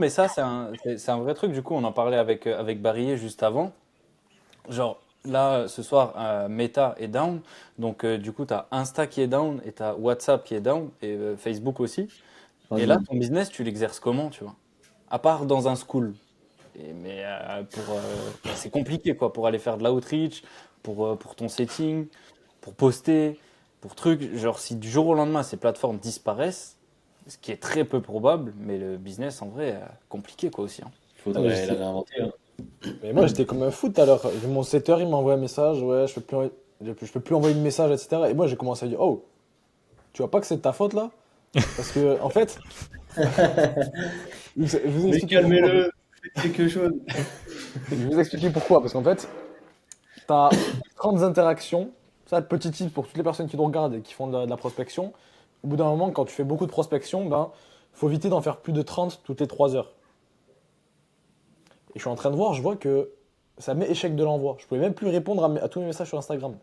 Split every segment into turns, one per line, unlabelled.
Mais ça, c'est un vrai truc. Du coup, on en parlait avec Barillet juste avant. Genre, là, ce soir, Meta est down. Donc, du coup, tu as Insta qui est down et tu as WhatsApp qui est down et Facebook aussi. Et là,
Vas-y.
ton business, tu l'exerces comment, tu vois? À part dans un school. Mais c'est compliqué, quoi, pour aller faire de l'outreach, pour ton setting, pour poster, pour trucs. Genre, si du jour au lendemain, ces plateformes disparaissent, ce qui est très peu probable, mais le business, en vrai, compliqué, quoi, aussi, hein.
Il
Ah, mais
faudrait la
j'étais
réinventer, hein.
mais moi, j'étais comme un fou tout à l'heure. Mon setter, il m'a envoyé un message, ouais, je peux plus envoyer de message, etc. Et moi, j'ai commencé à dire, oh, tu vois pas que c'est de ta faute là? Parce que, en fait, je vais vous
Mais
expliquer pourquoi.
calmez-le, faites quelque chose.
Je vais vous expliquer pourquoi. Parce qu'en fait, tu as 30 interactions. Ça, petit tip pour toutes les personnes qui nous regardent et qui font de la prospection. Au bout d'un moment, quand tu fais beaucoup de prospection, ben, faut éviter d'en faire plus de 30 toutes les 3 heures. Et je suis en train de voir, je vois que ça met échec de l'envoi. Je pouvais même plus répondre à tous mes messages sur Instagram.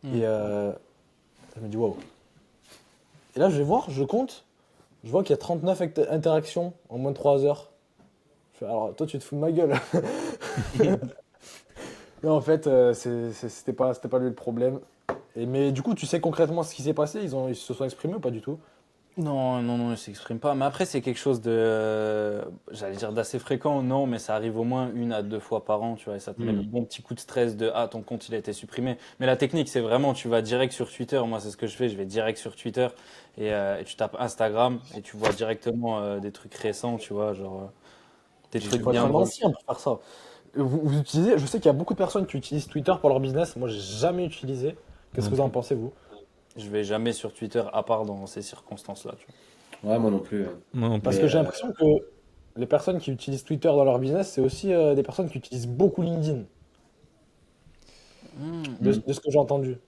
Hmm.
Et je me dis, waouh. Et là, je vais voir, je compte. Je vois qu'il y a 39 interactions en moins de 3 heures. Je fais, alors, toi, tu te fous de ma gueule. Mais en fait, c'était pas lui le problème. Mais du coup, tu sais concrètement ce qui s'est passé? Ils se sont exprimés ou pas du tout?
Non, non, non, il s'exprime pas. Mais après, c'est quelque chose de, j'allais dire d'assez fréquent, non, mais ça arrive au moins 1 à 2 fois par an, tu vois, et ça te met le
Hmm.
bon petit coup de stress de, ah, ton compte, il a été supprimé. Mais la technique, c'est vraiment, tu vas direct sur Twitter. Moi, c'est ce que je fais. Je vais direct sur Twitter et tu tapes Instagram et tu vois directement des trucs récents, tu vois, genre des
J'ai
trucs
Faut être
bien
un
drôles.
ancien pour faire ça. Vous utilisez, je sais qu'il y a beaucoup de personnes qui utilisent Twitter pour leur business. Moi, j'ai jamais utilisé. Qu'est-ce
non
que vous en
plus.
pensez, vous?
Je vais jamais sur Twitter à part dans ces circonstances-là, tu
Ouais, moi non plus, ouais.
Moi non
Parce
plus.
Mais
que j'ai l'impression que les personnes qui utilisent Twitter dans leur business, c'est aussi des personnes qui utilisent beaucoup LinkedIn,
vois.
hmm.
de ce que j'ai entendu.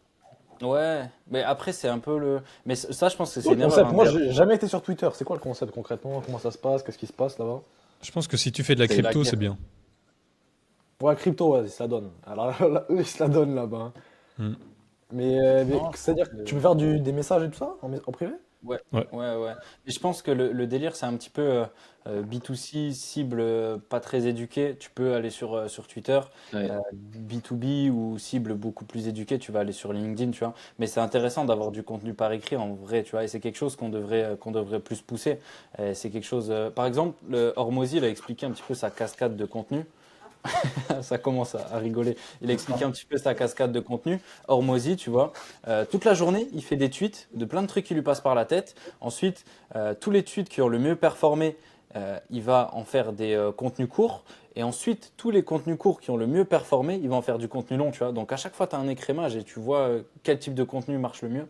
Ouais, mais après, c'est un peu le. Mais ça, je pense que
C'est
c'est
quoi le
une erreur,
concept?
hein,
Moi,
d'ailleurs.
j'ai jamais été sur Twitter. C'est quoi le concept concrètement? Comment ça se passe? Qu'est-ce qui se passe là-bas?
Je pense que si tu fais de la
C'est la
crypto, c'est
guerre.
bien.
Ouais, crypto, ouais, ils se la donnent. Alors là, eux, ils se la donnent là-bas, hein.
Hmm.
Mais
Non, je pense
c'est-à-dire que tu
que.
peux faire des messages et tout ça en privé?
Ouais,
Ouais.
ouais, ouais. Et je pense que le délire, c'est un petit peu B2C, cible pas très éduquée. Tu peux aller sur Twitter.
Ouais.
B2B ou cible beaucoup plus éduquée, tu vas aller sur LinkedIn, tu vois. Mais c'est intéressant d'avoir du contenu par écrit en vrai, tu vois. Et c'est quelque chose qu'on devrait plus pousser. C'est quelque chose. Par exemple, Hormozy, il a expliqué un petit peu sa cascade de contenu. Ça commence à rigoler. Il a expliqué un petit peu sa cascade de contenu. Hormozy, tu vois, toute la journée, il fait des tweets de plein de trucs qui lui passent par la tête. Ensuite, tous les tweets qui ont le mieux performé, il va en faire des contenus courts. Et ensuite, tous les contenus courts qui ont le mieux performé, il va en faire du contenu long, tu vois. Donc à chaque fois, tu as un écrémage et tu vois quel type de contenu marche le mieux.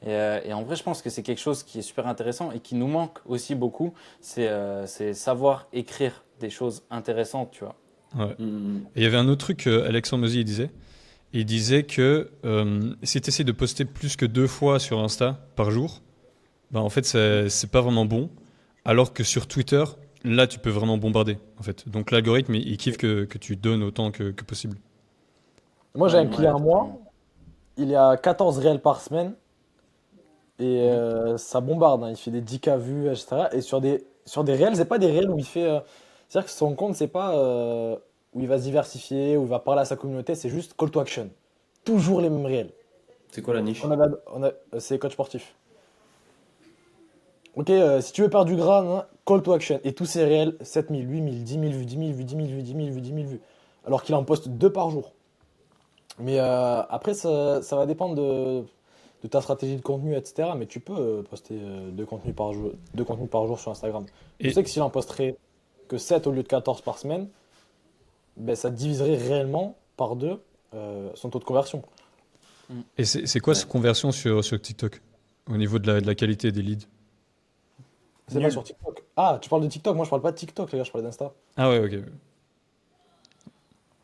Et en vrai, je pense que c'est quelque chose qui est super intéressant et qui nous manque aussi beaucoup. C'est savoir écrire des choses intéressantes, tu vois.
Ouais.
Hmm.
Et il y avait un autre truc que Alexandre Mozy il disait. Il disait que si tu essaies de poster plus que 2 fois sur Insta par jour, bah en fait, c'est pas vraiment bon. Alors que sur Twitter, là, tu peux vraiment bombarder, en fait. Donc l'algorithme, il kiffe que tu donnes autant que possible.
Moi, j'ai un
Ouais,
client à moi,
totalement.
il est à 14 réels par semaine et
Mhm.
ça bombarde, hein. Il fait des 10K vues, etc. Et sur des réels, c'est pas des réels où il fait. C'est-à-dire que son compte, c'est pas où il va se diversifier, où il va parler à sa communauté, c'est juste call to action. Toujours les mêmes réels.
C'est quoi la niche?
C'est coach sportif. Ok, si tu veux perdre du gras, hein, call to action. Et tous ces réels, 7000, 8000, 10 000 vues, 10 000 vues, 10 000 vues, 10 000 vues, 10 000 vues. Alors qu'il en poste 2 par jour. Mais après, ça va dépendre de ta stratégie de contenu, etc. Mais tu peux poster 2 contenus par jour sur Instagram. Je
Et,
sais que s'il en posterait que 7 au lieu de 14 par semaine, ben, ça diviserait réellement par 2 son taux de conversion.
Mm.
et c'est quoi cette
Ouais.
conversion sur TikTok au niveau de la qualité des leads?
C'est pas
Nul.
sur TikTok. Ah, tu parles de TikTok, moi je parle pas de TikTok, les gars, je parle d'Insta.
Ah ouais, ok.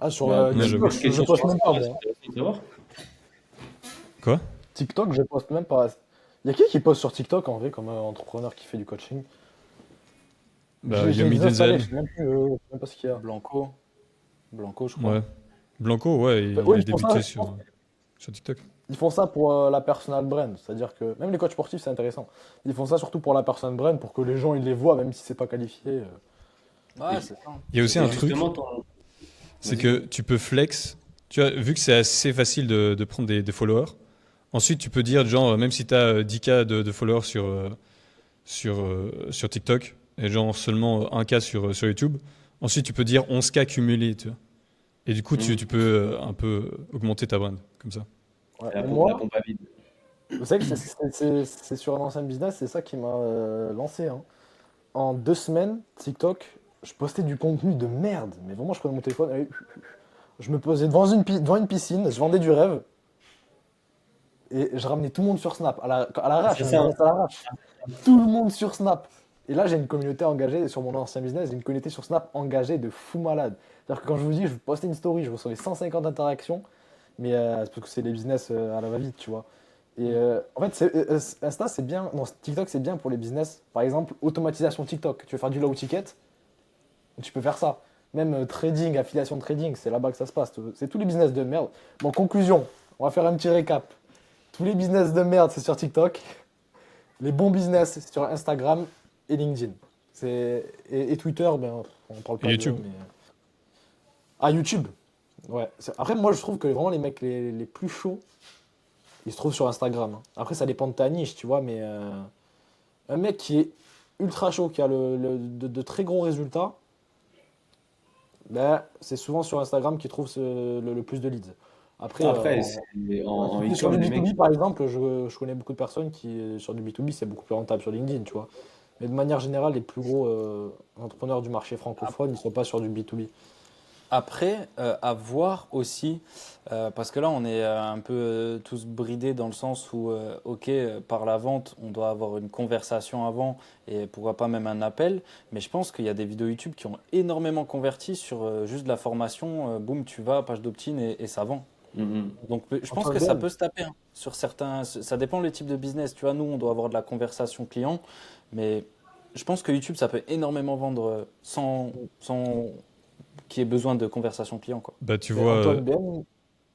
Ah, sur
Bah,
Ouais,
pose
TikTok,
j'avoue.
une
je
question
poste
sur
même
Insta,
pas,
ouais, c'est
moi.
intéressant de savoir.
Quoi?
TikTok, je poste même pas. Il y a qui poste sur TikTok en vrai, comme entrepreneur qui fait du coaching?
Bah,
Je l'ai
Yomi
désinstallé,
Denzel.
je sais même pas ce qu'il y a.
Blanco. Blanco, je crois.
Ouais. Blanco, ouais,
Ben,
il
eux,
a
ils font
débuté
ça, je pense,
sur TikTok.
ils font ça pour la personal brand. C'est-à-dire que même les coachs sportifs, c'est intéressant. Ils font ça surtout pour la personal brand, pour que les gens ils les voient, même si c'est pas qualifié.
Ouais, c'est ça.
Il y a aussi
Et
un truc,
justement, ton...
c'est
Vas-y.
que tu peux flex. Tu vois, vu que c'est assez facile de prendre des followers, ensuite tu peux dire, genre, même si tu as 10K de followers sur TikTok, et genre seulement 1K sur YouTube, ensuite tu peux dire 11K cumulé, tu vois. Et du coup, tu peux un peu augmenter ta brand, comme ça.
Ouais.
La
Mais
pompe, la
moi,
pompe à vide.
vous savez que c'est sur un ancien business, c'est ça qui m'a lancé, hein. En 2 semaines, TikTok, je postais du contenu de merde. Mais vraiment, je prenais mon téléphone, allez, je me posais devant une piscine, je vendais du rêve et je ramenais tout le monde sur Snap, à l'arrache,
C'est
un
ça.
business à l'arrache. Tout le monde sur Snap. Et là, j'ai une communauté engagée sur mon ancien business, j'ai une communauté sur Snap engagée de fou malade. C'est-à-dire que quand je vous dis, je postais une story, je recevais 150 interactions, mais c'est parce que c'est des business à la va-vite, tu vois. Et en fait, Insta, c'est bien, non, TikTok, c'est bien pour les business. Par exemple, automatisation TikTok. Tu veux faire du low ticket, tu peux faire ça. Même trading, affiliation de trading, c'est là-bas que ça se passe. C'est tous les business de merde. Bon, conclusion, on va faire un petit récap. Tous les business de merde, c'est sur TikTok. Les bons business, c'est sur Instagram et LinkedIn. Et Twitter, ben, on parle
Et
pas
YouTube.
d'eux, mais... Ah, YouTube. Ouais. Après, moi, je trouve que vraiment les mecs les plus chauds, ils se trouvent sur Instagram, hein. Après, ça dépend de ta niche, tu vois, mais un mec qui est ultra chaud, qui a de très gros résultats, ben, c'est souvent sur Instagram qu'il trouve le plus de leads. Après,
Après, en
sur du
e-com, les mecs,
B2B, par exemple, je connais beaucoup de personnes qui, sur du B2B, c'est beaucoup plus rentable sur LinkedIn, tu vois. Mais de manière générale, les plus gros entrepreneurs du marché francophone, ils sont pas sur du B2B.
Après, à voir aussi, parce que là, on est un peu tous bridés dans le sens où, ok, par la vente, on doit avoir une conversation avant et pourquoi pas même un appel. Mais je pense qu'il y a des vidéos YouTube qui ont énormément converti sur juste de la formation. Boum, tu vas, page d'opt-in et ça vend.
Mhm.
Donc, je pense
Antoine
que ça
BM,
peut se taper hein, sur certains. Ça dépend le type de business. Tu vois, nous, on doit avoir de la conversation client, mais je pense que YouTube, ça peut énormément vendre sans qu'il y ait besoin de conversation client, quoi.
Bah, tu
mais
vois.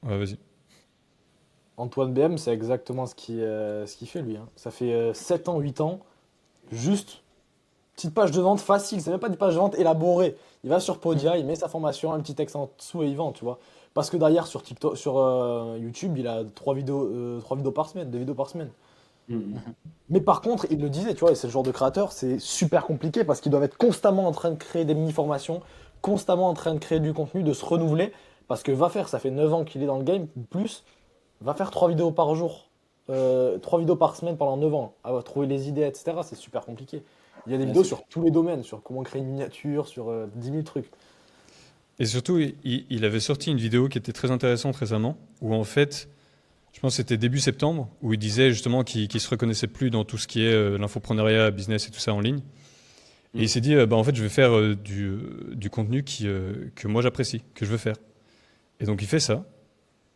Ouais, vas-y.
Antoine BM, c'est exactement ce qu'il fait lui, hein. Ça fait 7 ans, 8 ans, juste petite page de vente facile, c'est même pas des pages de vente élaborées. Il va sur Podia, il met sa formation, un petit texte en dessous et il vend, tu vois. Parce que derrière, sur TikTok, sur YouTube, il a 3 vidéos par semaine, 2 vidéos par semaine.
Mhm.
Mais par contre, il le disait, tu vois, et c'est le genre de créateur, c'est super compliqué parce qu'ils doivent être constamment en train de créer des mini-formations, constamment en train de créer du contenu, de se renouveler. Parce que va faire, ça fait 9 ans qu'il est dans le game, ou plus, va faire 3 vidéos par jour, 3 vidéos par semaine pendant 9 ans, à trouver les idées, etc. C'est super compliqué. Il y a des
Ouais,
vidéos
c'est
sur tous les domaines, sur comment créer une miniature, sur 10 000 trucs.
Et surtout, il avait sorti une vidéo qui était très intéressante récemment, où en fait, je pense que c'était début septembre, où il disait justement qu'il se reconnaissait plus dans tout ce qui est l'infopreneuriat, business et tout ça en ligne. Et il s'est dit, bah, en fait, je vais faire du contenu que moi j'apprécie, que je veux faire. Et donc il fait ça,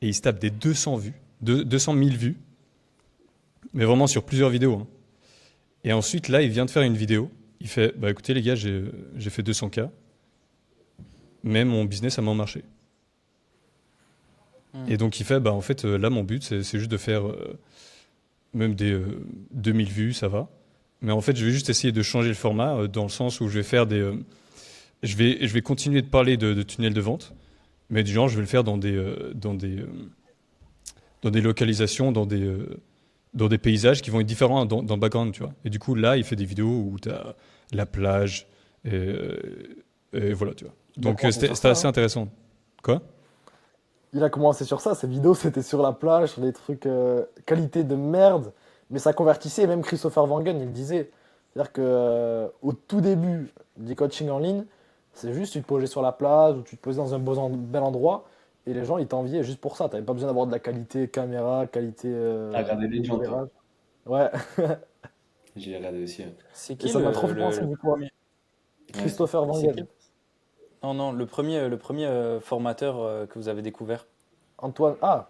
et il se tape des 200 vues, 200 000 vues, mais vraiment sur plusieurs vidéos, hein. Et ensuite, là, il vient de faire une vidéo. Il fait, bah écoutez les gars, j'ai fait 200K, mais mon business a moins marché. Et donc il fait, bah en fait, là, mon but, c'est juste de faire même des 2000 vues, ça va. Mais en fait, je vais juste essayer de changer le format dans le sens où je vais faire je vais continuer de parler de tunnels de vente, mais du genre, je vais le faire dans des localisations, dans des paysages qui vont être différents dans le background, tu vois. Et du coup, là, il fait des vidéos où tu as la plage, et voilà, tu vois.
Il a
Donc,
commencé sur
c'était
ça,
assez
hein.
intéressant. Quoi?
Il a commencé sur ça, ses vidéos c'était sur la plage, sur des trucs qualité de merde, mais ça convertissait, et même Christopher Wangen il le disait. C'est-à-dire que au tout début du coaching en ligne, c'est juste tu te posais sur la plage ou tu te posais dans un bel endroit et les gens ils t'enviaient juste pour ça. T'avais pas besoin d'avoir de la qualité caméra, qualité
T'as regardé les gens, toi.
éclairage. Ouais,
J'ai regardé aussi. Ouais.
C'est
et
qui
ça m'a trop fait penser
le
du coup à
premier?
Ouais.
Christopher
C'est qui?
Wangen.
Non, non, le premier formateur que vous avez découvert.
Antoine, ah,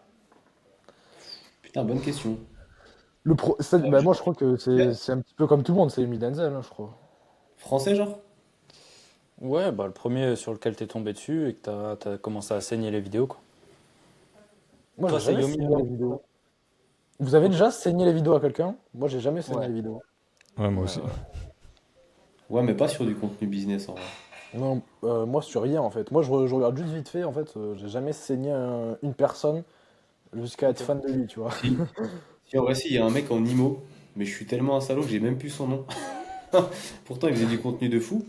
Putain, bonne question.
bah, moi je crois que c'est
Ouais.
c'est un petit peu comme tout le monde, c'est Amy Denzel, hein, je crois.
Français, genre?
Ouais, bah le premier sur lequel t'es tombé dessus et que t'as commencé à saigner les vidéos, quoi.
Moi j'ai
Toi, c'est
jamais
Yomi
saigné les
alors?
vidéos. Vous avez déjà saigné les vidéos à quelqu'un? Moi, j'ai jamais saigné
Ouais.
les vidéos.
Ouais, moi
Ouais,
aussi.
ouais.
Ouais, mais pas sur du contenu business, en vrai.
Non, moi sur rien en fait. Moi je regarde juste vite fait en fait. J'ai jamais saigné une personne jusqu'à être
Ok.
fan de lui, tu vois.
Si, si en vrai, si, il y a un mec en IMO, mais je suis tellement un salaud que j'ai même plus son nom. Pourtant, il faisait du contenu de fou,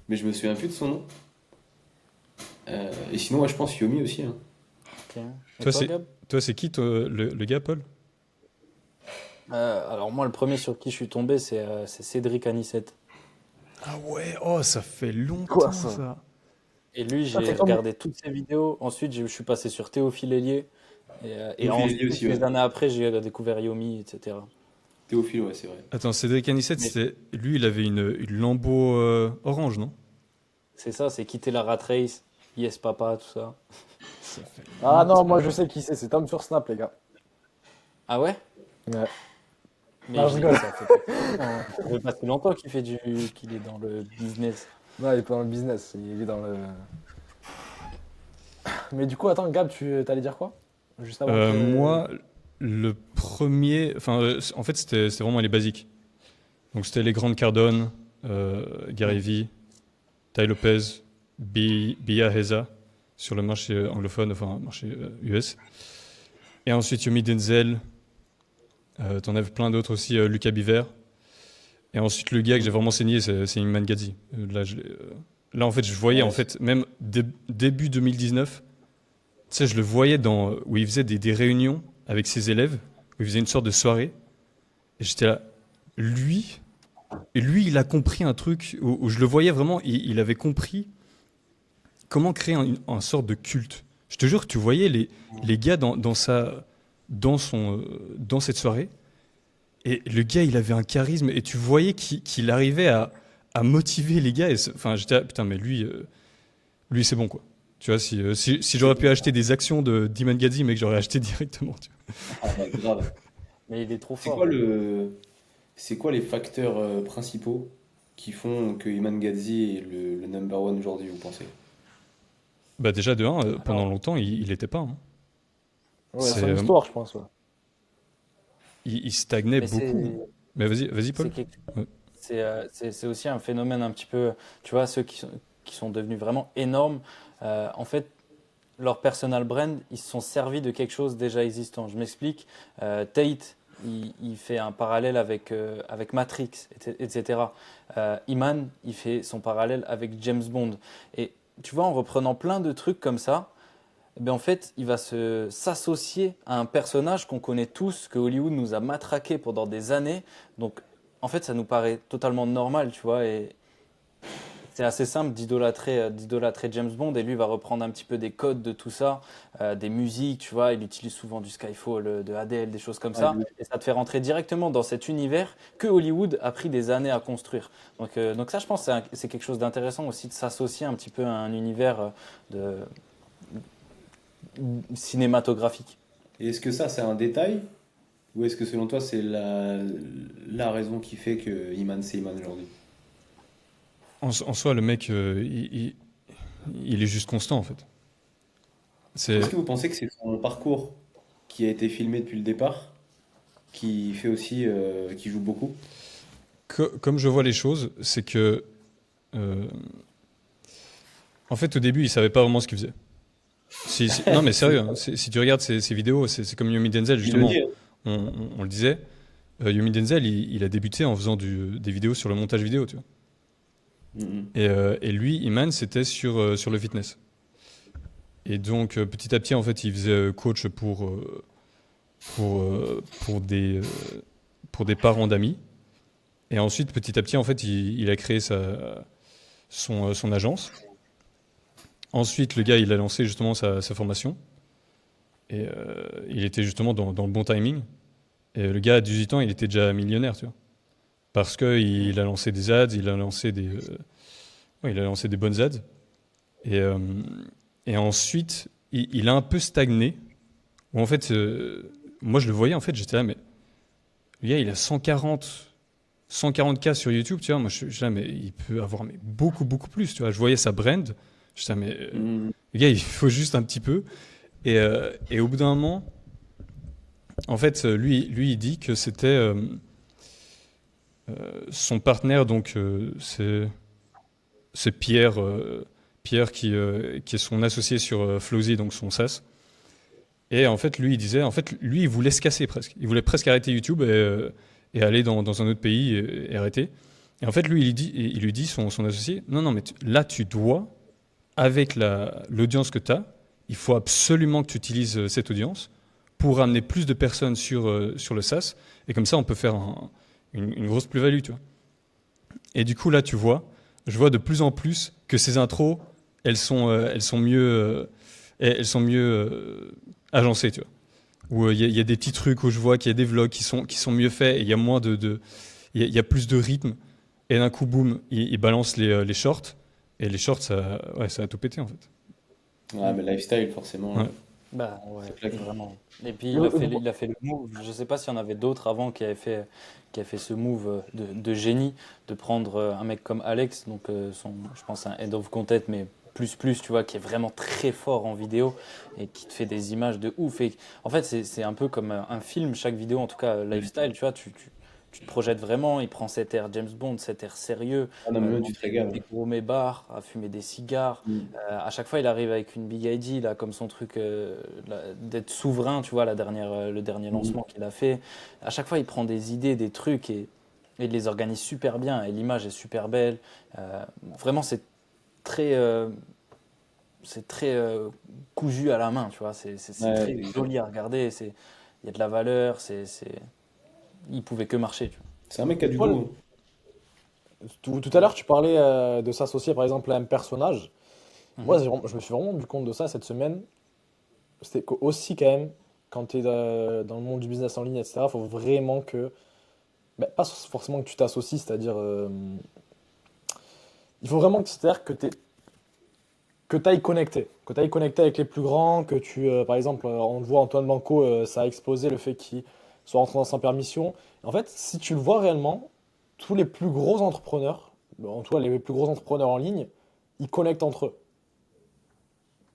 mais je me souviens plus de son nom. Et sinon, ouais, je pense Yomi aussi, hein.
Ok. Et
Toi,
toi,
c'est
Gab?
toi, c'est qui, toi, le gars, Paul?
Alors moi, le premier sur qui je suis tombé, c'est Cédric Anissette.
Ah ouais, oh, ça fait
Quoi
longtemps,
ça?
ça.
Et lui,
Ah,
j'ai
c'est comme.
regardé toutes ses vidéos. Ensuite, je suis passé sur Théophile Hélier. Et
Théophile Hélier
ensuite,
aussi, ouais.
des années après, j'ai découvert Yomi, etc.
Théophile, ouais, c'est vrai.
Attends, Cédric Anissette,
Mais
lui, il avait une Lambo orange, non?
c'est ça, c'est quitter la rat race, Yes Papa, tout ça.
Ça fait
Ah non, moi
longtemps.
je sais qui c'est Tom sur Snap, les gars.
Ah ouais?
Ouais.
Mais
Non, je rigole.
ça fait pas si longtemps, hein. Ça fait pas si longtemps qu'il est dans le business.
Non, il est pas dans le business, il est dans le. Mais du coup, attends, Gab, tu t'allais dire quoi? Juste avant que.
Moi, le premier, enfin, en fait, c'était vraiment les basiques. Donc, c'était les grandes Cardone, Gary Vee, Tai Lopez, Bia Heza sur le marché anglophone, enfin, marché US. Et ensuite, Yomi Denzel, t'en avais plein d'autres aussi, Lucas Biver. Et ensuite, le gars que j'ai vraiment saigné, c'est Iman Gadzhi. Là, en fait, je voyais, en
Ouais,
fait, même début 2019, tu sais, je le voyais où il faisait des réunions avec ses élèves, où il faisait une sorte de soirée. Et j'étais là, lui, il a compris un truc où je le voyais vraiment, il avait compris comment créer un sorte de culte. Je te jure, tu voyais les gars dans cette soirée, et le gars, il avait un charisme, et tu voyais qu'il arrivait à motiver les gars. Enfin, j'étais là, putain, mais lui, c'est bon, quoi. Tu vois, si j'aurais pu acheter des actions d'Iman Gadzhi, mec, j'aurais acheté directement. Tu vois.
ah bah, grave.
Mais il est trop
C'est
fort,
quoi
hein.
c'est quoi les facteurs principaux qui font que Iman Gadzhi est le number one aujourd'hui, vous pensez?
Bah déjà, de un, pendant
Alors,
longtemps, il l'était pas, hein.
Ouais,
C'est,
son histoire, je pense, ouais.
il stagnait
mais
beaucoup, hein. Mais vas-y,
c'est
Paul.
quelque-
Ouais.
c'est aussi un phénomène un petit peu, tu vois, ceux qui sont devenus vraiment énormes, en fait, leur personal brand, ils se sont servis de quelque chose déjà existant. Je m'explique. Tate, il fait un parallèle avec Matrix, etc. Iman, il fait son parallèle avec James Bond. Et tu vois, en reprenant plein de trucs comme ça, eh bien, en fait, il va s'associer à un personnage qu'on connaît tous, que Hollywood nous a matraqué pendant des années. Donc, en fait, ça nous paraît totalement normal, tu vois. Et c'est assez simple d'idolâtrer James Bond, et lui va reprendre un petit peu des codes de tout ça, des musiques, tu vois. Il utilise souvent du Skyfall, de Adele, des choses comme
Ouais,
ça. Et ça te fait rentrer directement dans cet univers que Hollywood a pris des années à construire. Donc ça, je pense, c'est quelque chose d'intéressant aussi de s'associer un petit peu à un univers de cinématographique.
et est-ce que ça, c'est un détail? Ou est-ce que selon toi, c'est la raison qui fait que Iman, c'est Iman aujourd'hui?
En soi, le mec, il est juste constant, en fait.
Est-ce
C'est
que vous pensez que c'est son parcours qui a été filmé depuis le départ qui fait aussi, qui joue beaucoup?
comme je vois les choses, c'est que, euh, en fait, au début, il savait pas vraiment ce qu'il faisait. Non, mais sérieux, hein, si tu regardes ses vidéos, c'est comme Yomi Denzel,
Il le
justement.
dit, hein.
On le disait. Yomi Denzel, il a débuté en faisant des vidéos sur le montage vidéo, tu vois.
Mhm.
Et lui, Iman, c'était sur le fitness. Et donc, petit à petit, en fait, il faisait coach pour des parents d'amis. Et ensuite, petit à petit, en fait, il a créé son agence. Ensuite, le gars, il a lancé justement sa formation. Et il était justement dans le bon timing. Et le gars, à 18 ans, il était déjà millionnaire, tu vois. Parce qu'il a lancé des ads, ouais, il a lancé des bonnes ads. Et, euh, et ensuite, il a un peu stagné. Où en fait, moi je le voyais, en fait, j'étais là, mais le gars, il a 140K sur YouTube, tu vois. Moi, je suis là, mais il peut avoir mais beaucoup, beaucoup plus, tu vois. Je voyais sa brand. Je disais, mais
Mhm.
le gars, il faut juste un petit peu. Et au bout d'un moment, en fait, lui, il dit que c'était son partenaire, donc c'est. c'est Pierre qui est son associé sur Flowzy, donc son SaaS. Et en fait, lui, il disait, en fait, lui, il voulait se casser presque. Il voulait presque arrêter YouTube et aller dans un autre pays et arrêter. Et en fait, lui, il lui dit son associé, non, mais là, tu dois, avec l'audience que tu as, il faut absolument que tu utilises cette audience pour amener plus de personnes sur le SaaS. Et comme ça, on peut faire une grosse plus-value, tu vois. Et du coup, là, je vois de plus en plus que ces intros, elles sont mieux agencées, tu vois. Où il y a des petits trucs où je vois qu'il y a des vlogs qui sont mieux faits et il y a moins il y a plus de rythme. Et d'un coup, boum, il balance les shorts. Et les shorts, ça a tout pété, en fait.
Ouais, mais lifestyle, forcément,
Ouais.
Bah ouais,
ça claque.
vraiment. Et puis
Le-
il a fait le move. Je sais pas s'il y en avait d'autres avant qui avaient fait ce move de génie, de prendre un mec comme Alex, donc je pense un head of content, mais plus, tu vois, qui est vraiment très fort en vidéo et qui te fait des images de ouf. Et en fait, c'est un peu comme un film, chaque vidéo, en tout cas lifestyle, tu vois, tu te projettes vraiment. Il prend cet air James Bond, cet air sérieux,
Ah non, mais même,
dans
tu te régales.
des gros mébards, à fumer des cigares.
Mm.
À chaque fois, il arrive avec une big ID, là, comme son truc d'être souverain, tu vois, le dernier
Mm.
lancement qu'il a fait. À chaque fois, il prend des idées, des trucs et il les organise super bien. Et l'image est super belle. Vraiment, très, euh, c'est très cousu à la main, tu vois. C'est
Ouais,
très joli à regarder. Il y a de la valeur. Il pouvait que marcher, tu vois.
c'est un mec qui a du
Paul,
goût.
tout à l'heure, tu parlais de s'associer par exemple à un personnage. Moi,
Mhm.
je me suis vraiment rendu compte de ça cette semaine. C'était aussi quand même, quand tu es dans le monde du business en ligne, etc., il faut vraiment que, ben, pas forcément que tu t'associes, c'est-à-dire, il faut vraiment que, c'est-à-dire que tu ailles connecter, avec les plus grands, que par exemple, on le voit, Antoine Banco, ça a explosé le fait qu'il soit rentré sans permission. En fait, si tu le vois réellement, tous les plus gros entrepreneurs, en tout cas les plus gros entrepreneurs en ligne, ils connectent entre eux.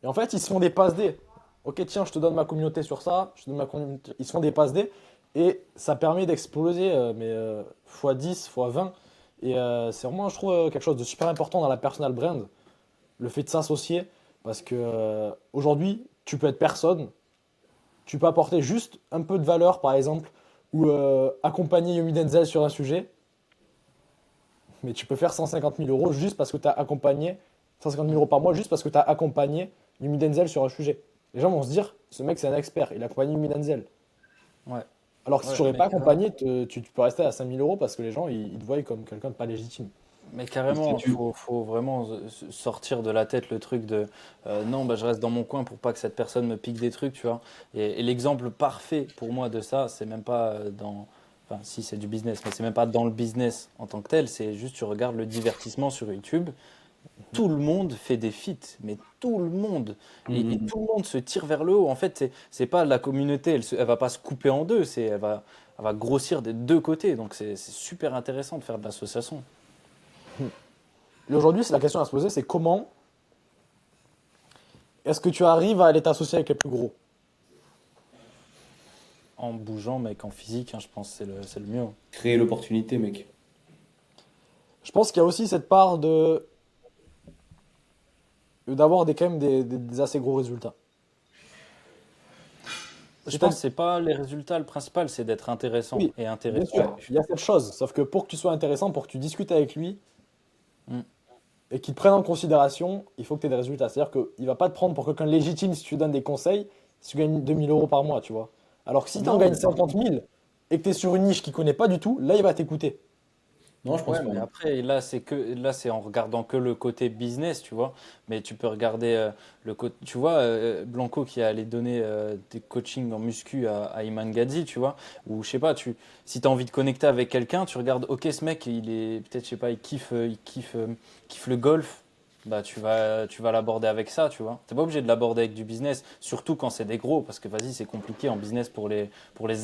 Et en fait, ils se font des passes D. Ok, tiens, je te donne ma communauté sur ça, je te donne ma communauté. Ils se font des passes D et ça permet d'exploser, x10, x20. Et c'est vraiment, je trouve, quelque chose de super important dans la personal brand, le fait de s'associer, parce que aujourd'hui, tu peux être personne, tu peux apporter juste un peu de valeur, par exemple, ou accompagner Yomi Denzel sur un sujet, mais tu peux faire 150 000 euros juste parce que tu as accompagné, 150 000 euros par mois juste parce que tu as accompagné Yumi Denzel sur un sujet. Les gens vont se dire, ce mec c'est un expert, il a accompagné Yumi Denzel.
Ouais,
Alors que si
ouais,
tu n'aurais
mais
pas
carrément.
accompagné, tu peux rester à 5 000 euros parce que les gens ils te voient comme quelqu'un de pas légitime.
Mais
Le
carrément,
statut.
faut vraiment sortir de la tête le truc de non, bah, je reste dans mon coin pour pas que cette personne me pique des trucs, tu vois. Et l'exemple parfait pour moi de ça, c'est même pas enfin, si c'est du business, mais c'est même pas dans le business en tant que tel, c'est juste tu regardes le divertissement sur YouTube. Tout le monde fait des feats, mais tout le monde. Et
Mhm.
tout le monde se tire vers le haut. En fait, c'est pas la communauté, elle va pas se couper en deux, elle va grossir des deux côtés. Donc c'est super intéressant de faire de l'association.
Et aujourd'hui, c'est la question à se poser, c'est comment est-ce que tu arrives à aller t'associer avec les plus gros?
En bougeant, mec, en physique, hein, je pense que c'est le mieux.
Créer l'opportunité, mec.
Je pense qu'il y a aussi cette part d'avoir quand même des assez gros résultats.
Je pense
C'est-à-dire,
que c'est pas les résultats, le principal, c'est d'être intéressant
oui,
et
bien
intéressant.
Ouais,
sûr, il y a cette chose, sauf que pour que tu sois intéressant, pour que tu discutes avec lui,
Mm.
et qu'il te prenne en considération, il faut que tu aies des résultats. C'est-à-dire qu'il ne va pas te prendre pour quelqu'un de légitime si tu lui donnes des conseils, si tu gagnes 2 000 euros par mois, tu vois. Alors que si tu en
Non,
gagnes 50 000 et que tu es sur une niche qu'il ne connaît pas du tout, là, il va t'écouter.
non, je pense
ouais,
pas.
mais
Non.
après, là, c'est en regardant que le côté business, tu vois. Mais tu peux regarder le côté, tu vois, Blanco qui est allé donner des coachings en muscu à Iman Gadzhi, tu vois. Ou je sais pas, si tu as envie de connecter avec quelqu'un, tu regardes, ok, ce mec, il est, peut-être, je sais pas, il kiffe le golf. Bah, tu vas l'aborder avec ça, tu vois. T'es pas obligé de l'aborder avec du business, surtout quand c'est des gros, parce que vas-y, c'est compliqué en business pour les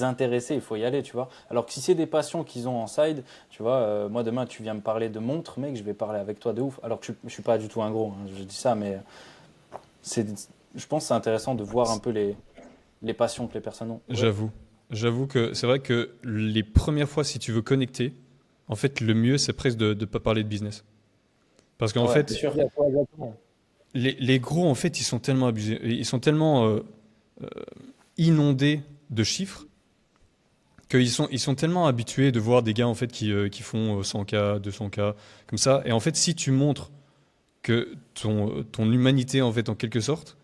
intéresser, il faut y aller, tu vois. Alors que si c'est des passions qu'ils ont en side, tu vois, moi demain tu viens me parler de montre, mec, je vais parler avec toi de ouf. Alors que je suis pas du tout un gros, hein, je dis ça, mais c'est, je pense que c'est intéressant de voir un peu les passions que les personnes ont. Ouais.
J'avoue. J'avoue que c'est vrai que les premières fois, si tu veux connecter, en fait, le mieux, c'est presque de ne pas parler de business. Parce qu'en
Ouais, c'est
fait,
sûr.
Ouais, exactement.
les gros, en fait, ils sont tellement abusés, ils sont tellement inondés de chiffres ils sont tellement habitués de voir des gars en fait qui font 100K, 200K, comme ça. Et en fait, si tu montres que ton humanité en fait en quelque sorte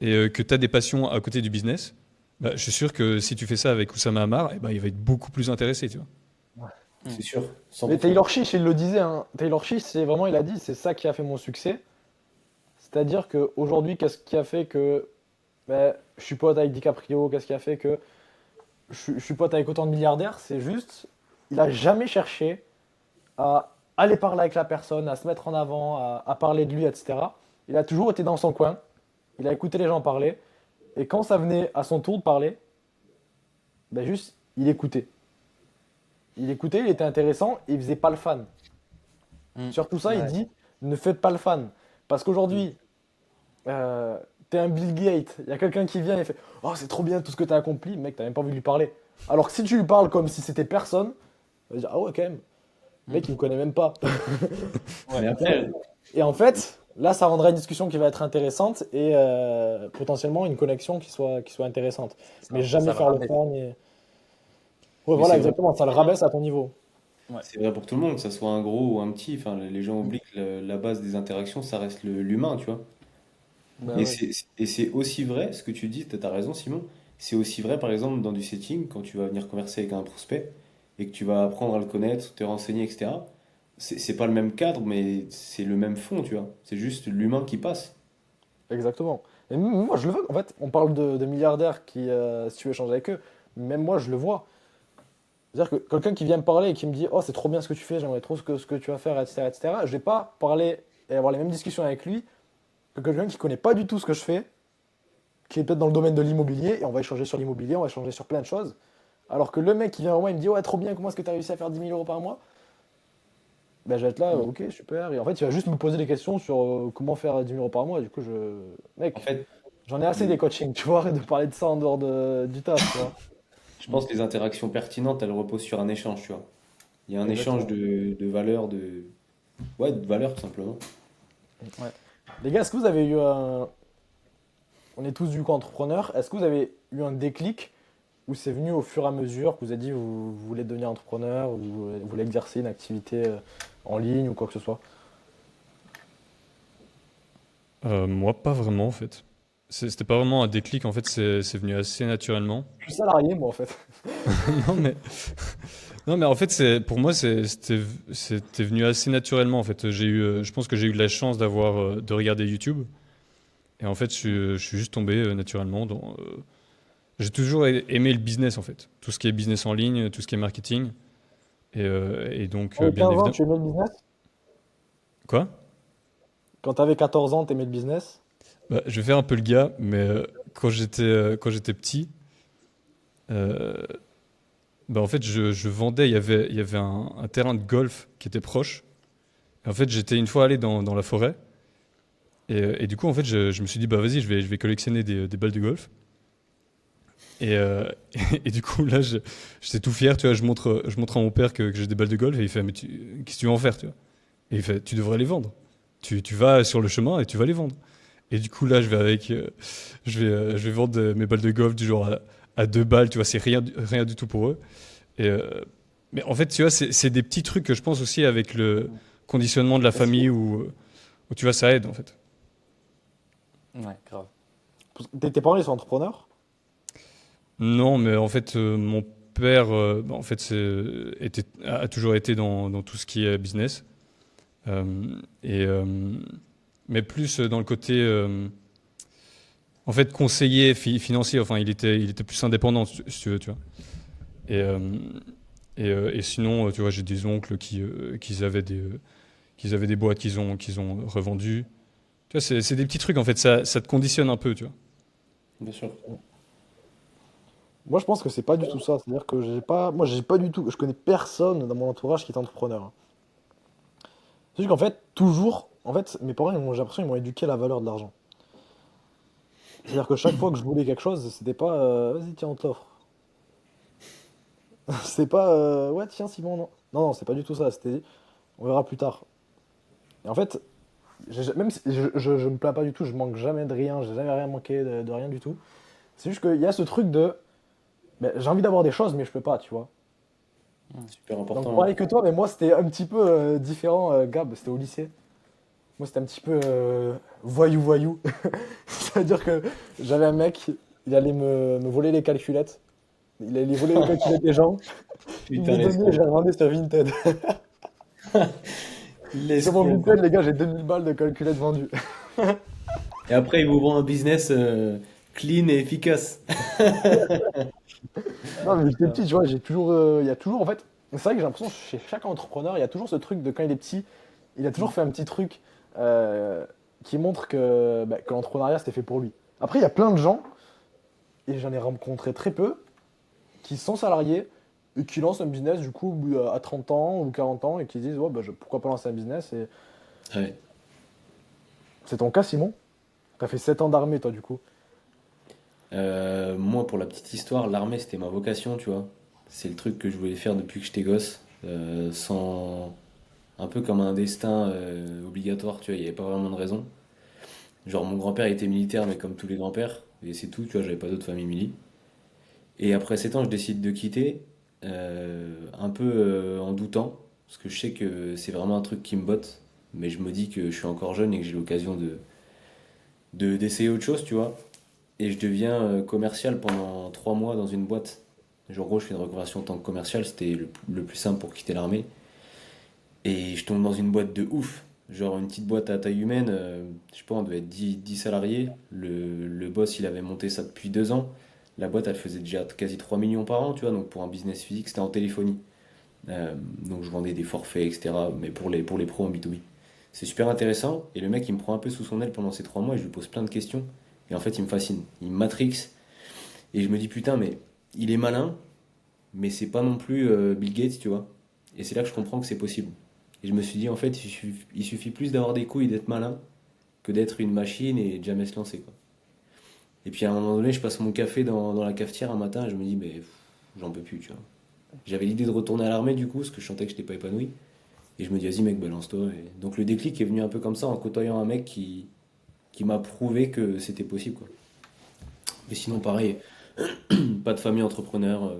et que tu as des passions à côté du business, bah, je suis sûr que si tu fais ça avec Oussama Hamar, eh ben, il va être beaucoup plus intéressé, tu vois.
C'est sûr,
Mais
100%.
Taylor Swift, il le disait, hein. Taylor Swift, c'est vraiment, il a dit, c'est ça qui a fait mon succès. C'est-à-dire qu'aujourd'hui, qu'est-ce qui a fait que ben, je suis pote avec DiCaprio, qu'est-ce qui a fait que je suis pote avec autant de milliardaires? C'est juste, il a jamais cherché à aller parler avec la personne, à se mettre en avant, à parler de lui, etc. Il a toujours été dans son coin, il a écouté les gens parler, et quand ça venait à son tour de parler, ben juste, il écoutait. Il écoutait, il était intéressant, et il faisait pas le fan.
Mm.
Surtout ça, il
Ouais.
dit, ne faites pas le fan. Parce qu'aujourd'hui, euh, t'es un Bill Gates, il y a quelqu'un qui vient et fait, oh, c'est trop bien tout ce que t'as accompli, mec, t'as même pas envie de lui parler. Alors que si tu lui parles comme si c'était personne, il va dire, ah ouais, quand même, le mec, il me connaît même pas.
Mais après,
Et en fait, là, ça rendra une discussion qui va être intéressante et potentiellement une connexion qui soit intéressante. Mais jamais
Ça le
faire le
rabaisse.
fan. Ouais,
mais
voilà,
c'est vrai.
exactement, ça le rabaisse à ton niveau.
Ouais.
C'est vrai pour tout le monde, que ça soit un gros ou un petit. Enfin, les gens oublient que la base des interactions, ça reste l'humain, tu vois.
Bah
Et
ouais.
c'est aussi vrai, ce que tu dis, tu as raison, Simon. C'est aussi vrai, par exemple, dans du setting, quand tu vas venir converser avec un prospect et que tu vas apprendre à le connaître, te renseigner, etc. C'est pas le même cadre, mais c'est le même fond, tu vois. C'est juste l'humain qui passe.
Exactement. Et moi, je le vois. En fait, on parle de milliardaires qui, si tu veux échanger avec eux, même moi, je le vois. C'est-à-dire que quelqu'un qui vient me parler et qui me dit, oh, c'est trop bien ce que tu fais, j'aimerais trop ce que tu vas faire, etc., etc., je vais pas parler et avoir les mêmes discussions avec lui que quelqu'un qui connaît pas du tout ce que je fais, qui est peut-être dans le domaine de l'immobilier, et on va échanger sur l'immobilier, on va échanger sur plein de choses. Alors que le mec qui vient au moi, il me dit, ouais, trop bien, comment est-ce que tu as réussi à faire 10 000 € par mois? Ben, je vais être là, ok, super. Et en fait, il va juste me poser des questions sur comment faire 10 000 € par mois. Du coup,
En
Mec,
fait,
j'en ai assez des coachings, tu vois, arrête de parler de ça en dehors du taf, tu vois.
je pense que les interactions pertinentes, elles reposent sur un échange, tu vois. Il y a un échange
Exactement.
de valeurs, ouais, de valeurs, tout simplement.
Ouais.
Les gars, est-ce que vous avez eu un. On est tous du coup entrepreneurs. Est-ce que vous avez eu un déclic où c'est venu au fur et à mesure que vous avez dit vous voulez devenir entrepreneur ou vous voulez exercer une activité en ligne ou quoi que ce soit?
Moi, pas vraiment en fait. C'était pas vraiment un déclic, en fait, c'est venu assez naturellement.
Je suis salarié, moi, en fait.
Non mais, non mais en fait, pour moi, c'était venu assez naturellement. En fait, je pense que j'ai eu de la chance de regarder YouTube. Et en fait, je suis juste tombé naturellement j'ai toujours aimé le business en fait. Tout ce qui est business en ligne, tout ce qui est marketing. Et donc,
Quand t'avais
bien
15 ans,
évidemment.
tu aimais le business?
Quoi?
Quand t'avais 14 ans, t'aimais le business?
Bah, je vais faire un peu le gars, mais quand j'étais petit, euh, bah, en fait, je vendais. Il y avait un terrain de golf qui était proche. Et en fait, j'étais une fois allé dans la forêt. Et du coup, en fait, je me suis dit, bah vas-y, je vais collectionner des balles de golf. Et, et du coup, là, j'étais tout fier, tu vois, je montre à mon père que j'ai des balles de golf et il fait, mais qu'est-ce que tu veux en faire, tu vois? Et il fait, tu devrais les vendre. Tu vas sur le chemin et tu vas les vendre. Et du coup, là, je vais vendre mes balles de golf du genre à 2 balles, tu vois, c'est rien du tout pour eux. Et, mais en fait, tu vois, c'est des petits trucs que je pense aussi avec le conditionnement de la
Est-ce que
famille où tu vois, ça aide en fait.
Ouais, grave.
tes parents, ils sont entrepreneurs?
Non, mais en fait, mon père, bah, en fait, a toujours été dans tout ce qui est business. Euh, et, mais plus dans le côté, en fait, conseiller financier. Enfin, il était plus indépendant, si tu veux, tu vois. Et, et sinon, tu vois, j'ai des oncles qui avaient des boîtes qu'ils ont revendues. Tu vois, c'est des petits trucs, en fait, ça te conditionne un peu, tu vois.
Bien sûr.
Moi, je pense que c'est pas du tout ça. C'est-à-dire que j'ai pas du tout, je connais personne dans mon entourage qui est entrepreneur, hein. C'est juste qu'en fait, toujours, en fait, mes parents, j'ai l'impression, ils m'ont éduqué à la valeur de l'argent. C'est-à-dire que chaque fois que je voulais quelque chose, c'était pas, vas-y, tiens, on te l'offre. C'est pas, ouais, tiens, Simon, non. Non, non, c'est pas du tout ça. C'était, on verra plus tard. Et en fait, même si je me plains pas du tout, je manque jamais de rien, j'ai jamais rien manqué de rien du tout. C'est juste qu'il y a ce truc de. Ben, j'ai envie d'avoir des choses, mais je peux pas, tu vois.
Super
Donc,
important, hein.
pareil que toi, mais moi, c'était un petit peu différent, Gab, c'était au lycée. Moi, c'était un petit peu voyou-voyou. C'est-à-dire que j'avais un mec, il allait me voler les calculettes. Il allait voler les calculettes des gens. Il me
Putain,
les donnait et je les revendais sur Vinted. Sur mon
l'escroc, quoi.
Vinted, les gars, j'ai 2000 balles de calculettes vendues.
Et après, ils vous vendent un business clean et efficace.
Non, mais j'étais
Putain.
petit, tu vois, il y a toujours, en fait, c'est vrai que j'ai l'impression que chez chaque entrepreneur, il y a toujours ce truc de quand il est petit, il a toujours fait un petit truc euh, qui montre que l'entrepreneuriat c'était fait pour lui. Après, il y a plein de gens, et j'en ai rencontré très peu, qui sont salariés et qui lancent un business du coup à 30 ans ou 40 ans et qui disent ouais, bah, pourquoi pas lancer un business. Et
Ouais.
c'est ton cas, Simon? T'as fait 7 ans d'armée, toi, du coup.
Moi, pour la petite histoire, l'armée, c'était ma vocation, tu vois. C'est le truc que je voulais faire depuis que j'étais gosse, sans... Un peu comme un destin obligatoire, tu vois, il n'y avait pas vraiment de raison. Genre, mon grand-père était militaire, mais comme tous les grands-pères, et c'est tout, tu vois, j'avais pas d'autres familles mili. Et après 7 ans, je décide de quitter, un peu en doutant, parce que je sais que c'est vraiment un truc qui me botte, mais je me dis que je suis encore jeune et que j'ai l'occasion d'essayer autre chose, tu vois. Et je deviens commercial pendant 3 mois dans une boîte. Genre, en gros, je fais une reconversion en tant que commercial, c'était le plus simple pour quitter l'armée. Et je tombe dans une boîte de ouf. Genre une petite boîte à taille humaine, je sais pas, on devait être 10 salariés. Le boss, il avait monté ça depuis 2 ans. La boîte, elle faisait déjà quasi 3 millions par an, tu vois, donc pour un business physique, c'était en téléphonie. Donc je vendais des forfaits, etc. Mais pour les pros en B2B. C'est super intéressant. Et le mec, il me prend un peu sous son aile pendant ces 3 mois et je lui pose plein de questions. Et en fait, il me fascine. Il me matrix. Et je me dis, putain, mais il est malin, mais c'est pas non plus Bill Gates, tu vois. Et c'est là que je comprends que c'est possible. Et je me suis dit, en fait, il suffit plus d'avoir des couilles et d'être malin que d'être une machine et de jamais se lancer, quoi. Et puis à un moment donné, je passe mon café dans la cafetière un matin et je me dis, mais j'en peux plus, tu vois. J'avais l'idée de retourner à l'armée du coup, parce que je sentais que je n'étais pas épanoui. Et je me dis, vas-y mec, balance-toi. Et donc le déclic est venu un peu comme ça, en côtoyant un mec qui m'a prouvé que c'était possible, quoi. Mais sinon, pareil, pas de famille entrepreneur.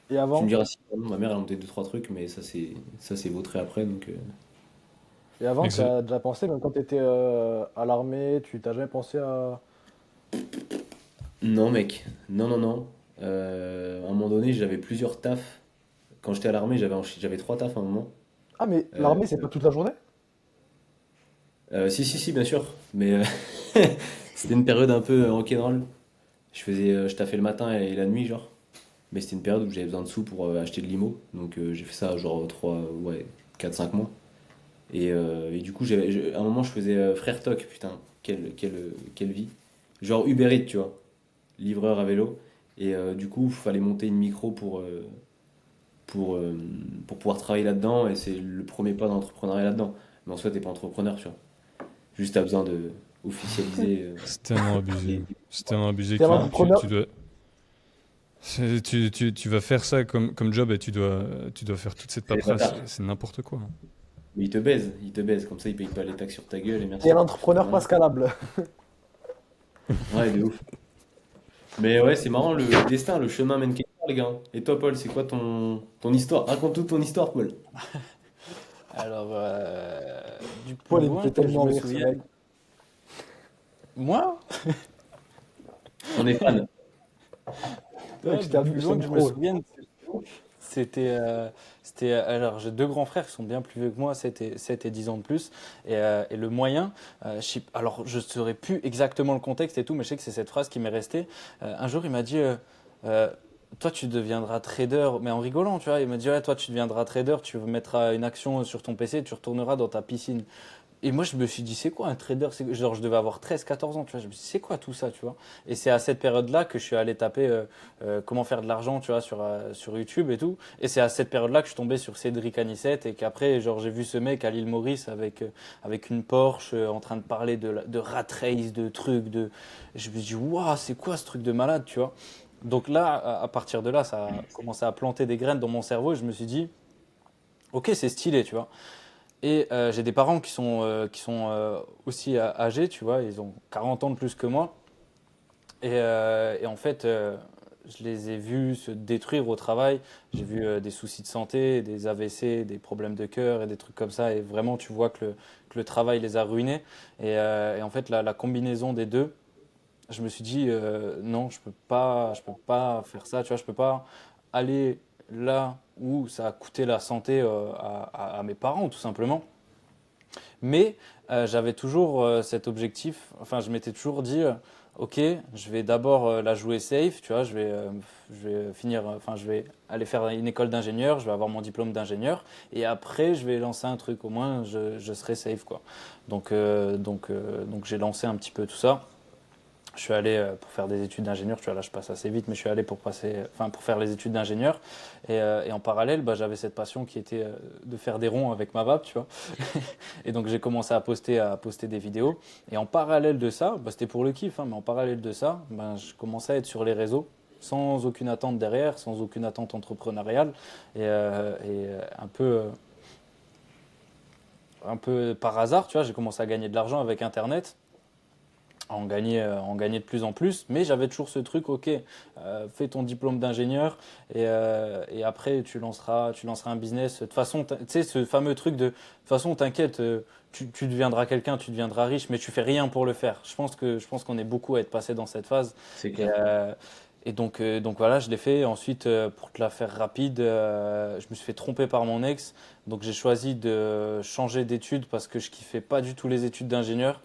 Et
Tu me
avant,
diras si ma mère elle a monté deux trois trucs, mais ça c'est vautré après, donc.
tu
Exa-
as déjà pensé, même quand tu étais à l'armée, tu t'as jamais pensé à.
Non mec, non non non. À un moment donné, j'avais plusieurs tafs. Quand j'étais à l'armée, j'avais trois tafs à un moment.
Ah, mais
Euh,
l'armée, c'est pas toute la journée?
si si si, bien sûr, mais c'était une période un peu rock'n'roll. Je taffais le matin et la nuit, genre. Mais c'était une période où j'avais besoin de sous pour acheter de l'IMO. Donc j'ai fait ça genre 4 5 mois. Et du coup, à un moment, je faisais Frère Toc, putain, quelle vie. Genre Uber Eats, tu vois, livreur à vélo. Et du coup, il fallait monter une micro pour, euh, pour pouvoir travailler là-dedans. Et c'est le premier pas d'entrepreneuriat là-dedans. Mais en soi, t'es pas entrepreneur, tu vois. Juste, t'as besoin de officialiser
C'est tellement abusé.
les...
C'est tellement abusé
T'es un
que
entrepreneur?
tu dois. Tu vas faire ça comme job et tu dois faire toute cette
C'est les
paperasse.
bâtards.
C'est n'importe quoi.
Mais ils te baisent, ils te baisent. Comme ça, ils payent pas les taxes sur ta gueule et
T'es un
merci.
entrepreneur pas
Vraiment.
scalable.
Ouais, de ouf. Mais ouais, c'est marrant, le destin, le chemin mène quelque part, les gars. Et toi, Paul, c'est quoi ton histoire? Raconte toute ton histoire, Paul.
Alors, du plus
Paul, il me
loin
fait
que je
tellement
me
rire, ce mec.
souvienne. Moi?
On est fan.
Mec,
Ouais,
je t'ai
du plus
abusé
loin
le
que je me
micro.
souvienne, alors j'ai deux grands frères qui sont bien plus vieux que moi, 7 et 10 ans de plus. Et le moyen, alors je ne saurais plus exactement le contexte et tout, mais je sais que c'est cette phrase qui m'est restée. Un jour, il m'a dit euh, toi, tu deviendras trader, mais en rigolant, tu vois. Il m'a dit ouais, toi, tu deviendras trader, tu mettras une action sur ton PC, tu retourneras dans ta piscine. Et moi, je me suis dit, c'est quoi un trader? Genre, je devais avoir 13 14 ans, tu vois. Je me suis dit, c'est quoi tout ça, tu vois? Et c'est à cette période-là que je suis allé taper comment faire de l'argent, tu vois, sur YouTube et tout. Et c'est à cette période-là que je suis tombé sur Cédric Anissette et qu'après, genre, j'ai vu ce mec à l'île Maurice avec une Porsche en train de parler de rat race, de trucs, de. Je me suis dit, waouh, c'est quoi ce truc de malade, tu vois? Donc là, à partir de là, ça a commencé à planter des graines dans mon cerveau et je me suis dit, ok, c'est stylé, tu vois. Et j'ai des parents qui sont aussi âgés, tu vois, ils ont 40 ans de plus que moi. Et en fait, je les ai vus se détruire au travail. J'ai vu des soucis de santé, des AVC, des problèmes de cœur et des trucs comme ça. Et vraiment, tu vois que le travail les a ruinés. Et en fait, la combinaison des deux, je me suis dit, non, je peux pas faire ça. Tu vois, je peux pas aller là où ça a coûté la santé à mes parents, tout simplement. Mais j'avais toujours cet objectif, enfin je m'étais toujours dit, ok, je vais d'abord la jouer safe, tu vois, je vais finir, enfin je vais aller faire une école d'ingénieur, je vais avoir mon diplôme d'ingénieur, et après je vais lancer un truc, au moins je serai safe, quoi. Donc j'ai lancé un petit peu tout ça. Je suis allé pour faire des études d'ingénieur, tu vois, là je passe assez vite, mais je suis allé pour faire les études d'ingénieur. Et en parallèle, bah, j'avais cette passion qui était de faire des ronds avec ma vape, tu vois. Et donc j'ai commencé à poster des vidéos. Et en parallèle de ça, bah, c'était pour le kiff, hein, mais en parallèle de ça, bah, je commençais à être sur les réseaux, sans aucune attente derrière, sans aucune attente entrepreneuriale. Et un peu par hasard, tu vois, j'ai commencé à gagner de l'argent avec Internet, à en gagner de plus en plus, mais j'avais toujours ce truc, ok, fais ton diplôme d'ingénieur et après tu lanceras un business. De toute façon, tu sais, ce fameux truc de toute façon, t'inquiète, tu deviendras quelqu'un, tu deviendras riche, mais tu fais rien pour le faire. Je pense qu'on est beaucoup à être passé dans cette phase.
C'est
Et,
clair.
euh, et donc voilà, je l'ai fait. Ensuite, pour te la faire rapide, je me suis fait tromper par mon ex. Donc j'ai choisi de changer d'études parce que je kiffais pas du tout les études d'ingénieur.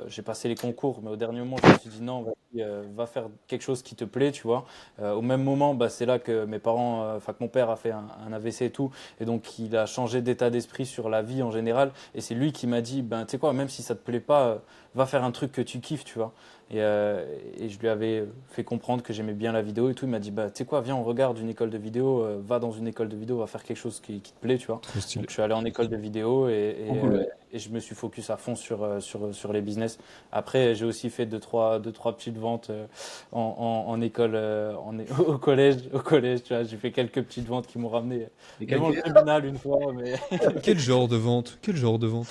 J'ai passé les concours, mais au dernier moment, je me suis dit non, vas-y, va faire quelque chose qui te plaît, tu vois. Au même moment, bah, c'est là que mes parents, enfin que mon père a fait un AVC et tout, et donc il a changé d'état d'esprit sur la vie en général. Et c'est lui qui m'a dit, ben tu sais quoi, même si ça te plaît pas, va faire un truc que tu kiffes, tu vois. Et je lui avais fait comprendre que j'aimais bien la vidéo et tout. Il m'a dit, bah tu sais quoi, viens, on regarde une école de vidéo, va dans une école de vidéo, va faire quelque chose qui te plaît, tu vois.
Trop
Donc
stylé.
je suis allé en école de vidéo et,
Trop
et,
cool,
euh,
ouais.
et je me suis focus à fond sur les business. Après, j'ai aussi fait deux, trois petites ventes en école, au collège, tu vois. J'ai fait quelques petites ventes qui m'ont ramené
Les
devant le
calculettes?
tribunal une fois, mais
Quel genre de vente? Quel genre de vente?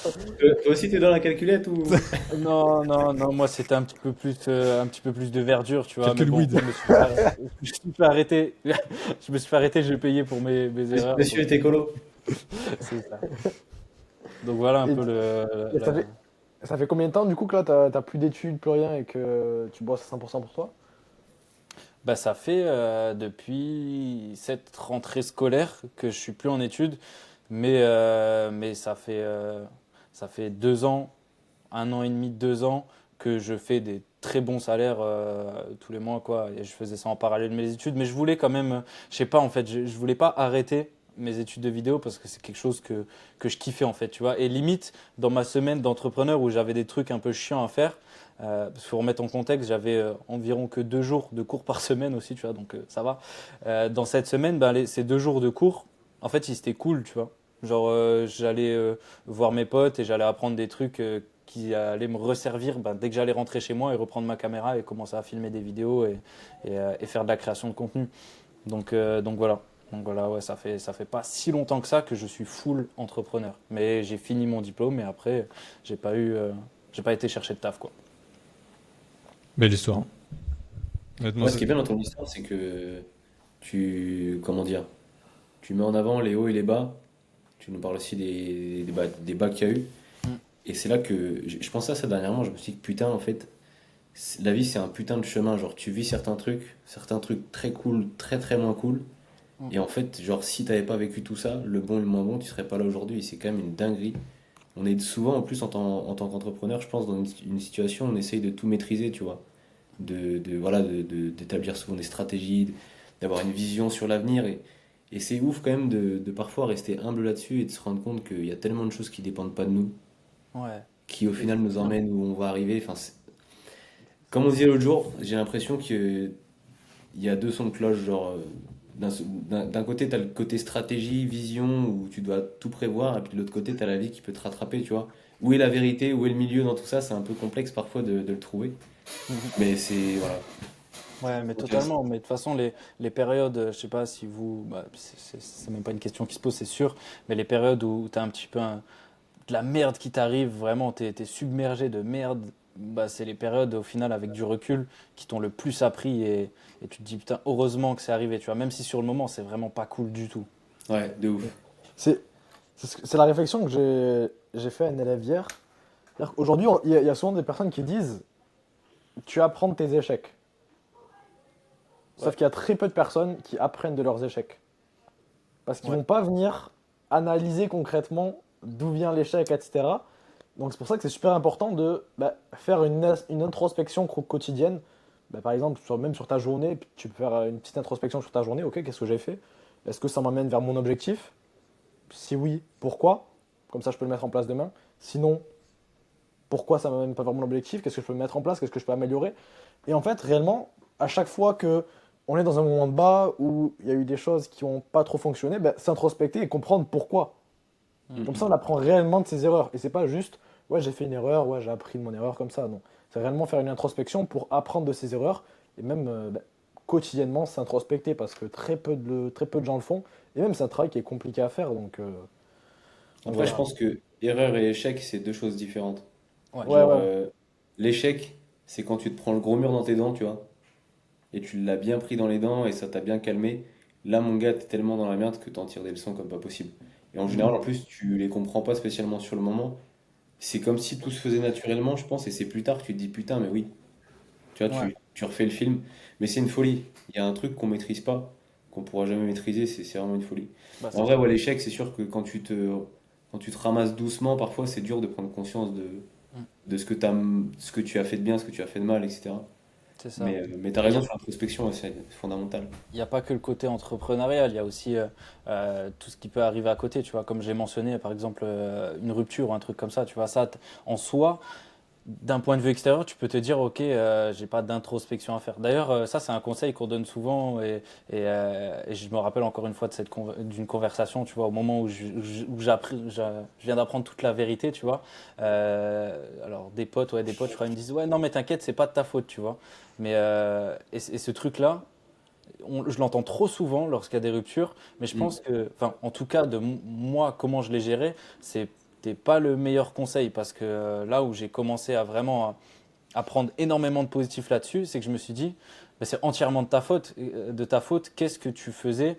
Toi aussi, t'es dans la calculette ou?
non, non, non, moi c'était un petit peu plus de verdure, tu vois.
Quelques
Mais bon,
weed.
je me suis fait arrêter. Je me suis fait arrêter, j'ai payé pour mes erreurs,
Monsieur
donc
est écolo.
c'est ça. Donc voilà un
Et,
peu
et ça fait combien de temps du coup que là t'as plus d'études, plus rien et que tu bosses à 100% pour toi?
Bah, ça fait depuis cette rentrée scolaire que je suis plus en études, mais ça fait 2 ans, 1 an et demi, 2 ans que je fais des très bons salaires tous les mois, quoi. Et je faisais ça en parallèle de mes études, mais je voulais quand même, je sais pas, en fait, je voulais pas arrêter mes études de vidéo parce que c'est quelque chose que je kiffais en fait, tu vois. Et limite, dans ma semaine d'entrepreneur où j'avais des trucs un peu chiants à faire, parce qu'il faut remettre en contexte, j'avais environ que 2 jours de cours par semaine aussi, tu vois, donc ça va. Dans cette semaine, ben, ces 2 jours de cours, en fait, c'était cool, tu vois. Genre, j'allais voir mes potes et j'allais apprendre des trucs qui allaient me resservir ben, dès que j'allais rentrer chez moi et reprendre ma caméra et commencer à filmer des vidéos et faire de la création de contenu. Donc voilà. Donc voilà, ouais, ça fait pas si longtemps que ça que je suis full entrepreneur. Mais j'ai fini mon diplôme et après, j'ai pas été chercher de taf, quoi.
Belle histoire, hein. Honnêtement,
Moi, ce qui est bien dans ton histoire, c'est que comment dire, tu mets en avant les hauts et les bas. Tu nous parles aussi des bas qu'il y a eu.
Mm.
Et c'est là que je pensais à ça dernièrement. Je me suis dit que putain, en fait, la vie, c'est un putain de chemin. Genre, tu vis certains trucs très cool, très très moins cool.
Mm.
Et en fait, genre, si t'avais pas vécu tout ça, le bon et le moins bon, tu serais pas là aujourd'hui. Et c'est quand même une dinguerie. On est souvent, en plus, en tant qu'entrepreneur, je pense, dans une situation où on essaye de tout maîtriser, tu vois. Voilà, d'établir souvent des stratégies, d'avoir une vision sur l'avenir. Et c'est ouf quand même de parfois rester humble là-dessus et de se rendre compte qu'il y a tellement de choses qui dépendent pas de nous,
Ouais.
qui au
Et
final
c'est
nous
bien.
emmènent où on va arriver. Enfin, comme on disait l'autre jour, j'ai l'impression qu'il y a deux sons de cloche, genre d'un côté t'as le côté stratégie, vision, où tu dois tout prévoir, et puis de l'autre côté t'as la vie qui peut te rattraper, tu vois. Où est la vérité, où est le milieu dans tout ça, c'est un peu complexe parfois de le trouver.
Mhm.
Mais c'est, voilà.
Ouais, mais
Donc,
totalement. Mais de toute façon, les périodes, je sais pas si vous, bah, c'est même pas une question qui se pose, c'est sûr. Mais les périodes où tu as un petit peu de la merde qui t'arrive, vraiment, t'es submergé de merde, bah, c'est les périodes, au final, avec du recul, qui t'ont le plus appris et tu te dis, putain, heureusement que c'est arrivé, tu vois. Même si sur le moment, c'est vraiment pas cool du tout.
ouais, de ouf.
C'est c'est la réflexion que j'ai fait à un élève hier. C'est-à-dire qu'aujourd'hui, il y a souvent des personnes qui disent tu apprends de tes échecs.
Ouais.
Sauf qu'il y a très peu de personnes qui apprennent de leurs échecs. Parce qu'ils
Ouais.
vont pas venir analyser concrètement d'où vient l'échec, etc. Donc c'est pour ça que c'est super important de faire une introspection quotidienne. Par exemple, même sur ta journée, tu peux faire une petite introspection sur ta journée. Ok, qu'est-ce que j'ai fait? Est-ce que ça m'amène vers mon objectif? Si oui, pourquoi? Comme ça, je peux le mettre en place demain. Sinon, pourquoi ça ne m'amène pas vers mon objectif? Qu'est-ce que je peux mettre en place? Qu'est-ce que je peux améliorer? Et en fait, réellement, à chaque fois que on est dans un moment de bas où il y a eu des choses qui n'ont pas trop fonctionné, s'introspecter et comprendre pourquoi. Comme ça, on apprend réellement de ses erreurs. Et c'est pas juste, ouais, j'ai fait une erreur, ouais, j'ai appris de mon erreur comme ça. Non. C'est réellement faire une introspection pour apprendre de ses erreurs et même quotidiennement s'introspecter parce que très peu de gens le font. Et même, c'est un travail qui est compliqué à faire. Donc
Après, je
voilà.
pense que erreur et échec, c'est deux choses différentes.
Ouais.
Ouais,
Genre,
ouais.
l'échec, c'est quand tu te prends le gros mur dans tes dents, tu vois, et tu l'as bien pris dans les dents et ça t'a bien calmé. Là, mon gars, t'es tellement dans la merde que t'en tires des leçons comme pas possible. Et en général,
Mhm.
en plus, tu les comprends pas spécialement sur le moment. C'est comme si tout se faisait naturellement, je pense, et c'est plus tard que tu te dis putain, mais oui, tu vois,
Ouais.
tu refais le film. Mais c'est une folie. Il y a un truc qu'on maîtrise pas, qu'on pourra jamais maîtriser, c'est vraiment une folie.
Bah,
En
c'est
vrai,
ça.
ouais, l'échec, c'est sûr que quand tu te ramasses doucement, parfois, c'est dur de prendre conscience
Mm.
de ce que tu as fait de bien, ce que tu as fait de mal, etc.
C'est ça.
Mais t'as
Et il y
raison
a
sur l'introspection, ouais, c'est fondamental.
Il n'y a pas que le côté entrepreneurial, il y a aussi tout ce qui peut arriver à côté, tu vois, comme j'ai mentionné, par exemple, une rupture ou un truc comme ça, tu vois, en soi, d'un point de vue extérieur, tu peux te dire, ok, j'ai pas d'introspection à faire. D'ailleurs, ça, c'est un conseil qu'on donne souvent et je me rappelle encore une fois d'une conversation, tu vois, au moment où je viens d'apprendre toute la vérité, tu vois. Alors, des potes, je crois, ils me disent, ouais, non, mais t'inquiète, c'est pas de ta faute, tu vois. Et ce truc-là, je l'entends trop souvent lorsqu'il y a des ruptures, mais je
Mm.
pense que, enfin, en tout cas, moi, comment je l'ai géré, c'était pas le meilleur conseil parce que là où j'ai commencé à vraiment à prendre énormément de positif là-dessus, c'est que je me suis dit, bah, c'est entièrement de ta faute. Qu'est-ce que tu faisais,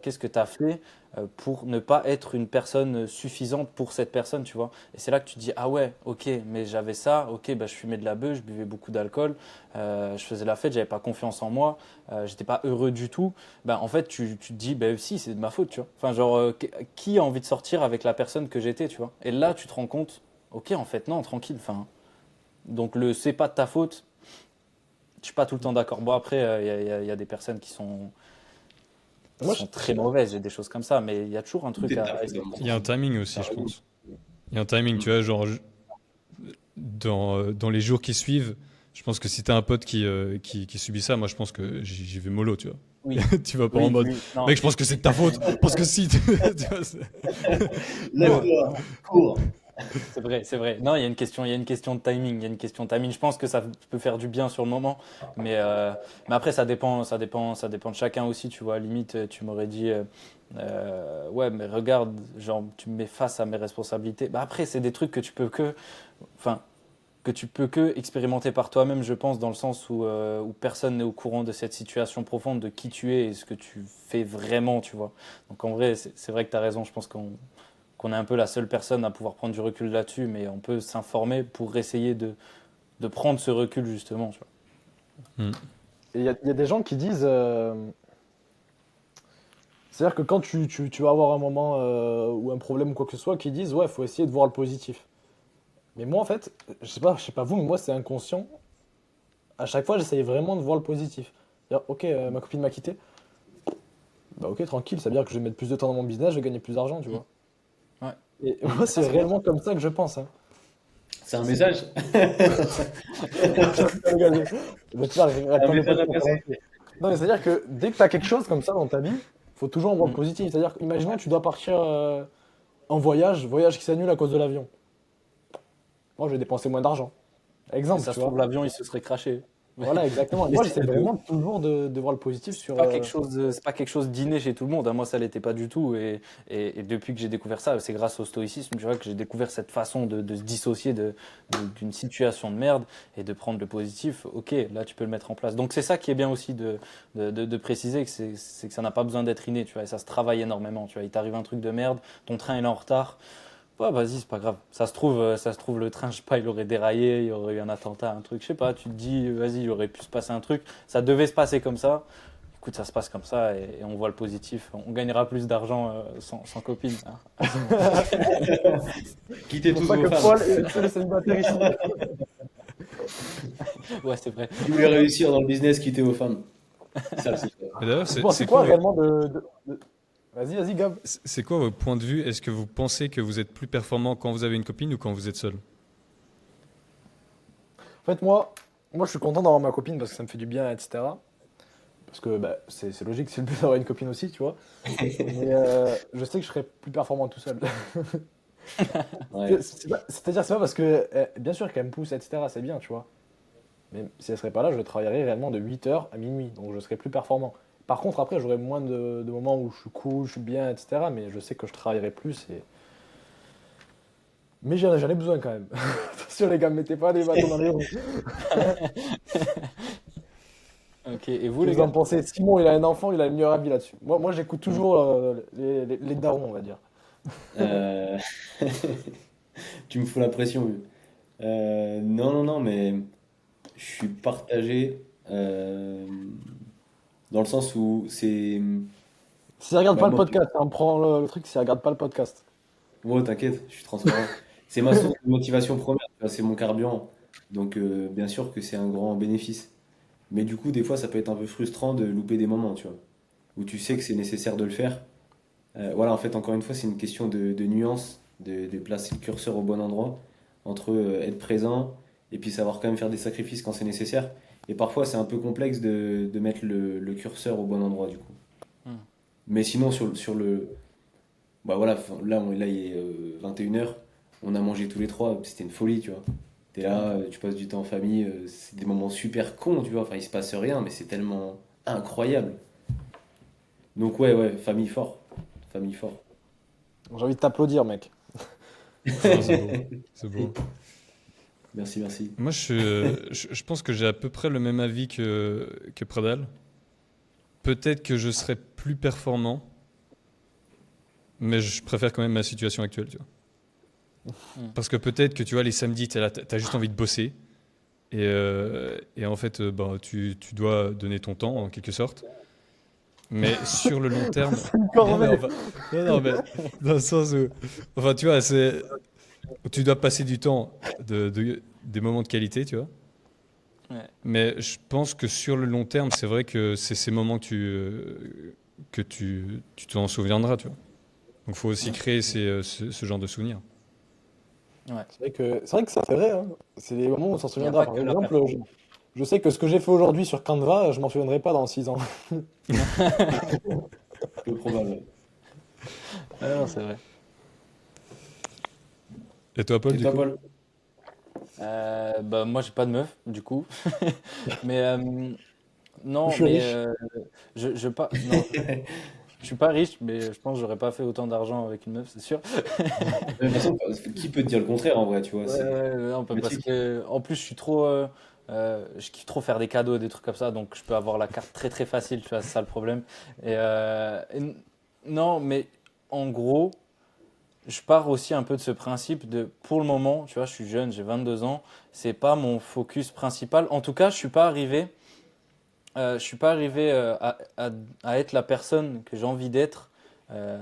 qu'est-ce que tu as fait pour ne pas être une personne suffisante pour cette personne, tu vois. Et c'est là que tu te dis, ah ouais, ok, mais j'avais ça, ok, bah, je fumais de la beuh, je buvais beaucoup d'alcool, je faisais la fête, j'avais pas confiance en moi, j'étais pas heureux du tout. Bah, en fait, tu te dis, bah si, c'est de ma faute, tu vois. Enfin, genre, qui a envie de sortir avec la personne que j'étais, tu vois. Et là, tu te rends compte, ok, en fait, non, tranquille, enfin. Donc le c'est pas de ta faute, je suis pas tout le temps d'accord. Bon après, il y a des personnes qui
Moi,
sont très mauvaises et des choses comme ça, mais il y a toujours un
Tout
truc
est de ta
à
faute
essayer
dans mon
de
Il y a un
sens.
timing
T'as
aussi, je
raison.
pense. Il y a un timing,
Mm.
tu vois, genre dans les jours qui suivent, je pense que si t'as un pote qui subit ça, moi je pense que j'y vais mollo, tu vois.
Oui,
Tu vas pas en
oui,
mode,
oui, non,
mec, je pense que c'est de ta faute, parce que si, tu vois,
non,
Lève-toi, cours.
c'est vrai, c'est vrai. Non, il y a une question de timing, il y a une question de timing. Je pense que ça peut faire du bien sur le moment, mais après ça dépend de chacun aussi, tu vois. Limite, tu m'aurais dit, ouais, mais regarde, genre tu me mets face à mes responsabilités. Bah après, c'est des trucs enfin, que tu peux que expérimenter par toi-même, je pense, dans le sens où personne n'est au courant de cette situation profonde, de qui tu es et ce que tu fais vraiment, tu vois. Donc en vrai, c'est vrai que tu as raison, je pense qu'on est un peu la seule personne à pouvoir prendre du recul là-dessus, mais on peut s'informer pour essayer de prendre ce recul, justement, tu vois.
Hmm.
et il y a des gens qui disent, c'est-à-dire que quand tu vas avoir un moment ou un problème ou quoi que ce soit, qui disent, ouais, faut essayer de voir le positif. Mais moi, en fait, je sais pas vous, mais moi, c'est inconscient. À chaque fois, j'essaye vraiment de voir le positif. C'est-à-dire, ok, ma copine m'a quitté. Bah ok, tranquille, ça veut dire que je vais mettre plus de temps dans mon business, je vais gagner plus d'argent, tu
Mm.
vois.
Ouais.
Et
Mm.
moi,
Ça,
c'est
c'est bien.
réellement comme ça que je pense, hein.
C'est un message.
Mais tu vois,
Un
attends,
message à passer.
non, mais c'est-à-dire que dès que tu as quelque chose comme ça dans ta vie, faut toujours voir le
Mm.
positif. C'est-à-dire, imaginons, tu dois partir en voyage qui s'annule à cause de l'avion. Moi, je vais dépenser moins d'argent.
Et
Exemple,
ça
tu
se trouve,
vois.
l'avion, il se serait craché.
Voilà, exactement. Et moi, j'essaie
C'est
vraiment toujours de voir le positif
C'est
sur.
pas quelque chose, c'est pas quelque chose d'inné chez tout le monde, hein. Moi, ça l'était pas du tout. Et depuis que j'ai découvert ça, c'est grâce au stoïcisme, tu vois, que j'ai découvert cette façon de se dissocier d'une situation de merde et de prendre le positif. Ok, là, tu peux le mettre en place. Donc, c'est ça qui est bien aussi de préciser que c'est que ça n'a pas besoin d'être inné, tu vois, et ça se travaille énormément, tu vois. Il t'arrive un truc de merde, ton train il est en retard. Ouais, vas-y, c'est pas grave. Ça se trouve, le train, je sais pas, il aurait déraillé, il y aurait eu un attentat, un truc, je sais pas. Tu te dis, vas-y, il aurait pu se passer un truc. Ça devait se passer comme ça. Écoute, ça se passe comme ça et on voit le positif. On gagnera plus d'argent sans copine, hein.
quitter
C'est pour
tous
ça
vos
que
femmes.
Paul est le seul célibataire ici.
Ouais, c'est vrai.
Si vous voulez réussir dans le business, quittez vos femmes. C'est ça le secret.
Et d'ailleurs,
Vous
c'est
pensez
c'est
quoi
quoi,
réellement Vas-y, Gab.
c'est quoi votre point de vue? Est-ce que vous pensez que vous êtes plus performant quand vous avez une copine ou quand vous êtes seul?
En fait, moi, je suis content d'avoir ma copine parce que ça me fait du bien, etc. Parce que bah, c'est logique, c'est le but d'avoir une copine aussi, tu vois. Mais je sais que je serais plus performant tout seul.
Ouais.
C'est-à-dire, c'est pas parce que, bien sûr qu'elle me pousse, etc., c'est bien, tu vois. Mais si elle serait pas là, je travaillerais réellement de 8h à minuit, donc je serais plus performant. Par contre, après, j'aurais moins de moments où je suis cool, je suis bien, etc. Mais je sais que je travaillerai plus. Mais j'en ai besoin quand même. Attention, les gars, mettez pas les bâtons dans les roues.
Ok, et vous,
Que
les
vous en
gars?
pensez? Simon, il a un enfant, il a le meilleur avis là-dessus. Moi j'écoute toujours les darons, on va dire.
Euh, Tu me fous la pression, lui. Non, non, non, mais je suis partagé dans le sens où c'est.
Si elle regarde
Bah,
pas le
moi,
podcast, on prend le truc si elle regarde pas le podcast.
moi, t'inquiète, je suis transparent. C'est ma source de motivation première, tu vois, c'est mon carburant. Donc, bien sûr que c'est un grand bénéfice. Mais du coup, des fois, ça peut être un peu frustrant de louper des moments, tu vois, où tu sais que c'est nécessaire de le faire. Voilà, en fait, encore une fois, c'est une question de nuance, de placer le curseur au bon endroit, entre être présent et puis savoir quand même faire des sacrifices quand c'est nécessaire. Et parfois, c'est un peu complexe de mettre le curseur au bon endroit, du coup.
Hmm.
Mais sinon, sur le. Bah voilà, là il est 21h, on a mangé tous les trois, c'était une folie, tu vois. T'es là, tu passes du temps en famille, c'est des moments super cons, tu vois. Enfin, il se passe rien, mais c'est tellement incroyable. Donc, ouais, ouais, famille fort. Famille fort.
J'ai envie de t'applaudir, mec.
Ah, c'est beau. C'est beau.
Merci, merci.
Moi, je pense que j'ai à peu près le même avis que Pradal. Peut-être que je serais plus performant, mais je préfère quand même ma situation actuelle, tu vois.
Hmm.
Parce que peut-être que tu vois, les samedis, t'es là, t'as juste envie de bosser. Et en fait, bah, tu dois donner ton temps, en quelque sorte. Mais sur le long terme.
C'est une
Non, mais
corvée.
enfin, non, mais dans le sens où. Enfin, tu vois, tu dois passer du temps, des moments de qualité, tu vois.
Ouais.
Mais je pense que sur le long terme, c'est vrai que c'est ces moments que tu t'en souviendras, tu vois. Donc, il faut aussi créer ce genre de souvenirs.
Ouais.
C'est vrai que ça, c'est vrai, hein. C'est des moments où on s'en
Il n'y a
souviendra.
pas
Par
que la
exemple,
performance.
je sais que ce que j'ai fait aujourd'hui sur Canva, je m'en souviendrai pas dans 6 ans.
Peu probable.
Ah non, c'est vrai.
Et toi, Paul,
Et
du
toi,
coup?
Paul?
Bah, moi, j'ai pas de meuf, du coup. Mais
Je
non,
suis
mais
riche.
non, je suis pas riche, mais je pense que j'aurais pas fait autant d'argent avec une meuf, c'est sûr.
De toute façon, qui peut te dire le contraire en vrai, tu vois,
Ouais,
c'est
ouais, non, parce
automatique.
que en plus, je kiffe trop faire des cadeaux, des trucs comme ça, donc je peux avoir la carte très très facile, tu vois, c'est ça le problème. Non, mais en gros, je pars aussi un peu de ce principe de, pour le moment, tu vois, je suis jeune, j'ai 22 ans, c'est pas mon focus principal. En tout cas, je suis pas arrivé à être la personne que j'ai envie d'être, euh,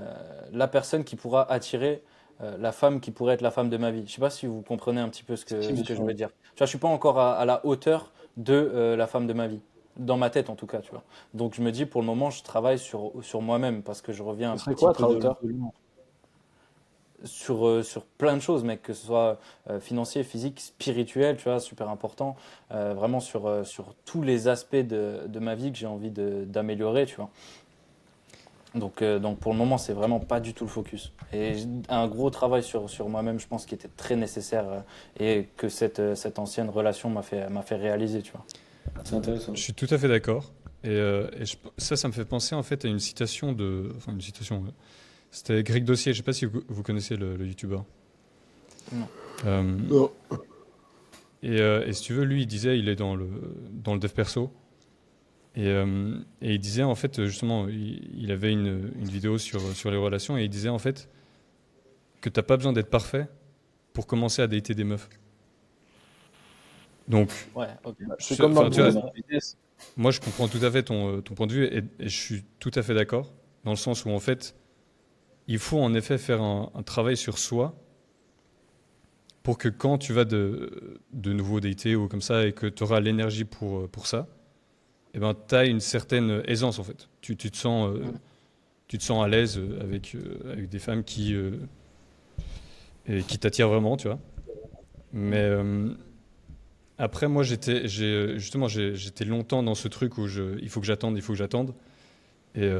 la personne qui pourra attirer la femme qui pourrait être la femme de ma vie. Je sais pas si vous comprenez un petit peu
Si,
ce
bien
que je
sûr.
veux dire. Tu vois, je suis pas encore à la hauteur de la femme de ma vie. Dans ma tête en tout cas, tu vois. Donc je me dis pour le moment je travaille sur moi-même parce que je reviens
Ce
un
serait
petit
quoi,
peu
être à hauteur?
de loin sur plein de choses, mec, que ce soit financier, physique, spirituel, tu vois, super important. Vraiment sur tous les aspects de ma vie que j'ai envie d'améliorer, tu vois. Donc pour le moment, c'est vraiment pas du tout le focus. Et un gros travail sur moi-même, je pense, qui était très nécessaire et que cette ancienne relation m'a fait réaliser, tu vois.
C'est intéressant.
Je suis tout à fait d'accord. Ça me fait penser en fait à une citation enfin une citation. C'était Greg Dossier. Je sais pas si vous connaissez le youtubeur.
Non.
Euh,
Non.
et si tu veux, lui, il disait, il est dans le dev perso. Et il disait en fait, justement, il avait une vidéo sur les relations et il disait en fait que t'as pas besoin d'être parfait pour commencer à dater des meufs. Donc,
Ouais, ok.
C'est comme dans le
enfin, tu vois,
business.
moi je comprends tout à fait ton point de vue et je suis tout à fait d'accord dans le sens où en fait, il faut en effet faire un travail sur soi pour que quand tu vas de nouveau dater ou comme ça et que tu auras l'énergie pour ça, eh ben, tu as une certaine aisance en fait.
Mm.
Tu te sens à l'aise avec des femmes qui t'attirent vraiment, tu vois. Mais après, moi, j'étais longtemps dans ce truc où il faut que j'attende, il faut que j'attende. Et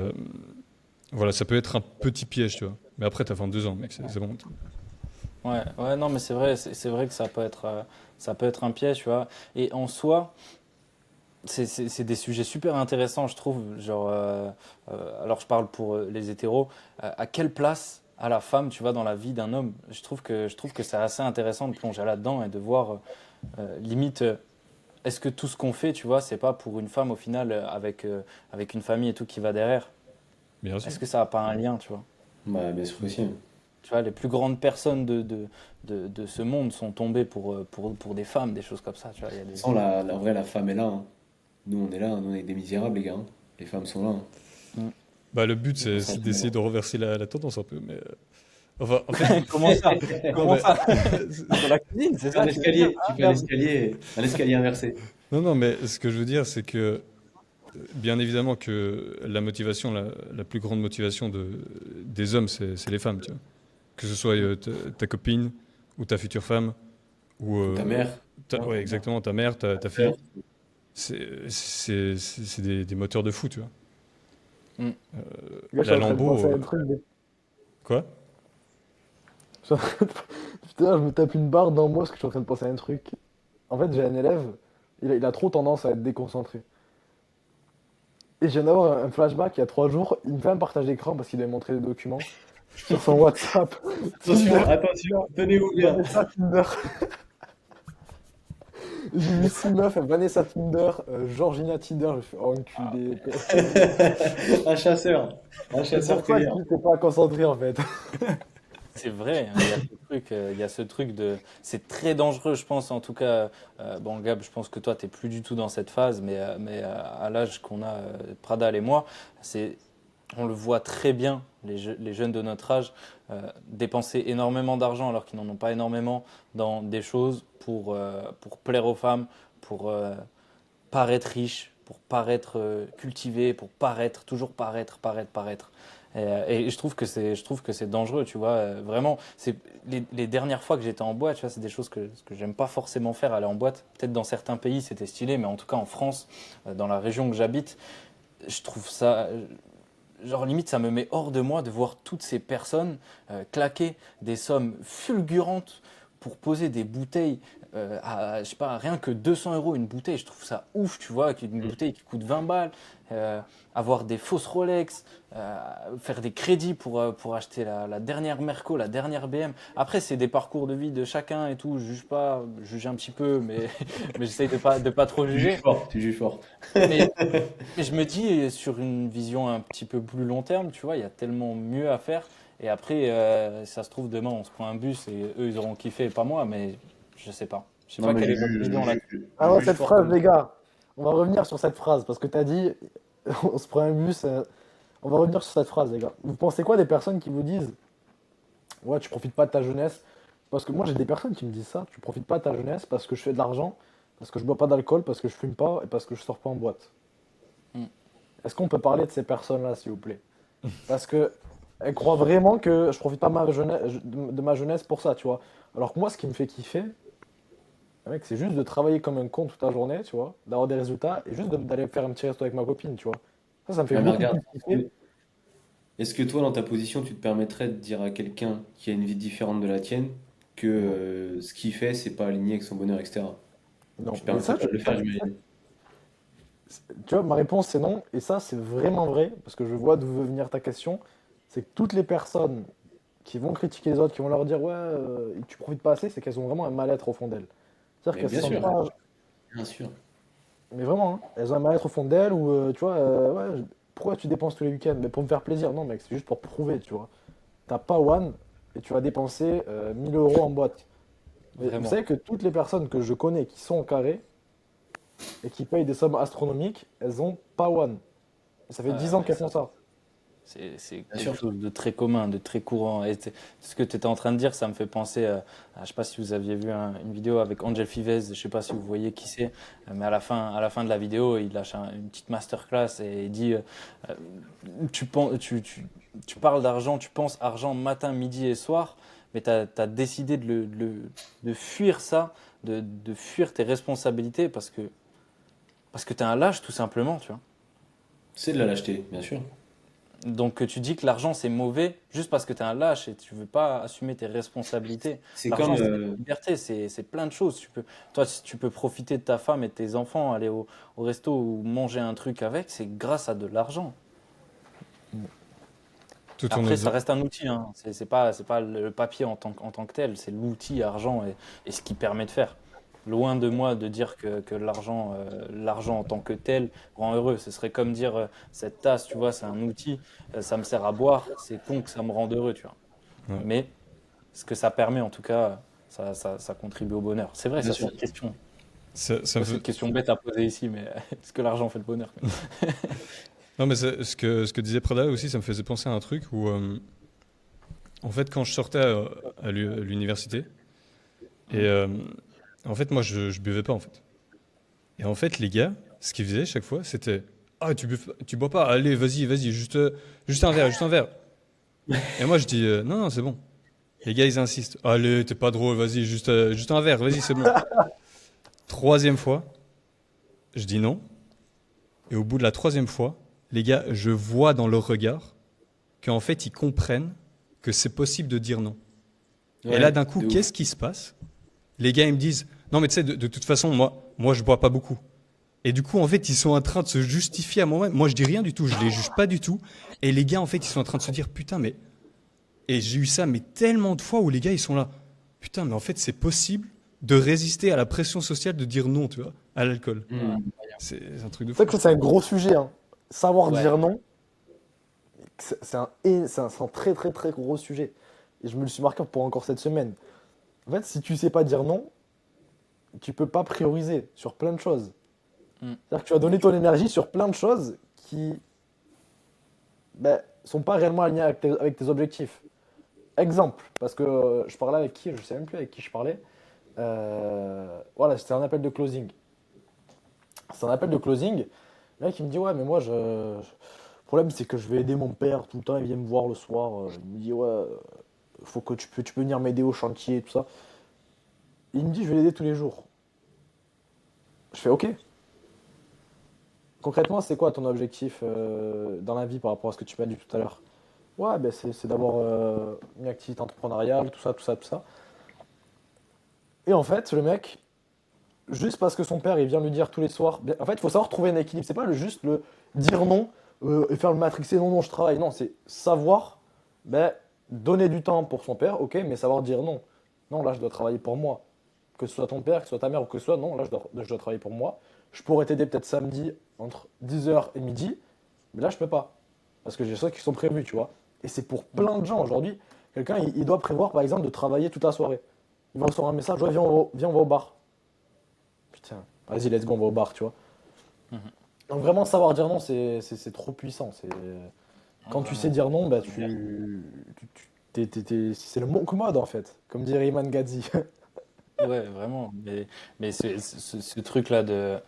voilà, ça peut être un petit piège, tu vois. Mais après, t'as 22 ans, mec, c'est bon.
Ouais, ouais, non, mais c'est vrai que ça peut être un piège, tu vois. Et en soi, c'est des sujets super intéressants, je trouve. Genre, alors je parle pour les hétéros. À quelle place a la femme, tu vois, dans la vie d'un homme? Je trouve que c'est assez intéressant de plonger là-dedans et de voir, limite, est-ce que tout ce qu'on fait, tu vois, c'est pas pour une femme au final, avec une famille et tout qui va derrière?
Bien sûr.
Est-ce que ça n'a pas un lien, tu vois?
Bah, bien sûr aussi.
Tu vois, les plus grandes personnes de ce monde sont tombées pour des femmes, des choses comme ça, tu vois. Il y a des...
Sans la vraie, la femme est là, hein. Nous, on est là, nous, on est des misérables, les gars, hein. Les femmes sont là, hein.
Mm.
Bah, le but,
C'est pour ça
c'est
que...
d'essayer de renverser la tendance un peu. Mais, enfin, en fait,
Comment ça?
non,
Comment
mais,
ça? Sur la cuisine, c'est
Fais un
ça que tu veux dire?
escalier, tu
Ah,
fais
merde.
un escalier inversé.
non, non, mais ce que je veux dire, c'est que bien évidemment que la motivation, la plus grande motivation des hommes, c'est les femmes, tu vois. Que ce soit ta copine ou ta future femme ou
Ou ta mère,
ouais, exactement, ta mère, ta
frère.
fille. C'est des moteurs de fou, tu vois.
Mm.
Gars, je suis
La
en train de penser
Lambo,
à un truc.
quoi?
Je suis en train de- Putain, je me tape une barre dans moi parce que je suis en train de penser à un truc. En fait, j'ai un élève, il a trop tendance à être déconcentré. Et je viens d'avoir un flashback il y a 3 jours. Il me fait un partage d'écran parce qu'il avait montré des documents sur son WhatsApp.
Attention,
Tinder,
attention, tenez-vous bien.
Vanessa Tinder. J'ai vu 6 meufs, Vanessa Tinder, Georgina Tinder. Je fais oh,
Ah,
enculé.
Un chasseur, un
C'est pour ça que
chasseur-cueilleur.
j'étais pas concentré en fait.
c'est vrai, hein, il y a ce truc de, c'est très dangereux, je pense. En tout cas, bon, Gab, je pense que toi, t'es plus du tout dans cette phase, à l'âge qu'on a, Pradal et moi, c'est, on le voit très bien, les jeunes de notre âge, dépenser énormément d'argent alors qu'ils n'en ont pas énormément dans des choses pour plaire aux femmes, pour paraître riche, pour paraître cultivé, pour paraître, toujours paraître. Et je trouve que c'est dangereux, tu vois. Vraiment, c'est les dernières fois que j'étais en boîte, tu vois, c'est des choses que j'aime pas forcément faire, aller en boîte. Peut-être dans certains pays, c'était stylé, mais en tout cas en France, dans la région que j'habite, je trouve ça, genre limite, ça me met hors de moi de voir toutes ces personnes claquer des sommes fulgurantes pour poser des bouteilles je sais pas, rien que 200 euros une bouteille. Je trouve ça ouf, tu vois, qu'une bouteille qui coûte 20 balles, avoir des fausses Rolex, faire des crédits pour acheter la dernière Merco, la dernière BM. Après, c'est des parcours de vie de chacun et tout. Je juge pas, je juge un petit peu, mais, mais j'essaye de pas trop
Tu juges
juger.
fort, tu juges fort.
Mais mais je me dis, sur une vision un petit peu plus long terme, tu vois, il y a tellement mieux à faire. Et après, ça se trouve, demain, on se prend un bus et eux, ils auront kiffé, et pas moi, mais je sais pas. Je sais
Non,
pas
mais
quelle est votre vision là.
Ah
je
ouais,
juge
cette
fort
phrase,
comme
les gars. On va revenir sur cette phrase parce que t'as dit, on se prend un bus. On va revenir sur cette phrase, les gars. Vous pensez quoi des personnes qui vous disent, ouais, tu profites pas de ta jeunesse? Parce que moi, j'ai des personnes qui me disent ça. Tu profites pas de ta jeunesse parce que je fais de l'argent, parce que je bois pas d'alcool, parce que je fume pas et parce que je sors pas en boîte.
Mm.
Est-ce qu'on peut parler de ces personnes-là, s'il vous plaît? Parce que elles croient vraiment que je profite pas de ma jeunesse pour ça, tu vois. Alors que moi, ce qui me fait kiffer, mec, c'est juste de travailler comme un con toute la journée, tu vois, d'avoir des résultats et juste d'aller faire un petit resto avec ma copine, tu vois. Ça me fait
Ouais, mais
beaucoup
regarde,
plus kiffer.
est-ce que toi, dans ta position, tu te permettrais de dire à quelqu'un qui a une vie différente de la tienne que
Non,
ce qu'il fait, c'est pas aligné avec son bonheur, etc. Tu
non.
te
Mais
permettrais
ça,
pas de le faire, j'imagine.
Tu vois, ma réponse c'est non, et ça c'est vraiment vrai, parce que je vois d'où veut venir ta question. C'est que toutes les personnes qui vont critiquer les autres, qui vont leur dire ouais, tu profites pas assez, c'est qu'elles ont vraiment un mal-être au fond d'elles. C'est-à-dire
Mais
qu'elles se
bien
sentent
sûr,
pas.
bien sûr.
Mais vraiment, hein, elles ont un mal-être au fond d'elles, ou tu vois, ouais, pourquoi tu dépenses tous les week-ends? Mais pour me faire plaisir, non mec, c'est juste pour prouver, tu vois. T'as pas one, et tu vas dépenser 1000 euros en boîte. Mais vous
Vraiment.
savez que toutes les personnes que je connais qui sont au carré, et qui payent des sommes astronomiques, elles ont pas one. Et ça fait 10 ans
Ouais,
qu'elles font ça.
c'est
Bien
quelque
sûr.
chose de très commun, de très courant. Et ce que tu étais en train de dire, ça me fait penser je sais pas si vous aviez vu une vidéo avec Angel Fivez, je sais pas si vous voyez qui c'est, mais à la fin de la vidéo, il lâche une petite masterclass et il dit euh, tu parles d'argent, tu penses argent matin, midi et soir, mais tu as décidé de fuir ça, de fuir tes responsabilités parce que tu es un lâche tout simplement, tu vois.
C'est de la lâcheté, bien sûr.
Donc tu dis que l'argent c'est mauvais juste parce que tu es un lâche et tu veux pas assumer tes responsabilités.
C'est comme,
L'argent c'est la liberté, c'est plein de choses. Toi si tu peux profiter de ta femme et de tes enfants, aller au resto ou manger un truc avec, c'est grâce à de l'argent.
Tout tourne
Après ça
autour.
reste un outil, hein. C'est pas le papier en tant que tel, c'est l'outil argent et ce qui permet de faire. Loin de moi de dire que l'argent en tant que tel rend heureux. Ce serait comme dire cette tasse, tu vois, c'est un outil, ça me sert à boire, c'est con que ça me rende heureux, tu vois.
Ouais.
Mais ce que ça permet, en tout cas, ça contribue au bonheur. C'est vrai,
bien
ça c'est
sûr.
une question.
Ça me
C'est
fait...
une question bête à poser ici, mais est-ce que l'argent fait le bonheur?
Non, mais ce que disait Prada aussi, ça me faisait penser à un truc où, en fait, quand je sortais à l'université, et en fait, moi, je buvais pas, en fait. Et en fait, les gars, ce qu'ils faisaient chaque fois, c'était ah, tu bois pas, allez, vas-y, juste un verre, juste un verre. Et moi, je dis non, non, c'est bon. Les gars, ils insistent. Allez, t'es pas drôle, vas-y, juste un verre, vas-y, c'est bon. Troisième fois, je dis non. Et au bout de la troisième fois, les gars, je vois dans leur regard qu'en fait, ils comprennent que c'est possible de dire non. Et là,
Ouais,
d'un coup,
de ouf.
qu'est-ce qui se passe? Les gars, ils me disent non, mais tu sais, de toute façon, moi, je bois pas beaucoup. Et du coup, en fait, ils sont en train de se justifier à moi-même. Moi, je dis rien du tout, je les juge pas du tout. Et les gars, en fait, ils sont en train de se dire putain, mais. Et j'ai eu ça, mais tellement de fois où les gars, ils sont là. Putain, mais en fait, c'est possible de résister à la pression sociale de dire non, tu vois, à l'alcool.
Hmm.
C'est un truc de
C'est vrai
fou.
que ça, c'est un gros sujet, hein. Savoir
Ouais.
dire non, c'est un très très très gros sujet. Et je me le suis marqué pour encore cette semaine. En fait, si tu sais pas dire non, tu peux pas prioriser sur plein de choses.
Mm.
C'est-à-dire que tu vas donner ton énergie sur plein de choses qui ben, sont pas réellement alignées avec tes objectifs. Exemple, parce que je parlais avec qui, je sais même plus avec qui je parlais. Voilà, c'était un appel de closing. C'est un appel de closing. Le mec, il me dit, ouais, mais moi, le problème, c'est que je vais aider mon père tout le temps. Il vient me voir le soir. Il me dit, ouais, faut que tu peux venir m'aider au chantier, tout ça. Il me dit, je vais l'aider tous les jours. Je fais, ok. Concrètement, c'est quoi ton objectif dans la vie par rapport à ce que tu m'as dit tout à l'heure? Ouais, ben c'est d'avoir une activité entrepreneuriale, tout ça, tout ça, tout ça. Et en fait, le mec, juste parce que son père il vient lui dire tous les soirs, en fait, il faut savoir trouver un équilibre. C'est pas juste le dire non et faire le matrixer, non, non, je travaille. Non, c'est savoir ben, donner du temps pour son père, ok, mais savoir dire non. Non, là, je dois travailler pour moi. Que ce soit ton père, que ce soit ta mère ou que ce soit, non, là, je dois travailler pour moi. Je pourrais t'aider peut-être samedi entre 10 h et midi, mais là, je peux pas. Parce que j'ai des choses qui sont prévues, tu vois. Et c'est pour plein de gens aujourd'hui. Quelqu'un, il doit prévoir, par exemple, de travailler toute la soirée. Il va recevoir un message, ouais, viens, on va au bar. Putain, vas-y, let's go, on va au bar, tu vois.
Mhm.
Donc vraiment, savoir dire non, c'est trop puissant.
Ouais,
Quand tu sais
vraiment.
dire non, bah,
C'est clair.
c'est le monk mode, en fait. Comme dirait Iman Gadzhi.
Ouais, vraiment. Mais ce truc-là de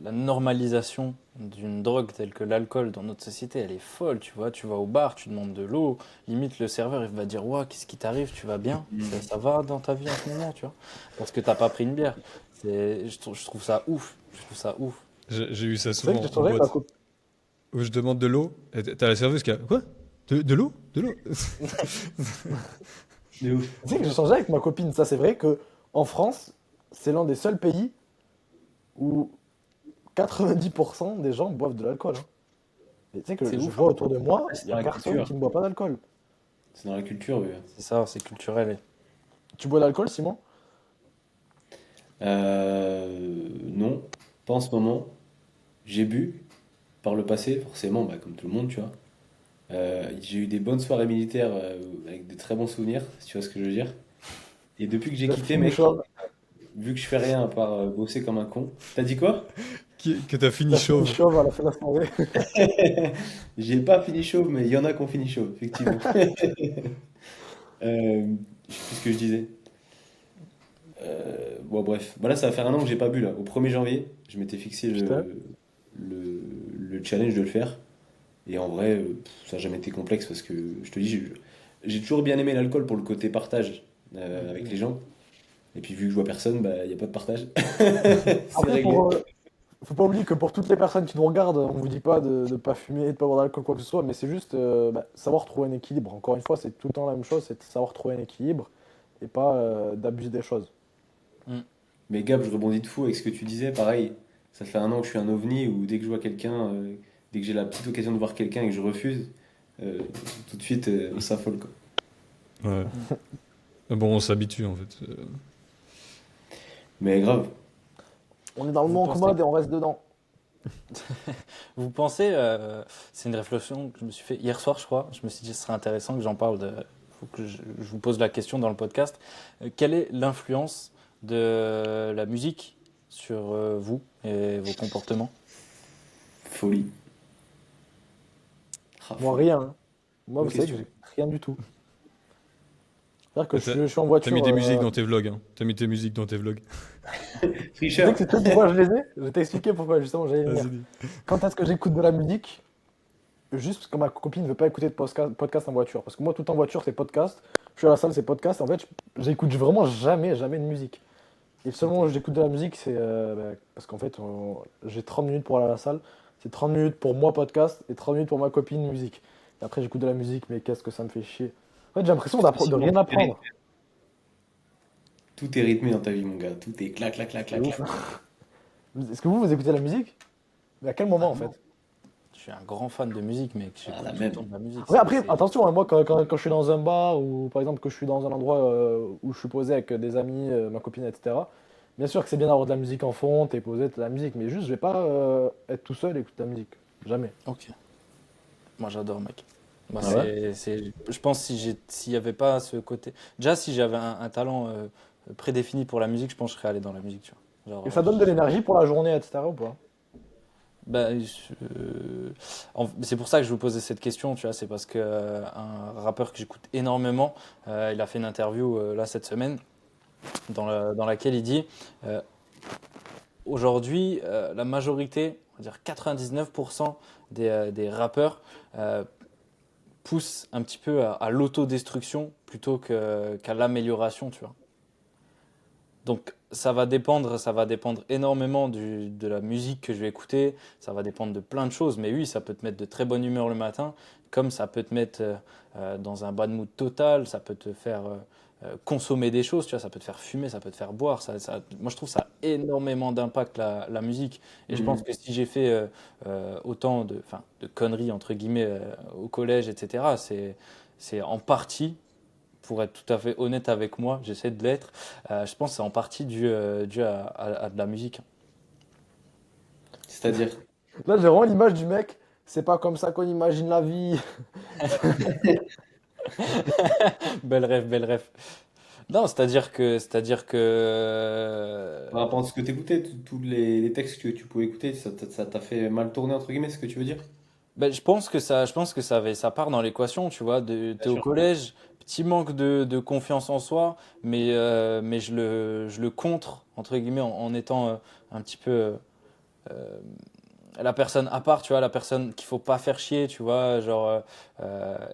la normalisation d'une drogue telle que l'alcool dans notre société, elle est folle, tu vois. Tu vas au bar, tu demandes de l'eau, limite le serveur, il va dire, ouais, qu'est-ce qui t'arrive, tu vas bien? Ça va dans ta vie en ce moment, tu vois? Parce que t'as pas pris une bière. Je trouve ça ouf. Je trouve ça ouf.
J'ai eu ça
C'est vrai que
souvent
j'ai
en
changé avec ma
boîte
copine.
où je demande de l'eau et t'as la serveuse qui a quoi? De l'eau? De l'eau?
De ouf.
Tu sais que j'ai changé avec ma copine. Ça, c'est vrai que en France, c'est l'un des seuls pays où 90% des gens boivent de l'alcool, hein. Et tu sais que
C'est
je
ouf,
vois
hein.
autour de moi,
Ouais,
il
c'est
n'y
dans
a
la
personne
culture.
qui ne boit pas d'alcool.
C'est dans la culture, oui.
C'est ça, c'est culturel.
Tu bois de l'alcool, Simon?
Non, pas en ce moment. J'ai bu par le passé, forcément, bah, comme tout le monde, tu vois. J'ai eu des bonnes soirées militaires avec de très bons souvenirs, si tu vois ce que je veux dire. Et depuis que j'ai
Tu as
quitté,
fini
mec,
chauve.
vu que je fais rien à part bosser comme un con. T'as dit quoi?
Que t'as fini
Tu as fini
chauve.
chauve à la fin de la soirée.
J'ai pas fini chauve, mais il y en a qui ont fini chauve, effectivement. Je sais plus ce que je disais. Bon, bref. Voilà, ça va faire un an que j'ai pas bu, là. Au 1er janvier, je m'étais fixé
Putain.
le, le challenge de le faire. Et en vrai, ça n'a jamais été complexe parce que, je te dis, j'ai toujours bien aimé l'alcool pour le côté partage avec les gens. Et puis, vu que je vois personne, bah, il n'y a pas de partage. C'est
Après,
réglé.
faut pas oublier que pour toutes les personnes qui nous regardent, on vous dit pas de ne pas fumer, de pas boire d'alcool, quoi que ce soit, mais c'est juste savoir trouver un équilibre. Encore une fois, c'est tout le temps la même chose, c'est de savoir trouver un équilibre et pas d'abuser des choses.
Mm.
Mais Gab, je rebondis de fou avec ce que tu disais. Pareil, ça fait un an que je suis un ovni où dès que je vois quelqu'un, dès que j'ai la petite occasion de voir quelqu'un et que je refuse, euh, tout de suite, on s'affole, quoi.
Ouais. Mais bon, on s'habitue en fait.
Mais grave,
On est dans le
Vous
manque
pensez,
mode et on reste dedans.
vous pensez, c'est une réflexion que je me suis fait hier soir, je crois. Je me suis dit, ce serait intéressant que j'en parle. Faut que je vous pose la question dans le podcast. Quelle est l'influence de la musique sur vous et vos comportements?
folie. Ah,
Moi,
folie.
rien, hein. Moi, vous
Bonne
savez que
question.
j'ai rien du tout. C'est-à-dire que
T'as
je suis en
t'as mis
voiture.
des musiques dans tes vlogs, hein. T'as mis tes musiques dans tes vlogs.
Tu sais
Tricheur.
que c'est tout pourquoi je les ai? Je vais t'expliquer pourquoi justement j'allais
Vas-y,
venir.
dis.
Quand est-ce que j'écoute de la musique? Juste parce que ma copine ne veut pas écouter de podcast en voiture. Parce que moi, tout en voiture, c'est podcast. Je suis à la salle, c'est podcast. En fait, j'écoute vraiment jamais, jamais de musique. Et le seul moment où
Ok.
j'écoute de la musique, c'est parce qu'en fait, j'ai 30 minutes pour aller à la salle. C'est 30 minutes pour moi, podcast, et 30 minutes pour ma copine, musique. Et après, j'écoute de la musique, mais qu'est-ce que ça me fait chier. En fait, j'ai l'impression
Parce que
de
sinon,
rien apprendre.
tout est rythmé dans ta vie, mon gars. Tout est clac, clac, clac,
C'est
clac,
ouf.
clac.
Est-ce que vous écoutez de la musique? Mais à quel moment,
Ah
en
non,
fait?
je suis un grand fan de musique, mec.
Ah,
J'écoute
la
tout le
même.
temps de la musique.
Après, attention, hein, moi, quand je suis dans un bar ou par exemple que je suis dans un endroit où je suis posé avec des amis, ma copine, etc., bien sûr que c'est bien d'avoir de la musique en fond, t'es posé, t'as de la musique, mais juste, je vais pas être tout seul et écouter de la musique. Jamais.
Ok. Moi, j'adore, mec. Moi,
Ah ouais?
je pense si s'il y avait pas ce côté. Déjà, si j'avais un talent prédéfini pour la musique, je pense que je serais allé dans la musique, tu vois.
Et
Genre,
ça donne de l'énergie pour la journée, etc. ou pas?
bah, c'est pour ça que je vous posais cette question, tu vois. C'est parce que un rappeur que j'écoute énormément, il a fait une interview là cette semaine dans laquelle il dit euh, aujourd'hui, la majorité, on va dire 99% des rappeurs euh, poussent un petit peu à l'autodestruction plutôt qu'à l'amélioration, tu vois. Donc ça va dépendre énormément de la musique que je vais écouter, ça va dépendre de plein de choses, mais oui, ça peut te mettre de très bonne humeur le matin, comme ça peut te mettre dans un bad mood total, ça peut te faire consommer des choses, tu vois, ça peut te faire fumer, ça peut te faire boire, moi je trouve ça a énormément d'impact la musique, et je pense
Mhm.
que si j'ai fait autant enfin, de conneries entre guillemets au collège, etc., c'est en partie pour être tout à fait honnête avec moi, j'essaie de l'être. Je pense que c'est en partie dû à de la musique.
C'est-à-dire,
Là, j'ai vraiment l'image du mec, c'est pas comme ça qu'on imagine la vie.
Bel rêve, bel rêve. Non, c'est-à-dire que,
par rapport à ce que t'écoutais, tous les textes que tu pouvais écouter, ça t'a fait mal tourner, entre guillemets, ce que tu veux dire?
ben, je pense que ça part dans l'équation, tu vois.
Bien
T'es au
sûr.
collège, petit manque de confiance en soi, mais je le contre entre guillemets en étant un petit peu la personne à part, tu vois, la personne qu'il faut pas faire chier, tu vois, genre,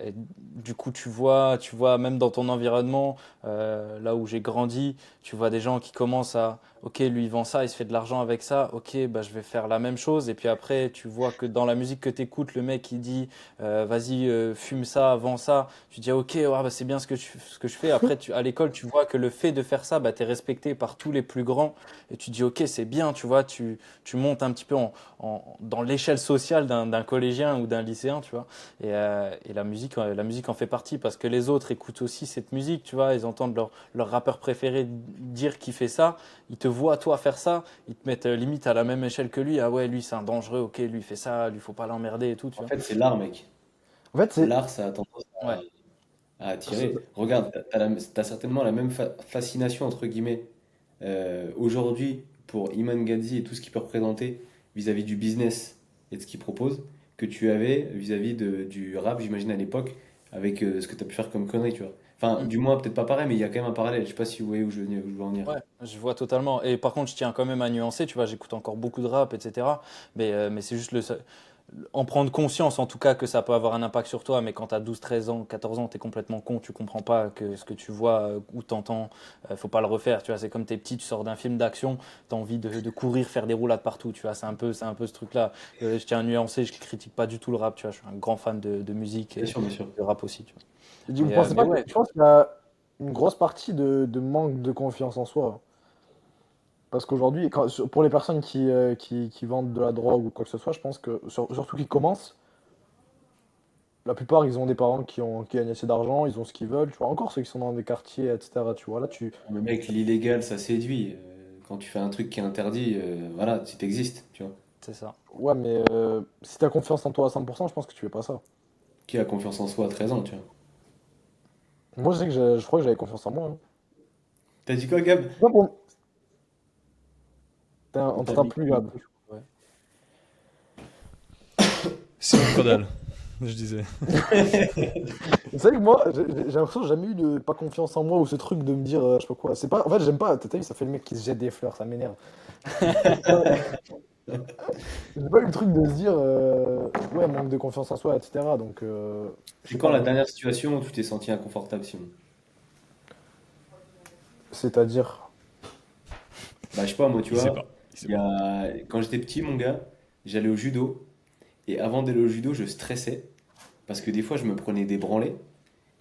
et du coup, tu vois, même dans ton environnement, là où j'ai grandi, tu vois des gens qui commencent à, ok, lui il vend ça, il se fait de l'argent avec ça, ok, bah je vais faire la même chose, et puis après, tu vois que dans la musique que t'écoutes, le mec il dit, vas-y, fume ça, vends ça, tu dis, ok, ouais, bah, c'est bien ce que je fais. Après, à l'école, tu vois que le fait de faire ça, bah, t'es respecté par tous les plus grands, et tu dis, ok, c'est bien, tu vois, tu montes un petit peu dans l'échelle sociale d'un collégien ou d'un lycéen, tu vois. Et la musique en fait partie parce que les autres écoutent aussi cette musique, tu vois. Ils entendent leur rappeur préféré dire qu'il fait ça. Ils te voient, toi, faire ça. Ils te mettent limite à la même échelle que lui. Ah ouais, lui, c'est un dangereux. Ok, lui, il fait ça. Lui, faut pas l'emmerder et tout, tu
En
vois.
fait, c'est l'art, mec.
En fait, c'est.
L'art, ça a tendance
Ouais.
à attirer. Regarde, t'as certainement la même fascination, entre guillemets, aujourd'hui pour Iman Gadzhi et tout ce qu'il peut représenter vis-à-vis du business et de ce qu'il propose, que tu avais vis-à-vis du rap, j'imagine, à l'époque, avec ce que tu as pu faire comme connerie, tu vois. Enfin,
Mm.
du moins, peut-être pas pareil, mais il y a quand même un parallèle. Je sais pas si vous voyez où je veux en venir.
Ouais, je vois totalement. Et par contre, je tiens quand même à nuancer, tu vois, j'écoute encore beaucoup de rap, etc. Mais c'est juste en prendre conscience, en tout cas, que ça peut avoir un impact sur toi. Mais quand tu as 12, 13 ans, 14 ans, tu es complètement con, tu comprends pas que ce que tu vois ou t'entends, faut pas le refaire. Tu vois, c'est comme t'es petit, tu sors d'un film d'action, tu as envie de courir, faire des roulades partout. Tu vois, c'est un peu ce truc-là. Je tiens à nuancer, je critique pas du tout le rap, tu vois. Je suis un grand fan de musique
Bien
et
sûr, bien sûr.
de rap aussi, tu vois.
Vous pensez
Mais
pas que.
ouais,
Je pense qu'il y a une grosse partie de manque de confiance en soi. Parce qu'aujourd'hui, pour les personnes qui vendent de la drogue ou quoi que ce soit, je pense que, surtout qui commencent, la plupart, ils ont des parents qui gagnent assez d'argent, ils ont ce qu'ils veulent. Tu vois, encore ceux qui sont dans des quartiers, etc. Tu vois, là,
Le mec, l'illégal, ça séduit. Quand tu fais un truc qui est interdit, voilà, si t'existes, tu vois.
c'est ça.
Ouais, mais si t'as confiance en toi à 100%, je pense que tu fais pas ça.
Qui a confiance en soi à 13 ans, tu vois.
Moi, je sais que je crois que j'avais confiance en moi, hein.
T'as dit quoi, Gab?
C'est pas pour- On
T'as
t'entend
mis-
plus, Gab.
Ouais.
Simon Pradal, je disais.
Vous savez que moi, j'ai l'impression que j'ai jamais eu de pas confiance en moi ou ce truc de me dire, je sais pas quoi. C'est pas, en fait, j'aime pas. T'as vu, ça fait le mec qui se jette des fleurs, ça m'énerve. J'ai pas eu le truc de se dire, ouais, manque de confiance en soi, etc. Donc, je
C'est
sais
quand
pas,
la
moi.
dernière situation où tu t'es senti inconfortable, Simon?
C'est-à-dire,
Bah, je sais pas, moi, tu
Il sait
vois,
pas. Il sait pas.
quand j'étais petit, mon gars, j'allais au judo. Et avant d'aller au judo, je stressais. Parce que des fois, je me prenais des branlées.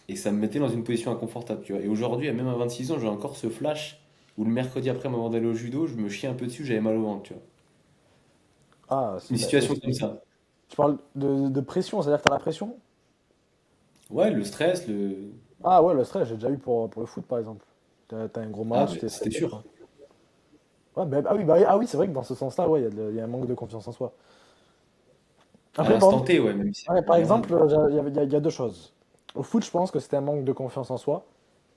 Et ça me mettait dans une position inconfortable, tu vois. Et aujourd'hui, même à 26 ans, j'ai encore ce flash où le mercredi après, avant d'aller au judo, je me chie un peu dessus, j'avais mal au ventre, tu vois.
ah,
Une
bah,
situation comme ça.
tu parles de pression, c'est-à-dire que t'as la pression?
Ouais, le stress, le.
Ah ouais, le stress, j'ai déjà eu pour le foot, par exemple. T'as un gros
Ah,
match,
mais
t'es
c'était
stressé, quoi.
sûr.
Ouais, ah oui, c'est vrai que dans ce sens-là, ouais, il y a un manque de confiance en soi.
À
Après, par
l'instant
exemple,
T, ouais, même si c'est
ouais,
pas en
par
général.
exemple, il y a deux choses. Au foot, je pense que c'était un manque de confiance en soi.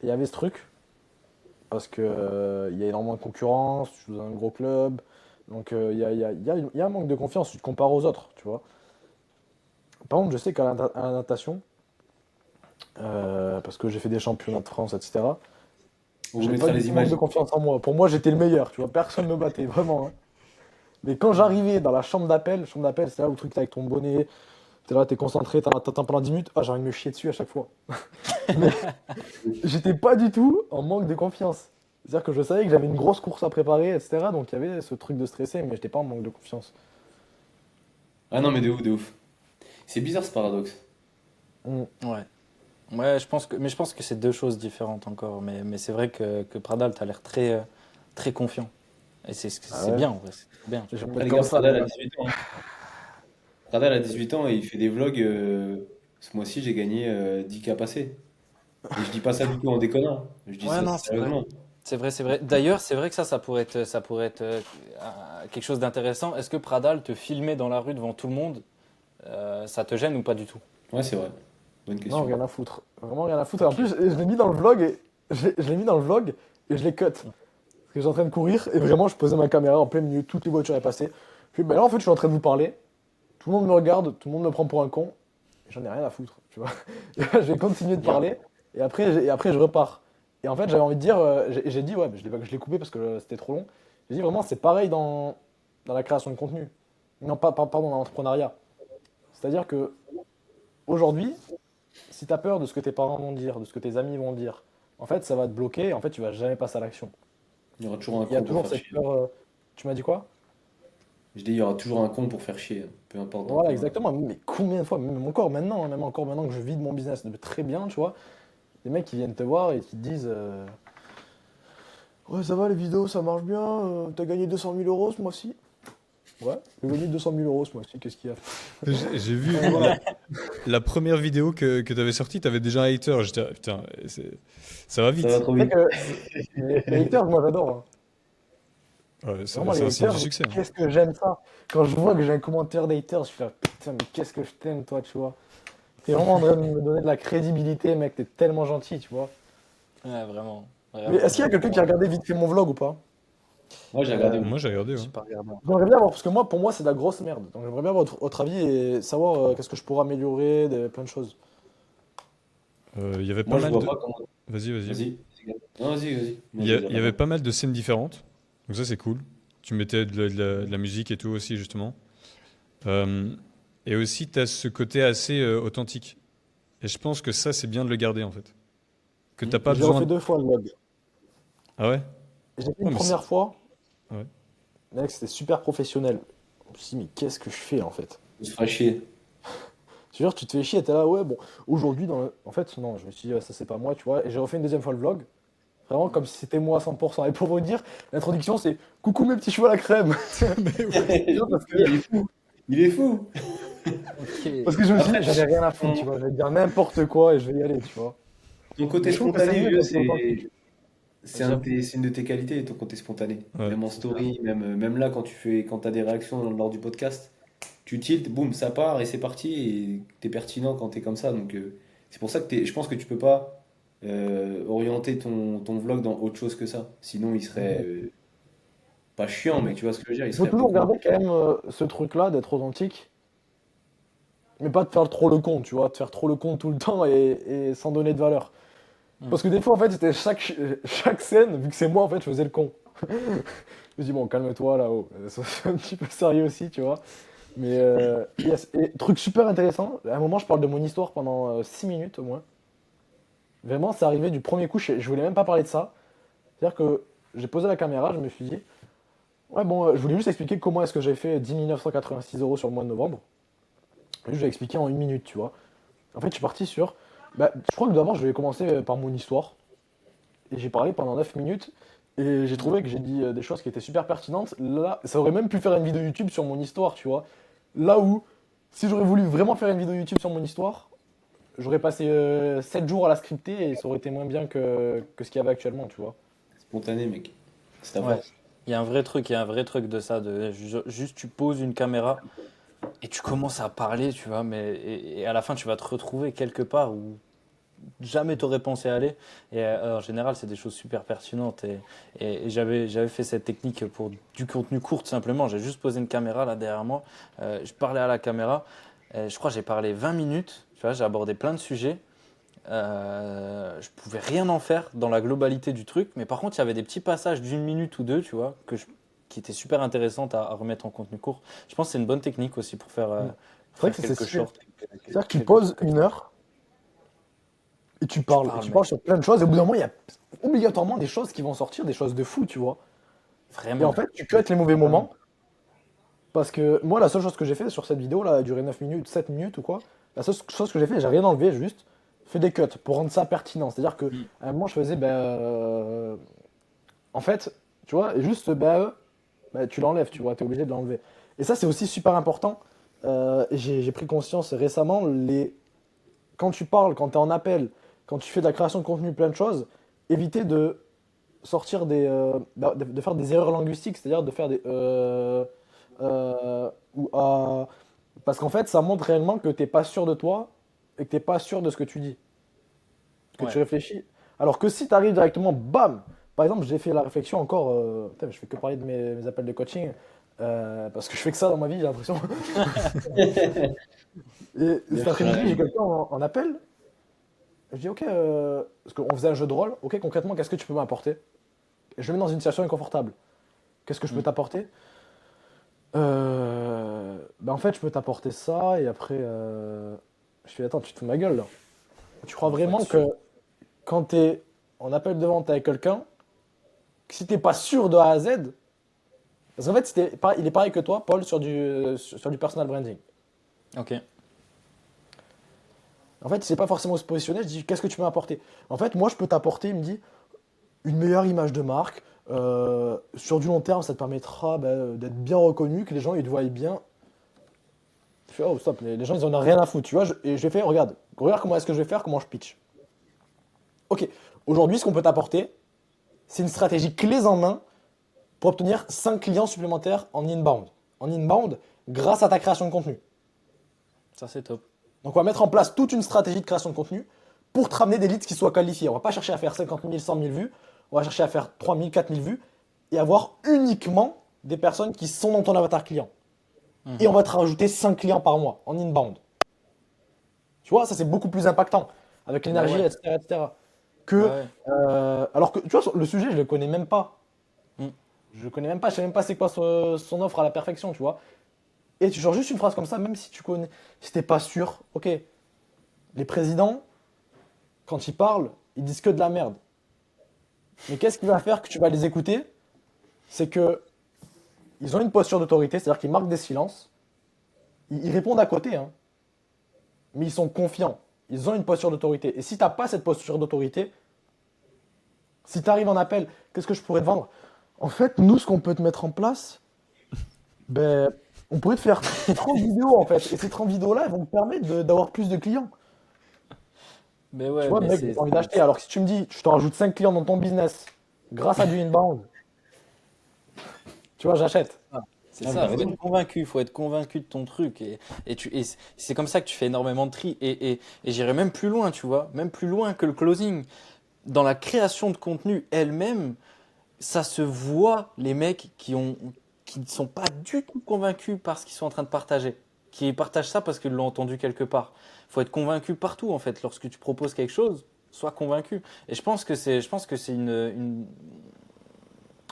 Et il y avait ce truc, parce que, il y a énormément de concurrence, tu joues dans un gros club. Donc, il y a un manque de confiance, tu te compares aux autres, tu vois. Par contre, je sais à la natation, parce que j'ai fait des championnats de France, etc.,
On vous
j'avais pas
mettra
du
les
tout manque de
images.
confiance en moi. Pour moi, j'étais le meilleur, tu vois. Personne ne me battait, vraiment, hein. Mais quand j'arrivais dans la chambre d'appel, c'est là où le truc, t'es avec ton bonnet, t'es là, t'es concentré, t'attends pendant 10 minutes, ah, j'ai envie de me chier dessus à chaque fois. Mais j'étais pas du tout en manque de confiance. C'est-à-dire que je savais que j'avais une grosse course à préparer, etc. Donc il y avait ce truc de stresser, mais j'étais pas en manque de confiance.
Ah non, mais de ouf, de ouf. C'est bizarre ce paradoxe.
Hmm.
Ouais. Ouais, je pense que c'est deux choses différentes encore. Mais c'est vrai que Pradal, t'as l'air très confiant. Et
Ah
c'est
ouais,
bien, en vrai, c'est trop bien, tu
je vais
vois.
me
Ah,
mettre
les
comme
gars,
ça, les
Pradal a
gars.
18 ans, hein. Pradal a 18 ans et il fait des vlogs. Ce mois-ci, j'ai gagné 10K passés. Et je dis pas ça du tout en déconnant. Je dis
Ouais,
ça
non, c'est vrai.
sérieusement.
C'est vrai, c'est vrai. D'ailleurs, c'est vrai que ça pourrait être quelque chose d'intéressant. Est-ce que Pradal te filmer dans la rue devant tout le monde, ça te gêne ou pas du tout?
Ouais, c'est vrai. Bonne
Non,
question.
rien à foutre. Vraiment rien à foutre. En
Ok.
plus, je l'ai mis dans le vlog et je l'ai mis dans le vlog et je l'ai cut. Parce que j'étais en train de courir et vraiment, je posais ma caméra en plein milieu, toutes les voitures est passées. Puis ben là, en fait, je suis en train de vous parler. Tout le monde me regarde, tout le monde me prend pour un con. Et j'en ai rien à foutre, tu vois. Et là, je vais continuer de
Bien.
parler et après, je repars. Et en fait, j'avais envie de dire, j'ai dit, ouais, mais je l'ai coupé parce que c'était trop long. J'ai dit vraiment, c'est pareil dans la création de contenu. Non, pardon, dans l'entrepreneuriat. C'est-à-dire que aujourd'hui, si tu as peur de ce que tes parents vont dire, de ce que tes amis vont dire, en fait, ça va te bloquer et en fait, tu vas jamais passer à l'action.
Il y aura toujours un
Il y a
con pour
toujours
faire
cette
chier.
peur. Tu m'as dit quoi?
Je dis, il y aura toujours un con pour faire chier, peu importe dans
Voilà,
quoi.
exactement. Mais combien de fois, même encore maintenant, hein, même encore maintenant que je vis de mon business très bien, tu vois, des mecs qui viennent te voir et qui te disent ouais, ça va, les vidéos, ça marche bien, t'as gagné 200 000 euros ce mois-ci? Ouais, j'ai gagné 200 000 euros ce mois-ci, qu'est-ce qu'il y a?
J'ai vu
Donc, voilà.
la première vidéo que tu avais sortie, tu avais déjà un hater. J'étais, ah, putain, ça va
Ça va
vite.
trop
C'est
vite.
vrai que les haters, moi j'adore, hein.
Ouais,
Vraiment,
c'est
les
un signe
haters,
du succès, hein.
qu'est-ce que j'aime ça. Quand je vois que j'ai un commentaire d'haters, je suis là, putain, mais qu'est-ce que je t'aime, toi, tu vois. T'es vraiment en train de me donner de la crédibilité, mec, t'es tellement gentil, tu vois.
Ouais, vraiment,
Mais
vraiment,
est-ce qu'il y a quelqu'un qui a
vraiment.
regardé vite fait mon vlog ou pas?
Moi, j'ai regardé,
Euh,
oui.
Moi, j'ai regardé, ouais.
j'ai pas regardé encore.
J'aimerais bien avoir, parce que moi, pour moi, c'est de la grosse merde. Donc j'aimerais bien avoir votre avis et savoir qu'est-ce que je pourrais améliorer, plein de choses.
Il y avait pas
Moi, je
mal
vois
de.
pas comment.
Vas-y, vas-y.
Vas-y. Non, vas-y, vas-y. Moi,
Il y,
je vais dire
il y avait
d'abord.
pas mal de scènes différentes. Donc ça, c'est cool. Tu mettais de la musique et tout aussi, justement. Euh, et aussi, tu as ce côté assez authentique. Et je pense que ça, c'est bien de le garder, en fait. Que t'as pas
J'ai refait
besoin.
2 fois le vlog.
Ah ouais?
J'ai fait
Non,
une
mais
première fois,
ouais.
mec, c'était super professionnel. Je me suis dit, mais qu'est-ce que je fais en fait?
On se fera chier.
Je veux dire, tu te fais chier, t'es là, ouais, bon, aujourd'hui, en fait, non, je me suis dit, ouais, ça c'est pas moi, tu vois. Et j'ai refait une deuxième fois le vlog, vraiment comme si c'était moi à 100%. Et pour vous dire, l'introduction, c'est coucou mes petits cheveux à la crème. Non, parce que,
Il est fou. Il est fou.
parce que je me suis dit,
Après,
j'avais rien à foutre, tu
ton,
vois. Je vais dire n'importe quoi et je vais y aller, tu vois.
ton
Mais
côté
je trouve que c'est
spontané,
mieux
vieux,
quand c'est authentique.
J'avoue.
c'est une de tes qualités, ton côté spontané.
Ouais.
Même en story, même là, quand t'as des réactions lors du podcast, tu tiltes, boum, ça part et c'est parti. Et t'es pertinent quand t'es comme ça. Donc, c'est pour ça que je pense que tu peux pas orienter ton vlog dans autre chose que ça. Sinon, il serait pas chiant, mais tu vois ce que je veux dire, il
Il faut
serait
toujours
beaucoup moins.
garder quand même ce truc-là d'être authentique, mais pas de faire trop le con, tu vois, de faire trop le con tout le temps et sans donner de valeur.
Hmm.
Parce que des fois, en fait, c'était chaque scène, vu que c'est moi, en fait, je faisais le con. Je me dis, bon, calme-toi là-haut. Sois un petit peu sérieux aussi, tu vois. Mais, yes. Et truc super intéressant, à un moment, je parle de mon histoire pendant 6 minutes au moins. Vraiment, c'est arrivé du premier coup, je voulais même pas parler de ça. C'est-à-dire que j'ai posé la caméra, je me suis dit, ouais, bon, je voulais juste expliquer comment est-ce que j'ai fait 10 986 euros sur le mois de novembre. Juste, je vais expliquer en 1 minute, tu vois. En fait, je suis parti sur. Bah, je crois que d'abord, je vais commencer par mon histoire. Et j'ai parlé pendant 9 minutes. Et j'ai trouvé que j'ai dit des choses qui étaient super pertinentes. Là, ça aurait même pu faire une vidéo YouTube sur mon histoire, tu vois. Là où, si j'aurais voulu vraiment faire une vidéo YouTube sur mon histoire, j'aurais passé 7 jours à la scripter et ça aurait été moins bien que ce qu'il y avait actuellement, tu vois.
Spontané, mec. C'est ta
Ouais.
force.
Il y a un vrai truc de ça, de juste tu poses une caméra et tu commences à parler, tu vois, et à la fin tu vas te retrouver quelque part où jamais t'aurais pensé aller. Et en général, c'est des choses super pertinentes. Et j'avais fait cette technique pour du contenu court, tout simplement. J'ai juste posé une caméra là derrière moi. Je parlais à la caméra. Je crois que j'ai parlé 20 minutes. Tu vois, j'ai abordé plein de sujets. Je pouvais rien en faire dans la globalité du truc, mais par contre, il y avait des petits passages d'une minute ou deux, tu vois, qui étaient super intéressantes à remettre en contenu court. Je pense que c'est une bonne technique aussi pour
C'est vrai
faire
que c'est
quelques
stylé.
shorts,
C'est-à-dire que tu
quelques
poses
trucs comme
une
ça.
heure et tu
Tu
parles. Et
parles,
tu parles
mec.
sur plein de choses. Et au bout d'un moment, il y a obligatoirement des choses qui vont sortir, des choses de fou, tu vois. Et en
Vraiment.
fait, tu cuts les mauvais
Vraiment.
moments. Parce que moi, la seule chose que j'ai fait sur cette vidéo, là, elle a duré 9 minutes, 7 minutes ou quoi, la seule chose que j'ai fait, j'ai rien enlevé, j'ai juste fait des cuts pour rendre ça pertinent. C'est-à-dire que
Mm.
à un moment, je faisais, ben, en fait, tu vois, et juste, ben, tu l'enlèves, tu vois, t'es obligé de l'enlever. Et ça, c'est aussi super important. Et j'ai pris conscience récemment, quand tu parles, quand tu es en appel, quand tu fais de la création de contenu, plein de choses, éviter de sortir de faire des erreurs linguistiques, c'est-à-dire de faire des euh, ou parce qu'en fait, ça montre réellement que t'es pas sûr de toi et que t'es pas sûr de ce que tu dis, que tu
Ouais.
réfléchis. Alors que si tu arrives directement, bam! Par exemple, j'ai fait la réflexion encore. Putain, je fais que parler de mes appels de coaching parce que je fais que ça dans ma vie, j'ai l'impression. Et
Bien
cet
sûr.
après-midi, j'ai quelqu'un en appel. Je dis, ok, parce qu'on faisait un jeu de rôle. Ok, concrètement, qu'est-ce que tu peux m'apporter? Je le mets dans une situation inconfortable. Qu'est-ce que je peux
Mm.
t'apporter? En fait, je peux t'apporter ça et après, je fais attends, tu te fous de ma gueule là. Tu crois
Non, faut être
vraiment
sûr.
que quand t'es en appel de vente avec quelqu'un, que si t'es pas sûr de A à Z, parce qu'en fait, il est pareil que toi, Paul, sur du personal branding.
Ok.
En fait, il sait pas forcément où se positionner. Je dis, qu'est-ce que tu peux m'apporter? En fait, moi, je peux t'apporter, il me dit, une meilleure image de marque. Sur du long terme, ça te permettra d'être bien reconnu, que les gens ils te voient bien. Je fais, oh stop, les gens ils en ont rien à foutre, tu vois. Et je vais faire, regarde comment est-ce que je vais faire, comment je pitch. Ok, aujourd'hui, ce qu'on peut t'apporter, c'est une stratégie clés en main pour obtenir 5 clients supplémentaires en inbound. En inbound, grâce à ta création de contenu.
Ça, c'est top.
Donc on va mettre en place toute une stratégie de création de contenu pour te ramener des leads qui soient qualifiés. On va pas chercher à faire 50 000, 100 000 vues, on va chercher à faire 3 000, 4 000 vues et avoir uniquement des personnes qui sont dans ton avatar client. Et on
Mhm.
va te rajouter 5 clients par mois en inbound. Tu vois, ça c'est beaucoup plus impactant avec
Bah
l'énergie,
ouais.
etc., etc.
Bah
Que,
ouais.
alors que, tu vois, le sujet, je le connais même pas.
Mm.
Je le connais même pas, je sais même pas c'est quoi son offre à la perfection, tu vois. Et tu changes juste une phrase comme ça, même si tu connais, si t'es pas sûr, ok. Les présidents, quand ils parlent, ils disent que de la merde. Mais qu'est-ce qui va faire que tu vas les écouter? C'est que ils ont une posture d'autorité, c'est-à-dire qu'ils marquent des silences, ils répondent à côté, hein, mais ils sont confiants. Ils ont une posture d'autorité. Et si t'as pas cette posture d'autorité, si tu arrives en appel, qu'est-ce que je pourrais te vendre? En fait, nous, ce qu'on peut te mettre en place, ben, on pourrait te faire 30 vidéos en fait. Et ces 30 vidéos-là, elles vont te permettre d'avoir plus de clients.
Mais
Tu
ouais,
vois, le
mais
mec, j'ai pas envie d'acheter. Alors que si tu me dis, je te rajoute 5 clients dans ton business grâce à du inbound, tu vois, j'achète.
c'est
Ah, mais t'as
ça,
raison.
faut être convaincu de ton truc et c'est comme ça que tu fais énormément de tri et j'irai même plus loin, tu vois, même plus loin que le closing. Dans la création de contenu elle-même, ça se voit les mecs qui ne sont pas du tout convaincus par ce qu'ils sont en train de partager, qui partagent ça parce qu'ils l'ont entendu quelque part. Faut être convaincu partout en fait. Lorsque tu proposes quelque chose, sois convaincu. Et je pense que c'est une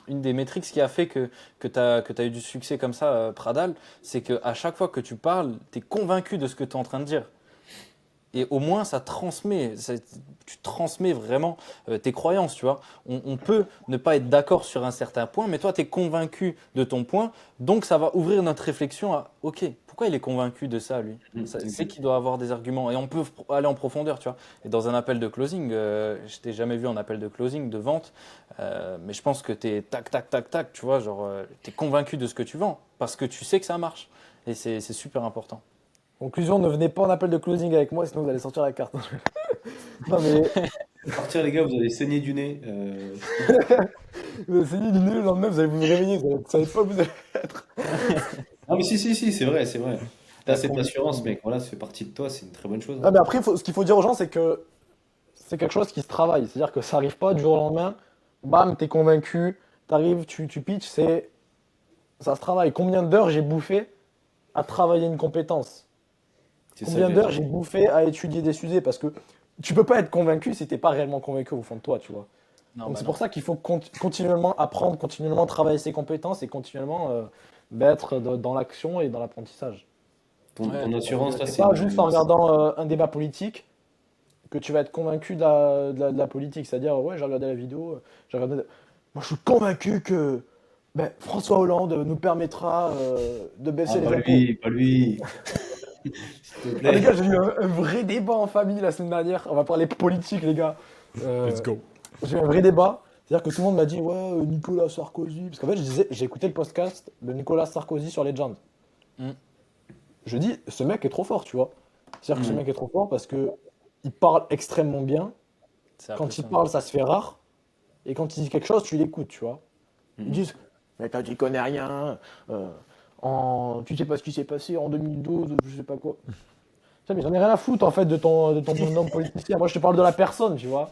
des métriques qui a fait que tu as eu du succès comme ça, Pradal, c'est qu'à chaque fois que tu parles, tu es convaincu de ce que tu es en train de dire. Et au moins, ça transmet, tu transmets vraiment tes croyances, tu vois. On peut ne pas être d'accord sur un certain point, mais toi, tu es convaincu de ton point, donc ça va ouvrir notre réflexion à, ok, pourquoi il est convaincu de ça, lui? C'est
Exact.
qu'il doit avoir des arguments, et on peut aller en profondeur, tu vois. Et dans un appel de closing, je t'ai jamais vu en appel de closing, de vente, mais je pense que tu es tac, tac, tac, tac, tu vois, genre, tu es convaincu de ce que tu vends, parce que tu sais que ça marche. Et c'est super important.
Conclusion, ne venez pas en appel de closing avec moi, sinon vous allez sortir la carte. Non mais,
Partir, les gars, vous allez saigner du nez.
vous essayez du nez, le lendemain, vous allez vous réveiller, vous savez pas où vous allez être.
Ah, mais si, si, si, c'est vrai, c'est vrai. T'as
La
cette assurance,
conviction.
mec. Voilà, ça fait partie de toi, c'est une très bonne chose,
Ah,
hein.
mais après, ce qu'il faut dire aux gens, c'est que c'est quelque chose qui se travaille. C'est-à-dire que ça arrive pas du jour au lendemain. Bam, t'es convaincu, t'arrives, tu pitches, ça se travaille. Combien d'heures j'ai bouffé à travailler une compétence?
C'est ça que
Combien
j'allais
d'heures
dire.
j'ai bouffé à étudier des sujets? Parce que tu peux pas être convaincu si t'es pas réellement convaincu au fond de toi, tu vois.
Non,
Donc
bah
c'est
non.
pour ça qu'il faut continuellement apprendre, continuellement travailler ses compétences et continuellement être dans l'action et dans l'apprentissage.
Ouais,
Ton assurance, là,
C'est pas juste en regardant un débat politique que tu vas être convaincu de la politique. C'est-à-dire, ouais, j'ai regardé la vidéo, j'ai regardé. Moi, je suis convaincu que François Hollande nous permettra de
Ah,
baisser
pas
les impôts.
lui, pas lui. S'il te
Ah, les
plaît.
gars, j'ai eu un vrai débat en famille la semaine dernière. On va parler politique, les gars.
Let's
Euh,
go.
j'ai eu un vrai débat. C'est-à-dire que tout le monde m'a dit, ouais, Nicolas Sarkozy. Parce qu'en fait, j'ai écouté le podcast de Nicolas Sarkozy sur Legend.
Mm,
Je dis, ce mec est trop fort, tu vois. C'est-à-dire que ce
Hmm.
mec est trop fort parce que il parle extrêmement bien.
c'est
Quand il
impressionnant.
parle, ça se fait rare. Et quand il dit quelque chose, tu l'écoutes, tu vois. Ils
Hmm.
disent, mais toi, tu connais rien. euh, tu sais pas ce qui s'est passé en 2012, je sais pas quoi. Putain, mais j'en ai rien à foutre, en fait, de ton nom politicien. Moi, je te parle de la personne, tu vois.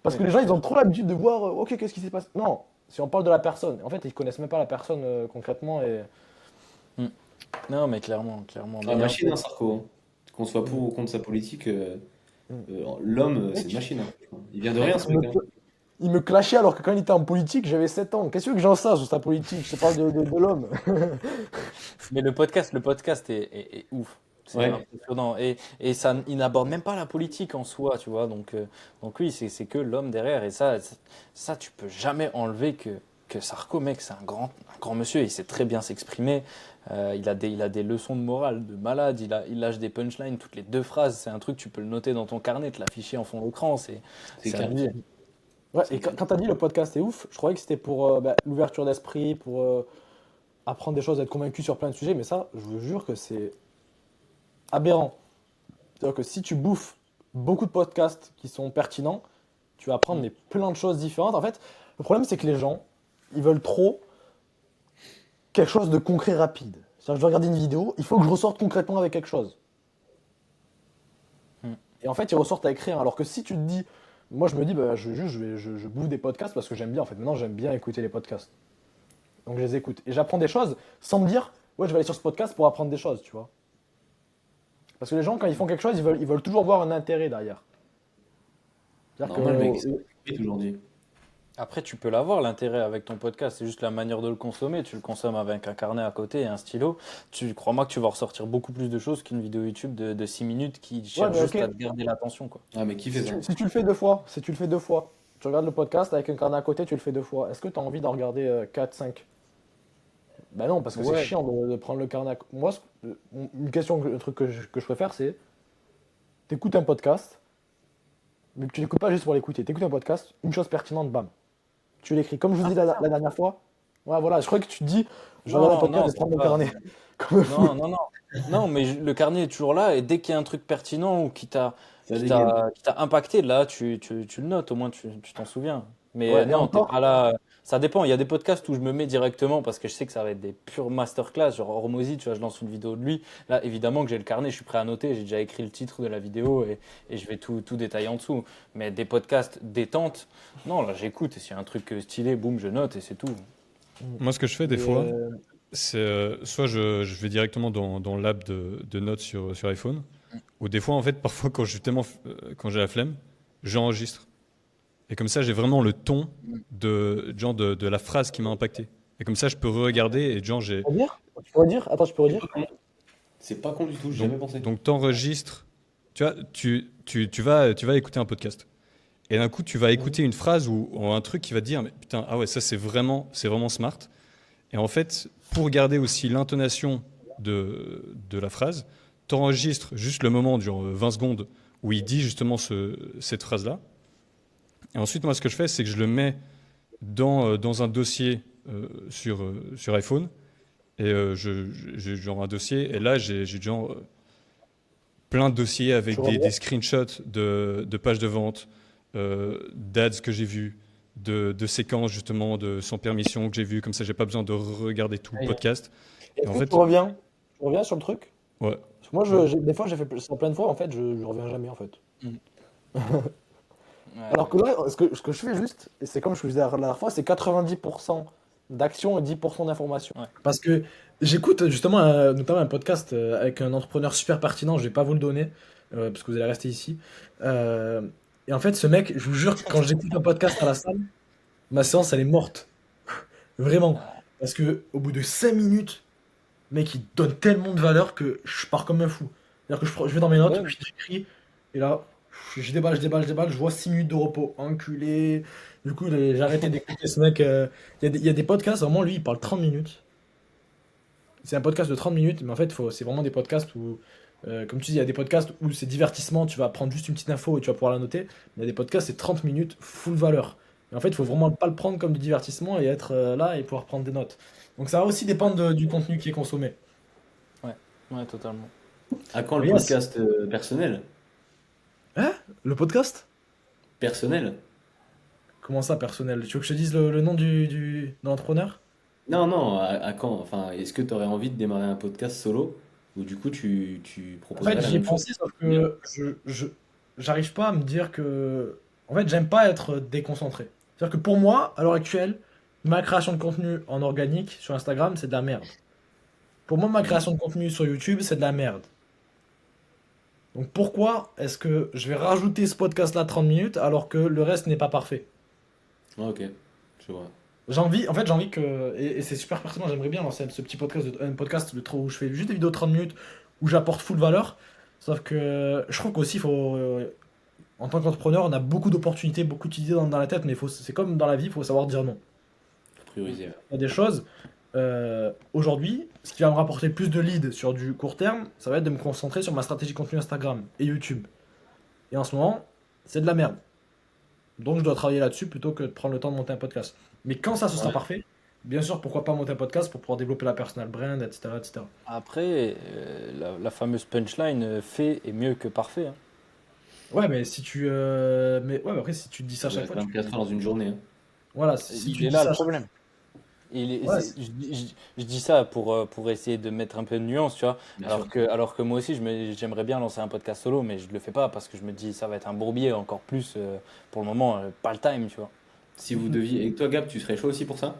Parce
Ouais,
que les gens, ils
ouais.
ont trop l'habitude de voir, ok, qu'est-ce qui s'est passé. Non, si on parle de la personne. En fait, ils connaissent même pas la personne concrètement. Et...
Mm. Non, mais clairement, clairement.
Ah,
Mais en
machine,
fait,
hein, Sarko, hein. Qu'on soit pour
Mm,
ou contre sa politique,
mm.
l'homme, c'est une
Mec,
machine, hein. Il vient de
mec,
rien, ce mec, hein.
il me clashait alors que quand il était en politique, j'avais 7 ans. Qu'est-ce que tu veux que j'en sache sur sa politique? Je te parle de l'homme.
Mais le podcast est ouf. C'est
Ouais.
impressionnant. Et ça, il n'aborde même pas la politique en soi, tu vois. Donc oui, c'est que l'homme derrière. Et ça, tu peux jamais enlever que Sarko, mec, c'est un grand monsieur. Il sait très bien s'exprimer. Il a des leçons de morale de malade. Il lâche des punchlines toutes les 2 phrases. C'est un truc, tu peux le noter dans ton carnet, te l'afficher en fond d'écran.
C'est
C'est
clair.
abusé.
Ouais,
C'est
et
clair.
quand t'as dit le podcast est ouf, je croyais que c'était pour l'ouverture d'esprit, pour apprendre des choses, être convaincu sur plein de sujets, mais ça, je vous jure que c'est aberrant. C'est-à-dire que si tu bouffes beaucoup de podcasts qui sont pertinents, tu vas apprendre mais plein de choses différentes. En fait, le problème, c'est que les gens, ils veulent trop quelque chose de concret rapide. C'est-à-dire que je vais regarder une vidéo, il faut que je ressorte concrètement avec quelque chose.
Mm.
Et en fait, ils ressortent avec rien. Alors que si tu te dis, moi je me dis, bah, je bouffe des podcasts parce que j'aime bien. En fait, maintenant, j'aime bien écouter les podcasts. Donc je les écoute. Et j'apprends des choses sans me dire, ouais, je vais aller sur ce podcast pour apprendre des choses, tu vois. Parce que les gens, quand ils font quelque chose, ils veulent toujours voir un intérêt derrière. C'est-à-dire
Normal, mec,
que.
c'est vite aujourd'hui.
Après, tu peux l'avoir l'intérêt avec ton podcast, c'est juste la manière de le consommer. Tu le consommes avec un carnet à côté et un stylo. Crois-moi que tu vas ressortir beaucoup plus de choses qu'une vidéo YouTube de 6 minutes qui
Ouais,
cherche
mais
juste
ok.
à te garder l'attention, quoi.
Ah, mais qui fait ça?
Si tu le fais 2 fois, tu regardes le podcast avec un carnet à côté, tu le fais 2 fois. Est-ce que tu as envie d'en regarder 4, 5? Ben non, parce que c'est
Ouais.
chiant de prendre le carnet. Moi, une question, un truc que je préfère, c'est t'écoutes un podcast, mais que tu l'écoutes pas juste pour l'écouter. T'écoutes un podcast, une chose pertinente, bam. Tu l'écris. Comme je vous dis la dernière fois. Ouais, voilà, je crois que tu te dis, je regarde un
Non,
podcast
non,
et je prends
c'est
mon
pas.
carnet. Comme un fou.
Non, non, non. Non, mais le carnet est toujours là et dès qu'il y a un truc pertinent ou
Ça dégaine.
qui t'a impacté, là, tu le notes, au moins tu t'en souviens. Mais
Ouais, et
non, t'es
encore.
pas là. Ça dépend. Il y a des podcasts où je me mets directement parce que je sais que ça va être des pures masterclass. Genre Hormozy, tu vois, je lance une vidéo de lui. Là, évidemment que j'ai le carnet, je suis prêt à noter. J'ai déjà écrit le titre de la vidéo et je vais tout détailler en dessous. Mais des podcasts détente, non, là, j'écoute. Et s'il y a un truc stylé, boum, je note et c'est tout.
Moi, ce que je fais des
Et,
fois, c'est soit je vais directement dans l'app de notes sur iPhone, ou des fois, en fait, parfois, quand je suis tellement, quand j'ai la flemme, j'enregistre. Et comme ça, j'ai vraiment le ton genre de la phrase qui m'a impacté. Et comme ça, je peux re-regarder et genre, j'ai.
Tu pourrais dire? Attends, je peux redire?
C'est pas con du tout, j'ai
Donc,
jamais pensé.
donc t'enregistres. Tu vois, tu vas écouter un podcast. Et d'un coup, tu vas écouter une phrase ou un truc qui va te dire, mais putain, ah ouais, ça c'est vraiment smart. Et en fait, pour garder aussi l'intonation de la phrase, t'enregistres juste le moment, genre 20 secondes, où il dit justement cette phrase-là. Et ensuite, moi, ce que je fais, c'est que je le mets dans un dossier sur iPhone. Et j'ai genre un dossier. Et là, j'ai genre plein de dossiers avec
Tu vois
des screenshots de pages de vente, d'ads que j'ai vus, de séquences justement de sans permission que j'ai vues. Comme ça, j'ai pas besoin de regarder tout le
Et
podcast. Et
est-ce
en
que
fait,
tu reviens sur le truc?
ouais.
Parce que moi, des fois, j'ai fait ça plein de fois, en fait, je reviens jamais, en fait. Alors que là, ce que je fais juste, et c'est comme je faisais la dernière fois, c'est 90% d'action et 10% d'information.
Ouais.
Parce que j'écoute justement notamment un podcast avec un entrepreneur super pertinent, je vais pas vous le donner, parce que vous allez rester ici. Euh, et en fait, ce mec, je vous jure, que quand j'écoute un podcast à la salle, ma séance, elle est morte. Vraiment. Parce que au bout de 5 minutes, mec, il donne tellement de valeur que je pars comme un fou. C'est-à-dire que je vais dans mes notes,
Ouais.
puis j'écris, et là, je déballe, je vois 6 minutes de repos. Enculé. Du coup, j'ai arrêté d'écouter ce mec. Il y a des podcasts, vraiment, lui, il parle 30 minutes. C'est un podcast de 30 minutes, mais en fait, c'est vraiment des podcasts où, comme tu dis, il y a des podcasts où c'est divertissement, tu vas prendre juste une petite info et tu vas pouvoir la noter. Mais il y a des podcasts, c'est 30 minutes, full valeur. Et en fait, il faut vraiment pas le prendre comme du divertissement et être là et pouvoir prendre des notes. Donc ça va aussi dépendre du contenu qui est consommé.
Ouais, totalement.
À quand le
Yes.
podcast personnel?
Hein? Le podcast?
Personnel?
Comment ça, personnel? Tu veux que je te dise le nom de l'entrepreneur?
Non, non, à quand? Enfin, est-ce que tu aurais envie de démarrer un podcast solo? Ou du coup, tu
En
proposerais
fait,
la
j'y ai
même chose?
pensé, sauf que j'arrive pas à me dire que. En fait, j'aime pas être déconcentré. C'est-à-dire que pour moi, à l'heure actuelle, ma création de contenu en organique sur Instagram, c'est de la merde. Pour moi, ma création de contenu sur YouTube, c'est de la merde. Donc pourquoi est-ce que je vais rajouter ce podcast-là 30 minutes alors que le reste n'est pas parfait?
Ah, ok, je vois.
J'ai envie que, et c'est super pertinent, j'aimerais bien lancer ce petit podcast, un podcast où je fais juste des vidéos de 30 minutes, où j'apporte full valeur. Sauf que je trouve qu'aussi, en tant qu'entrepreneur, on a beaucoup d'opportunités, beaucoup d'idées dans la tête, mais c'est comme dans la vie, il faut savoir dire non.
Faut prioriser. Ouais.
Il y a des choses, aujourd'hui, ce qui va me rapporter plus de leads sur du court terme, ça va être de me concentrer sur ma stratégie contenu Instagram et YouTube. Et en ce moment, c'est de la merde. Donc je dois travailler là-dessus plutôt que de prendre le temps de monter un podcast. Mais quand ça, ce sera
Ouais.
parfait, bien sûr, pourquoi pas monter un podcast pour pouvoir développer la personal brand, etc. etc.
Après, la fameuse punchline, fait est mieux que parfait, hein.
Ouais, mais si tu. Mais ouais, mais après, si tu te dis ça à
Ça doit
chaque
être
fois, tu.
24 heures dans une journée. Hein.
Voilà, si
Il
tu
est
dis
là
ça
le
à chaque
problème.
Ouais,
Je dis ça pour essayer de mettre un peu de nuance, tu vois.
Bien sûr.
Alors que moi aussi, j'aimerais bien lancer un podcast solo, mais je le fais pas parce que je me dis ça va être un bourbier encore plus. Pour le moment, pas le time, tu vois.
Si vous deviez. Et toi, Gab, tu serais chaud aussi pour ça?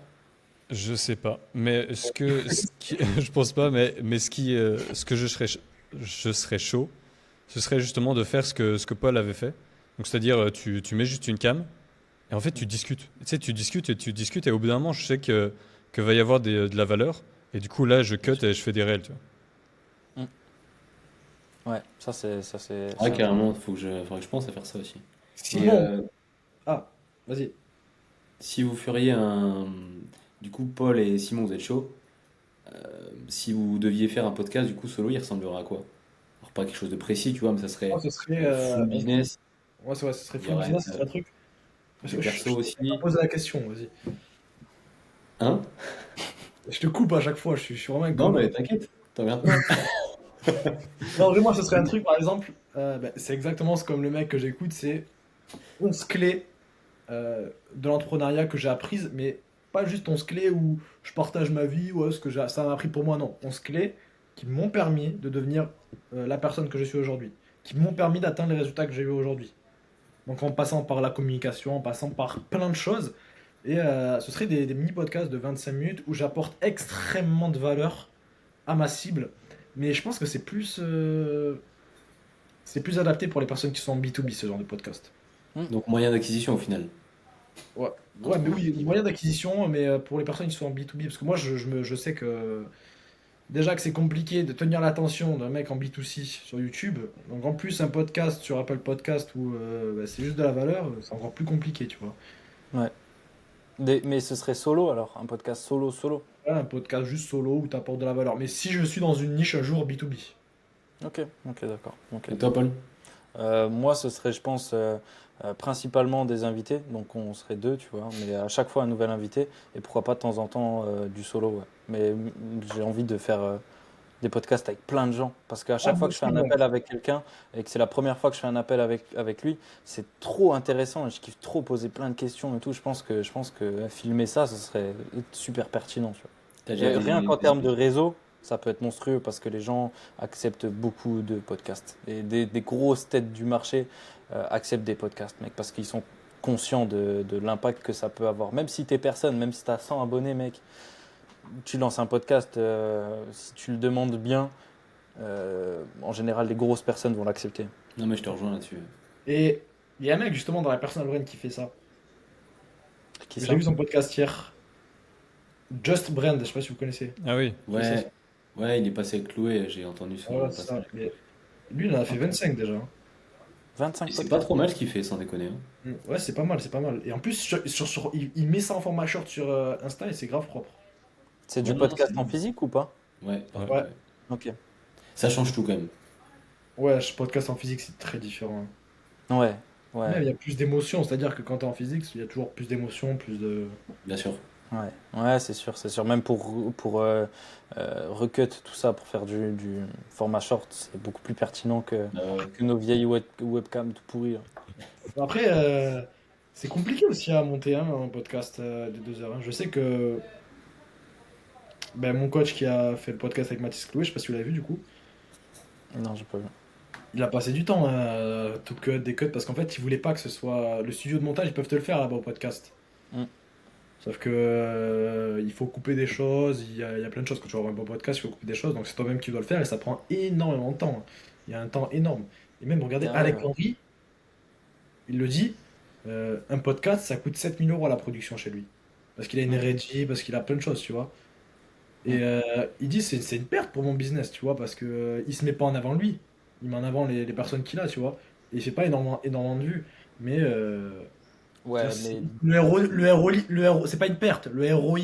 Je sais pas. Mais je pense pas, mais ce que je serais chaud, ce serait justement de faire ce que Paul avait fait. Donc, c'est-à-dire, tu mets juste une cam et en fait, tu discutes. Tu sais, tu discutes et au bout d'un moment, je sais que va y avoir de la valeur. Et du coup, là, je cut et je fais des réels, tu vois.
Mm. Ouais, ça,
Ouais,
c'est
carrément, faudrait que je pense à faire ça aussi. Et
Simon. Ah, vas-y.
si vous feriez un. Du coup, Paul et Simon, vous êtes chaud. Si vous deviez faire un podcast, du coup, solo, il ressemblerait à quoi? Alors, pas quelque chose de précis, tu vois, mais ça
Moi,
serait
ce serait.
full business.
Ouais, c'est vrai, ce serait
Il y
full
aurait
business, ce serait un truc.
du
Je
perso
t'ai pas
aussi.
posé la question, vas-y.
Hein?
Je te coupe à chaque fois, je suis vraiment un
Non,
connard.
mais t'inquiète, t'en regardes pas.
Non, vraiment, ce serait un truc, par exemple, c'est exactement comme le mec que j'écoute, c'est 11 clés de l'entrepreneuriat que j'ai apprises, mais pas juste 11 clés où je partage ma vie ou ce que ça m'a appris pour moi, non. 11 clés qui m'ont permis de devenir la personne que je suis aujourd'hui, qui m'ont permis d'atteindre les résultats que j'ai eu aujourd'hui. Donc en passant par la communication, en passant par plein de choses. Et ce serait des mini-podcasts de 25 minutes où j'apporte extrêmement de valeur à ma cible. Mais je pense que c'est plus adapté pour les personnes qui sont en B2B, ce genre de podcast.
Donc, moyen d'acquisition au final.
Ouais, ouais, mais oui, moyen d'acquisition, mais pour les personnes qui sont en B2B, parce que moi je sais que déjà que c'est compliqué de tenir l'attention d'un mec en B2C sur YouTube, donc en plus un podcast sur Apple Podcast où c'est juste de la valeur, c'est encore plus compliqué, tu vois.
ouais. Mais ce serait solo alors, un podcast solo solo.
Voilà, un podcast juste solo où tu apportes de la valeur. Mais si je suis dans une niche un jour B2B.
Ok, ok, d'accord. Ok.
Et toi, Paul?
Moi, ce serait, je pense, principalement des invités. Donc, on serait deux, tu vois. Mais à chaque fois, un nouvel invité. Et pourquoi pas de temps en temps du solo, ouais. Mais j'ai envie de faire des podcasts avec plein de gens. Parce qu'à
Ah,
chaque fois
moi
que je fais
aussi,
un
ouais.
appel avec quelqu'un et que c'est la première fois que je fais un appel avec lui, c'est trop intéressant. Et je kiffe trop poser plein de questions et tout. Je pense que filmer ça, ce serait super pertinent, tu vois.
T'as déjà
Et rien qu'en termes de
des-
réseau, ça peut être monstrueux parce que les gens acceptent beaucoup de podcasts. Et des grosses têtes du marché acceptent des podcasts, mec, parce qu'ils sont conscients de l'impact que ça peut avoir. Même si t'es personne, même si t'as 100 abonnés, mec, tu lances un podcast, si tu le demandes bien, en général, les grosses personnes vont l'accepter.
Non, mais je te rejoins là-dessus.
Et il y a un mec justement dans la personal brand qui fait ça.
Qui
J'ai
ça?
vu son podcast hier. Just Brand, je sais pas si vous connaissez.
Ah oui.
Ouais, ouais, il est passé avec Chloé, j'ai entendu son
Voilà, c'est ça.
passage.
Mais lui, il en a fait 25 déjà.
25
Et c'est pas
podcasts.
trop mal ce qu'il fait, sans déconner. Hein.
Ouais, c'est pas mal, c'est pas mal. Et en plus, il met ça en format short sur Insta et c'est grave propre.
C'est
Ouais,
du
non,
podcast
c'est
en
bien.
physique ou pas?
Ouais,
Ouais.
Ouais.
Ok.
Ça change tout quand même.
Ouais, ce podcast en physique, c'est très différent.
Ouais,
Même,
ouais.
il y a plus d'émotions, c'est-à-dire que quand t'es en physique, il y a toujours plus d'émotions, plus de.
Bien sûr.
Ouais, ouais, c'est sûr, c'est sûr. Même pour recut tout ça, pour faire du format short, c'est beaucoup plus pertinent
Euh,
que nos vieilles webcams tout pourries, là.
Après, c'est compliqué aussi à monter hein, un podcast de 2 heures. Hein. Je sais que mon coach qui a fait le podcast avec Mathis Chloé, je sais pas si vous l'avez vu du coup,
Non, j'ai pas vu.
il a passé du temps hein, à tout cut, des cuts, parce qu'en fait, il voulait pas que ce soit. Le studio de montage, ils peuvent te le faire là-bas au podcast.
Mm.
Sauf que il faut couper des choses, il y a plein de choses. Quand tu vas avoir un bon podcast, il faut couper des choses, donc c'est toi-même qui dois le faire et ça prend énormément de temps. Hein. Il y a un temps énorme. Et même, regardez,
Ah ouais,
Alex
ouais.
Henry, il le dit, Un podcast, ça coûte 7 000 € à la production chez lui. Parce qu'il a une régie, parce qu'il a plein de choses, tu vois. Et il dit c'est une perte pour mon business, tu vois, parce que il se met pas en avant lui, il met en avant les personnes qu'il a, tu vois. Et il fait pas énormément de vues. Mais
Ouais, mais
c'est pas une perte. Le ROI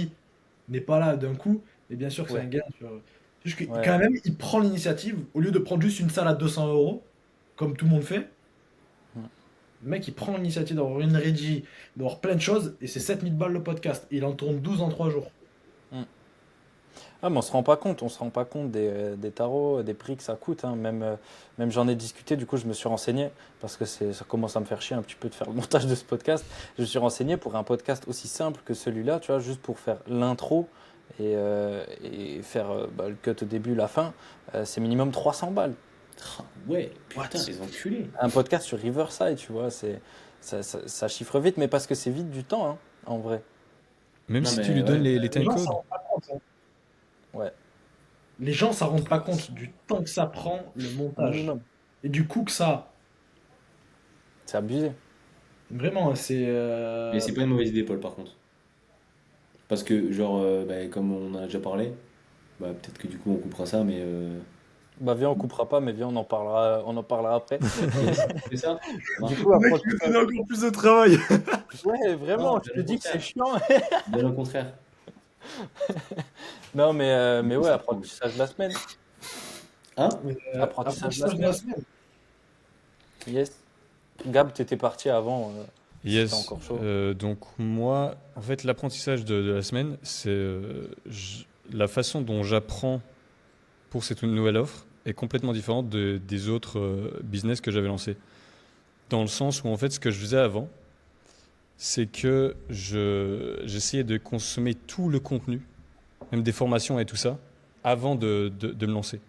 n'est pas là d'un coup. Et bien sûr que c'est un
ouais,
gain. Tu vois. C'est juste que
ouais.
quand même, il prend l'initiative au lieu de prendre juste une salle à 200 €, comme tout le monde fait.
Mm.
Le mec, il prend l'initiative d'avoir une régie, d'avoir plein de choses, et c'est 7 000 balles le podcast. Et il en tourne 12 en 3 jours.
Mm. Ah, mais on se rend pas compte, on se rend pas compte des tarots, des prix que ça coûte, hein. Même j'en ai discuté, du coup je me suis renseigné, parce que ça commence à me faire chier un petit peu de faire le montage de ce podcast. Je me suis renseigné pour un podcast aussi simple que celui-là, tu vois, juste pour faire l'intro et faire le cut au début, la fin, c'est minimum 300 balles.
Ah, ouais,
What?
putain, les enculés.
Un podcast sur Riverside, tu vois, ça chiffre vite, mais parce que c'est vite du temps, hein, en vrai.
Même
Non,
si tu
mais
lui donnes
ouais.
les
Les
time
gens s'en
codes.
rendent pas compte, hein.
Ouais,
Les gens s'en rendent pas compte du temps que ça prend le montage.
minimum.
Et du coup que ça.
C'est abusé.
Vraiment, c'est.
Mais c'est pas une mauvaise idée, Paul, par contre. Parce que, genre, bah, comme on a déjà parlé, bah, peut-être que du coup on coupera ça, mais.
Bah viens, on coupera pas, mais viens, on en parlera après.
C'est ça? Ça
Du
marche?
coup,
Le mec, il veut donner encore plus de travail.
ouais, vraiment,
Non,
je
bien
te
au
dis que c'est
contraire.
chiant.
Bien au contraire.
Non,
Du
mais
coup,
ouais,
ça prend.
apprentissage de la semaine.
Hein?
Mais,
Apprentissage de la
apprentissage de la
semaine.
semaine.
Yes. Gab, t'étais parti avant, c'était
Yes.
encore chaud.
Donc moi, en fait, l'apprentissage de la semaine, c'est la façon dont j'apprends pour cette nouvelle offre est complètement différente des autres business que j'avais lancés. Dans le sens où en fait, ce que je faisais avant, c'est que j'essayais de consommer tout le contenu, même des formations et tout ça, avant de me lancer.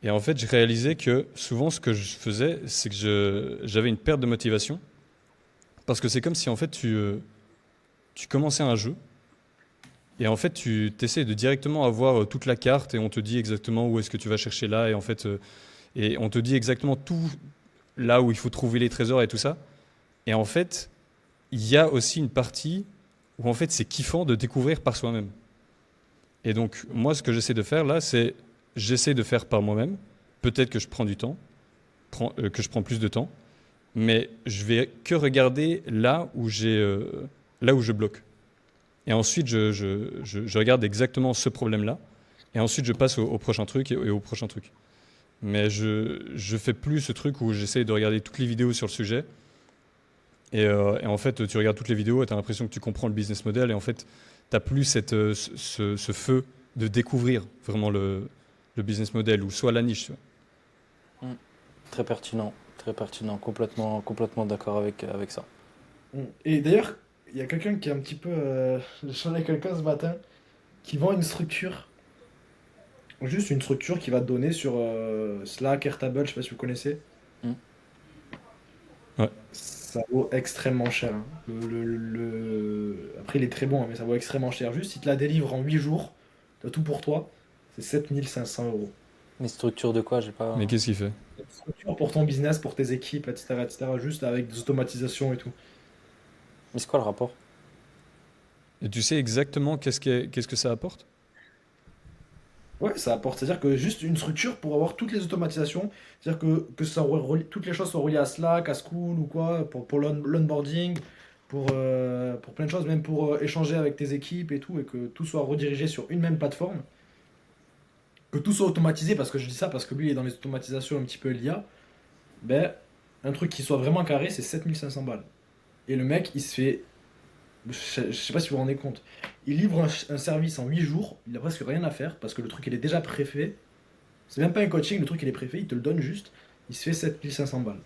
Et en fait, j'ai réalisé que souvent, ce que je faisais, c'est que j'avais une perte de motivation. Parce que c'est comme si en fait tu commençais un jeu et en fait tu essaies de directement avoir toute la carte et on te dit exactement où est-ce que tu vas chercher là et en fait et on te dit exactement tout là où il faut trouver les trésors et tout ça. Et en fait, il y a aussi une partie où en fait c'est kiffant de découvrir par soi-même. Et donc moi ce que j'essaie de faire là, c'est j'essaie de faire par moi-même. Peut-être que je prends du temps, que je prends plus de temps, mais je vais que regarder là où je bloque. Et ensuite, je regarde exactement ce problème-là. Et ensuite, je passe au prochain truc et au prochain truc. Mais je fais plus ce truc où j'essaie de regarder toutes les vidéos sur le sujet. Et en fait, tu regardes toutes les vidéos et tu as l'impression que tu comprends le business model. Et en fait, tu n'as plus ce feu de découvrir vraiment le business model ou soit la niche. Tu vois.
Mm. Très pertinent, complètement d'accord avec ça.
Et d'ailleurs, il y a quelqu'un qui est un petit peu. J'ai changé avec quelqu'un ce matin qui vend une structure. Juste une structure qui va te donner sur Slack, Airtable, je sais pas si vous connaissez.
Mm.
Ouais.
Ça vaut extrêmement cher, hein. Après, il est très bon, hein, mais ça vaut extrêmement cher. Juste, il te la délivre en 8 jours, t'as tout pour toi, c'est 7 500 €.
Mais structure de quoi? J'ai
Mais
pas.
qu'est-ce qu'il fait?
Une structure pour ton business, pour tes équipes, etc., etc., juste avec des automatisations et tout.
Mais c'est quoi le rapport?
Et tu sais exactement qu'est-ce que ça apporte?
Ouais, ça apporte. C'est-à-dire que juste une structure pour avoir toutes les automatisations, c'est-à-dire que toutes les choses soient reliées à Slack, à School ou quoi, pour l'onboarding, pour plein de choses, même pour échanger avec tes équipes et tout, et que tout soit redirigé sur une même plateforme, que tout soit automatisé, parce que je dis ça parce que lui il est dans les automatisations un petit peu l'IA, ben, un truc qui soit vraiment carré, c'est 7 500 balles. Et le mec, il se fait. Je sais pas si vous vous rendez compte. Il livre un service en 8 jours, il a presque rien à faire parce que le truc il est déjà préfet. C'est même pas un coaching, le truc il est préfet, il te le donne juste. Il se fait 7 500 balles.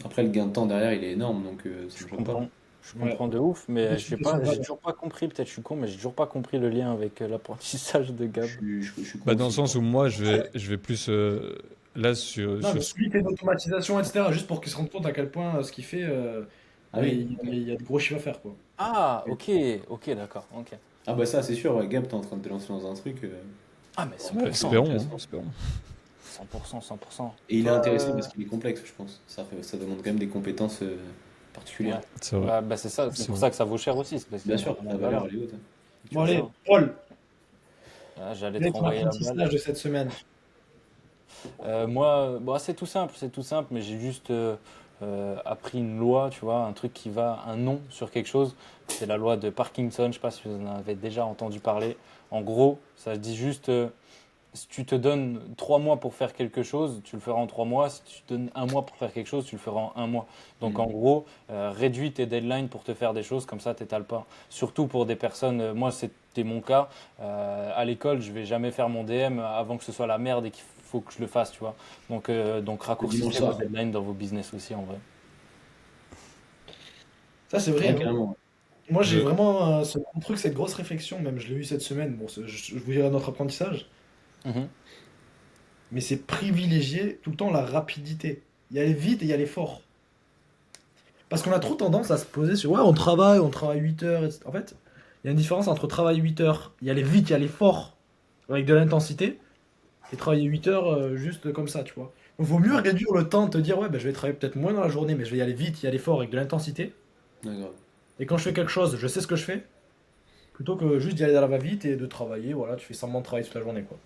Après, le gain de temps derrière, il est énorme, donc ça
Je
me choque pas.
comprends. Je
Ouais.
comprends de ouf, mais
Multiplication
j'ai
valeur.
toujours pas compris, peut-être je suis con, mais j'ai toujours pas compris le lien avec l'apprentissage de Gab.
Je suis con
Bah, dans le
aussi.
sens où moi, je vais plus là
Non, mais
sur
celui qui est d'automatisation, etc., juste pour qu'il se rende compte à quel point ce qu'il fait,
Ah
ouais,
oui, ok.
il y a de gros chiffres à faire, quoi.
Ah, ok, d'accord, ok.
Ah bah ça, c'est sûr, ouais, Gab, t'es en train de te lancer dans un truc.
Ah, mais
Ouais,
100%,
espérons,
intéressant.
hein, espérons.
100%, 100%.
Et il est
Toi,
intéressant parce qu'il est complexe, je pense. Ça demande quand même des compétences. particulière.
Ouais.
C'est vrai.
Bah, c'est ça, c'est
C'est
pour
vrai.
ça que ça vaut cher aussi, c'est parce qu'il y
Bien
a
sûr,
énormément
la
de
valeur,
valeur.
elle est haute, hein.
Tu
Bon,
vois
allez,
ça?
Paul,
Ah, j'allais
quel
te
est ton
renvoyer la balle.
apprentissage de cette semaine?
Moi, bah, c'est tout simple, mais j'ai juste appris une loi, tu vois, un truc qui va, un nom sur quelque chose. C'est la loi de Parkinson, je sais pas si vous en avez déjà entendu parler. En gros, ça dit juste, si tu te donnes 3 mois pour faire quelque chose, tu le feras en 3 mois. Si tu te donnes un mois pour faire quelque chose, tu le feras en un mois. Donc en
Mhm.
gros, réduis tes deadlines pour te faire des choses, comme ça t'étales pas. Surtout pour des personnes, moi c'était mon cas, à l'école je vais jamais faire mon DM avant que ce soit la merde et qu'il faut que je le fasse, tu vois. Donc
Le dimanche
raccourcissez vos
soir.
deadlines dans vos business aussi en vrai.
Ça, c'est vrai,
Ouais,
hein.
carrément.
Moi, j'ai
Je...
vraiment ce gros truc, cette grosse réflexion, même je l'ai eu cette semaine. Bon, je vous dirai notre apprentissage,
Mhm.
mais c'est privilégier tout le temps la rapidité. Y aller vite et y aller fort. Parce qu'on a trop tendance à se poser sur ouais, on travaille 8 heures, etc. En fait, il y a une différence entre travailler 8 heures, y aller vite, y aller fort, avec de l'intensité, et travailler 8 heures juste comme ça, tu vois. Donc, vaut mieux
Ouais.
réduire le temps de te dire ouais, bah, je vais travailler peut-être moins dans la journée, mais je vais y aller vite, y aller fort avec de l'intensité.
D'accord.
Et quand je fais quelque chose, je sais ce que je fais, plutôt que juste d'y aller dans la va-vite et de travailler, voilà, tu fais semblant de travailler toute la journée, quoi.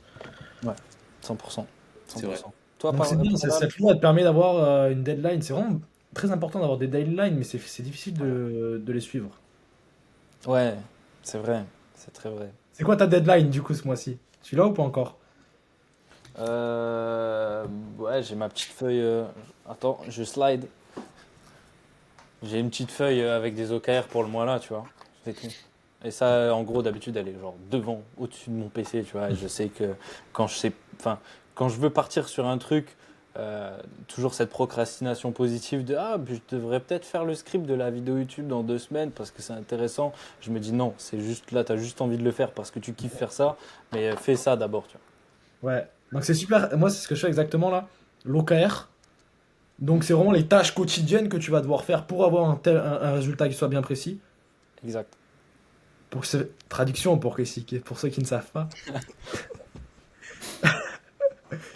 Ouais, 100%.
C'est vrai.
100%. Toi,
Donc c'est bien,
Pardal?
cette loi elle te permet d'avoir une deadline. C'est vraiment très important d'avoir des deadlines, mais c'est difficile de les suivre.
Ouais, c'est vrai, c'est très vrai.
C'est quoi ta deadline du coup ce mois-ci? Celui-là ou pas encore?
Euh, ouais, j'ai ma petite feuille. Attends, je slide. J'ai une petite feuille avec des OKR pour le mois là, tu vois. C'est tout. Et ça, en gros, d'habitude, elle est genre devant, au-dessus de mon PC, tu vois. Et je sais que quand je sais, enfin, quand je veux partir sur un truc, toujours cette procrastination positive de ah, je devrais peut-être faire le script de la vidéo YouTube dans 2 semaines parce que c'est intéressant. Je me dis non, c'est juste là, t'as juste envie de le faire parce que tu kiffes faire ça, mais fais ça d'abord, tu
Ouais. Donc c'est super. Moi c'est ce que je fais exactement là. L'OKR.
vois.
Donc c'est vraiment les tâches quotidiennes que tu vas devoir faire pour avoir un résultat qui soit bien précis.
Exact.
Traduction pour ceux qui ne savent pas.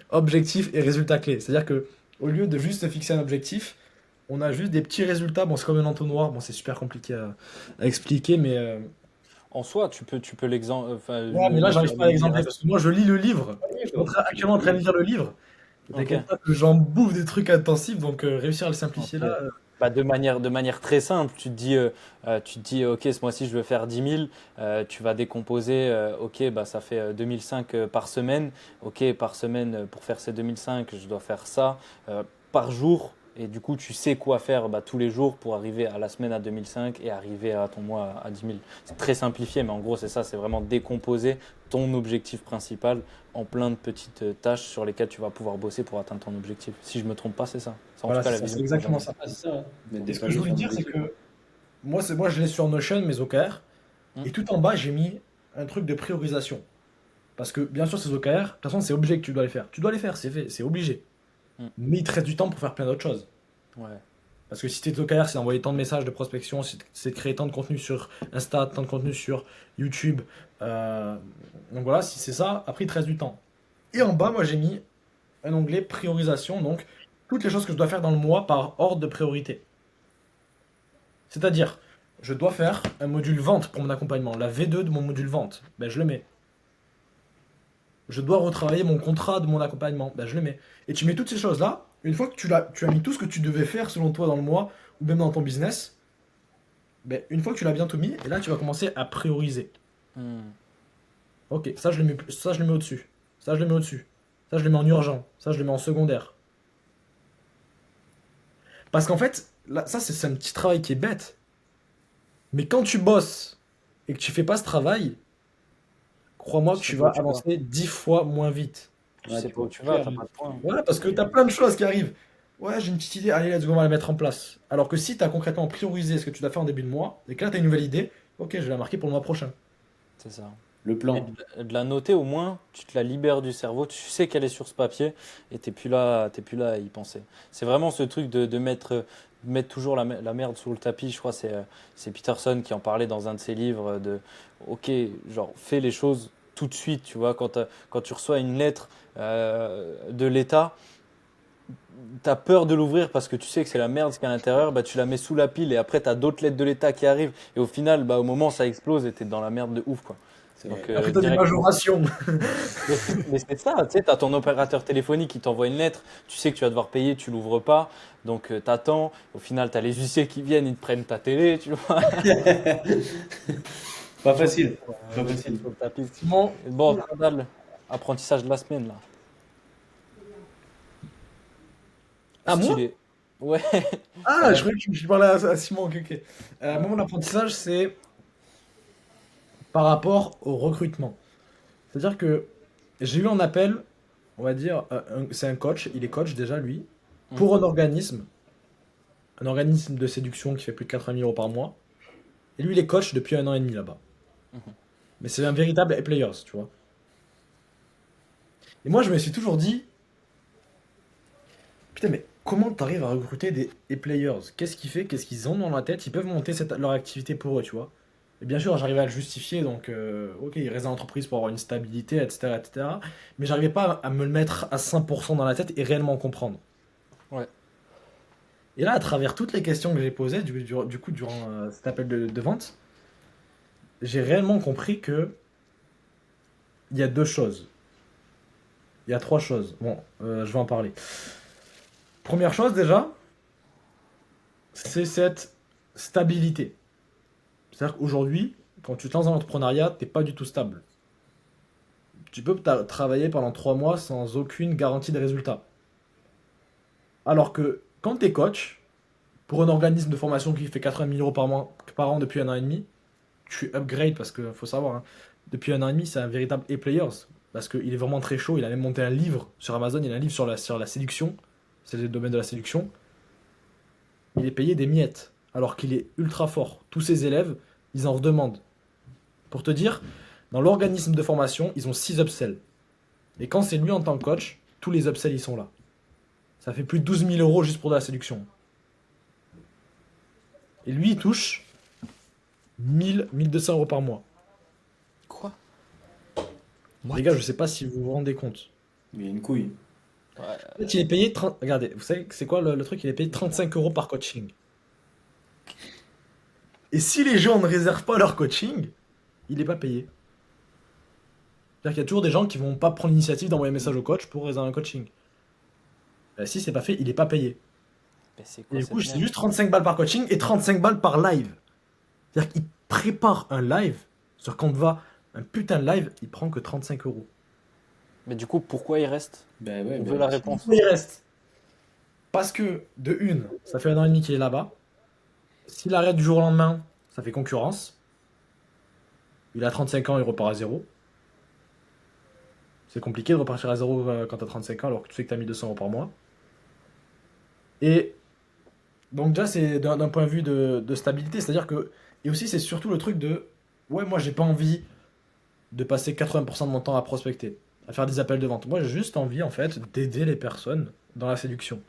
Objectif et résultat clé. C'est-à-dire que au lieu de juste se fixer un objectif, on a juste des petits résultats. Bon, c'est comme un entonnoir. Bon, c'est super compliqué à expliquer, mais
En soi, tu peux
ouais, mais là,
le
j'arrive
faire
pas à l'exempler
littéral.
parce que moi, je lis le livre.
Oui,
Je suis
bah,
actuellement en train de lire le livre. Et
Ok.
t'inquiète pas que j'en bouffe des trucs intensifs, donc réussir à le simplifier
Ok.
là.
Bah, de manière très simple, tu te dis, ok, ce mois-ci, je veux faire 10 000. Tu vas décomposer, ok, bah, ça fait 2005 par semaine. Ok, par semaine, pour faire ces 2005, je dois faire ça par jour. Et du coup, tu sais quoi faire bah, tous les jours pour arriver à la semaine à 2005 et arriver à ton mois à 10 000. C'est très simplifié, mais en gros, c'est ça, c'est vraiment décomposer ton objectif principal en plein de petites tâches sur lesquelles tu vas pouvoir bosser pour atteindre ton objectif. Si je me trompe pas, c'est ça. C'est en tout
Voilà,
cas
c'est
la
ça,
vision
c'est
que moi j'en
exactement
ai.
ça.
Ah, c'est ça, hein. Mettre
Et
des
ce que je
paliers
voulais
sur un
dire, c'est
objectif.
que moi, je l'ai sur Notion, mes OKR,
Hmm.
et tout en bas, j'ai mis un truc de priorisation. Parce que bien sûr, ces OKR, de toute façon, c'est obligé que tu dois les faire. Tu dois les faire, c'est fait, c'est obligé.
Hmm.
Mais il te reste du temps pour faire plein d'autres choses.
Ouais.
Parce que si tes OKR, c'est d'envoyer tant de messages de prospection, c'est de créer tant de contenu sur Insta, tant de contenu sur YouTube. euh, donc voilà, si c'est ça, après il te reste du temps. Et en bas, moi j'ai mis un onglet priorisation, donc toutes les choses que je dois faire dans le mois par ordre de priorité. C'est-à-dire, je dois faire un module vente pour mon accompagnement, la V2 de mon module vente, ben je le mets. Je dois retravailler mon contrat de mon accompagnement, ben je le mets. Et tu mets toutes ces choses-là, une fois que tu as mis tout ce que tu devais faire selon toi dans le mois, ou même dans ton business, ben, une fois que tu l'as bien tout mis, et là tu vas commencer à prioriser.
Hmm.
Ok, ça je le mets au-dessus. Ça je le mets au-dessus. Ça je le mets en urgent. Ça je le mets en secondaire. Parce qu'en fait, là, ça c'est un petit travail qui est bête. Mais quand tu bosses et que tu fais pas ce travail, crois-moi
Tu
que
sais
tu
pas
vas
où tu vas.
avancer 10 fois moins vite.
Tu
Ouais,
sais
tu
pas où
vois
tu
plus
vas,
clair,
t'as
hein.
pas de point.
Voilà, parce que tu as plein de choses qui arrivent. Ouais, j'ai une petite idée, allez, let's go, on va la mettre en place. Alors que si tu as concrètement priorisé ce que tu dois faire en début de mois, et que là tu as une nouvelle idée, ok, je vais la marquer pour le mois prochain.
C'est ça.
Le
Et
plan.
de la noter au moins, tu te la libères du cerveau, tu sais qu'elle est sur ce papier et t'es plus là à y penser. C'est vraiment ce truc de mettre toujours la merde sous le tapis. Je crois que c'est Peterson qui en parlait dans un de ses livres de ok, genre fais les choses tout de suite. Tu vois, quand tu reçois une lettre de l'État, t'as peur de l'ouvrir parce que tu sais que c'est la merde ce qu'il y a à l'intérieur, bah tu la mets sous la pile et après t'as d'autres lettres de l'État qui arrivent et au final, bah au moment ça explose et t'es dans la merde de ouf quoi.
C'est vrai.
Donc
Après, t'as des
directement.
majorations.
Mais c'est ça, tu sais, t'as ton opérateur téléphonique qui t'envoie une lettre, tu sais que tu vas devoir payer, tu l'ouvres pas, donc t'attends, au final t'as les huissiers qui viennent, ils te prennent ta télé, tu vois.
Pas facile. Pas
Ouais,
facile.
sur le tapis.
Simon,
Bon, scandale, apprentissage de la semaine là.
à moi?
Stylé. Ouais,
Ah, je
ouais.
croyais que je parlais à Simon, ok, ok. Moi, mon apprentissage, c'est par rapport au recrutement. C'est-à-dire que j'ai eu un appel, on va dire, c'est un coach, il est coach déjà, lui, pour un organisme de séduction qui fait plus de 80 000 euros par mois. Et lui, il est coach depuis 1 an et demi là-bas. Mais c'est un véritable A-players, tu vois. Et moi, je me suis toujours dit, putain, mais comment t'arrives à recruter des A-players? Qu'est-ce qui fait? Qu'est-ce qu'ils ont dans la tête? Ils peuvent monter leur activité pour eux, tu vois. Et bien sûr, j'arrivais à le justifier, donc ok, ils restent dans l'entreprise pour avoir une stabilité, etc., etc. Mais j'arrivais pas à me le mettre à 100% dans la tête et réellement comprendre.
Ouais.
Et là, à travers toutes les questions que j'ai posées, du coup, durant cet appel de vente, j'ai réellement compris que il y a deux choses. Il y a trois choses. Bon, je vais en parler. Première chose déjà, c'est cette stabilité. C'est-à-dire qu'aujourd'hui, quand tu te lances dans l'entrepreneuriat, t'es pas du tout stable. Tu peux travailler pendant 3 mois sans aucune garantie de résultat. Alors que quand tu es coach, pour un organisme de formation qui fait 80 000 euros par an depuis 1 an et demi, tu upgrades parce que faut savoir, hein, depuis 1 an et demi, c'est un véritable A-players. Parce qu'il est vraiment très chaud. Il a même monté un livre sur Amazon, il a un livre sur la séduction. C'est le domaine de la séduction. Il est payé des miettes. Alors qu'il est ultra fort. Tous ses élèves, ils en redemandent. Pour te dire, dans l'organisme de formation, ils ont 6 upsells. Et quand c'est lui en tant que coach, tous les upsells, ils sont là. Ça fait plus de 12 000 euros juste pour de la séduction. Et lui, il touche 1200 euros par mois.
Quoi?
Les gars, je sais pas si vous vous rendez compte.
Mais il y a une couille.
Ouais.
En fait, il est payé 30. Regardez, vous savez, c'est quoi le truc? Il est payé 35 euros par coaching. Et si les gens ne réservent pas leur coaching, il n'est pas payé. C'est-à-dire qu'il y a toujours des gens qui vont pas prendre l'initiative d'envoyer un message au coach pour réserver un coaching. Si c'est pas fait, il n'est pas payé.
Mais c'est
Et
quoi
du coup,
cette
c'est
merde?
juste 35 balles par coaching et 35 balles par live. C'est-à-dire qu'il prépare un live sur Canva, un putain de live, il prend que 35 euros.
Mais du coup, pourquoi il reste?
Ben ouais,
On
ben
veut la
ouais.
réponse.
Pourquoi il reste? Parce que, de une, ça fait 1 an et demi qu'il est là-bas. S'il arrête du jour au lendemain, ça fait concurrence. Il a 35 ans, il repart à zéro. C'est compliqué de repartir à zéro quand t'as 35 ans alors que tu sais que t'as 1200 euros par mois. Et donc déjà, c'est d'un point de vue de stabilité, c'est-à-dire que... Et aussi, c'est surtout le truc de... Ouais, moi, j'ai pas envie de passer 80% de mon temps à prospecter, à faire des appels de vente. Moi, j'ai juste envie, en fait, d'aider les personnes dans la séduction.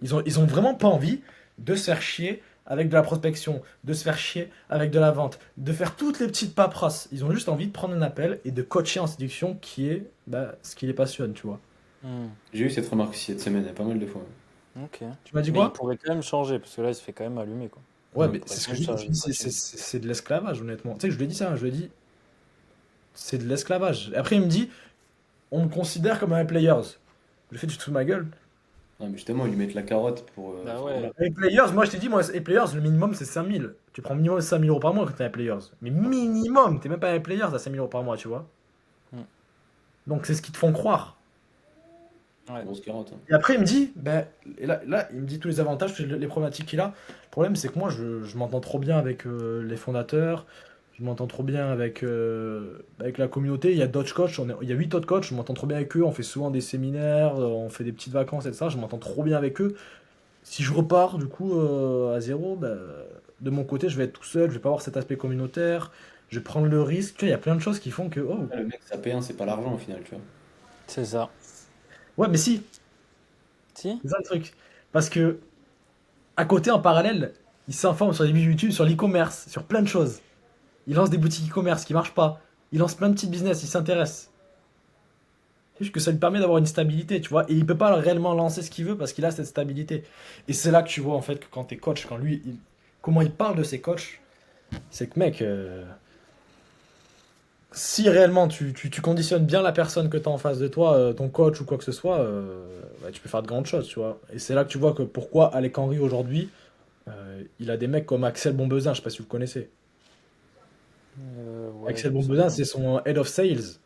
Ils ont vraiment pas envie de se faire chier avec de la prospection, de se faire chier avec de la vente, de faire toutes les petites paperasses. Ils ont juste envie de prendre un appel et de coacher en séduction qui est ce qui les passionne, tu vois.
Hmm.
J'ai eu cette remarque aussi cette semaine, il y a pas mal de fois.
Ok.
Tu m'as dit
Mais il
quoi?
pourrait quand même changer parce que là, il se fait quand même allumer quoi.
Ouais,
Ouais.
mais
Il
c'est
pourrait
ce
quand
que
même
je
changer
dis,
de coaching.
c'est de l'esclavage, honnêtement. Tu sais que je lui ai dit ça, je lui ai dit, c'est de l'esclavage. Et après, il me dit, on me considère comme un players. Je lui ai fait, tu te fous de ma gueule.
Non, mais justement, ils lui mettent la carotte pour.
Bah
Enfin,
ouais.
voilà.
Les players, moi je t'ai dit, moi, les players, le minimum c'est 5000. Tu prends minimum 5000 euros par mois quand t'es un players. Mais minimum, t'es même pas un players à 5000 euros par mois, tu vois.
Hmm.
Donc c'est ce qu'ils te font croire.
Ouais.
Grosse carotte. Hein.
Et après, il me dit, ben, et là, il me dit tous les avantages, tous les problématiques qu'il a. Le problème, c'est que moi, je m'entends trop bien avec les fondateurs, je m'entends trop bien avec la communauté. Il y a d'autres coachs, il y a 8 autres coachs, je m'entends trop bien avec eux. On fait souvent des séminaires, on fait des petites vacances et ça, je m'entends trop bien avec eux. Si je repars, du coup, à zéro, ben, de mon côté, je vais être tout seul, je vais pas avoir cet aspect communautaire, je vais prendre le risque. Tu vois, il y a plein de choses qui font que, oh,
Ah, le mec, sa P1, c'est pas l'argent au final, tu vois.
C'est ça.
ouais, mais si,
Si?
c'est ça le truc. Parce que, à côté, en parallèle, il s'informe sur les vidéos YouTube, sur l'e-commerce, sur plein de choses. Il lance des boutiques e-commerce qui marchent pas. Il lance plein de petits business, il s'intéresse. Juste que ça lui permet d'avoir une stabilité, tu vois. Et il peut pas réellement lancer ce qu'il veut parce qu'il a cette stabilité. Et c'est là que tu vois en fait que quand t'es coach, quand lui, comment il parle de ses coachs, c'est que mec, si réellement tu conditionnes bien la personne que tu as en face de toi, ton coach ou quoi que ce soit, bah, tu peux faire de grandes choses, tu vois. Et c'est là que tu vois que pourquoi Alec Henry aujourd'hui, il a des mecs comme Axel Bombezin, je sais pas si vous le connaissez.
Ouais,
Axel
ça
Bombezin,
me-
c'est son head of sales.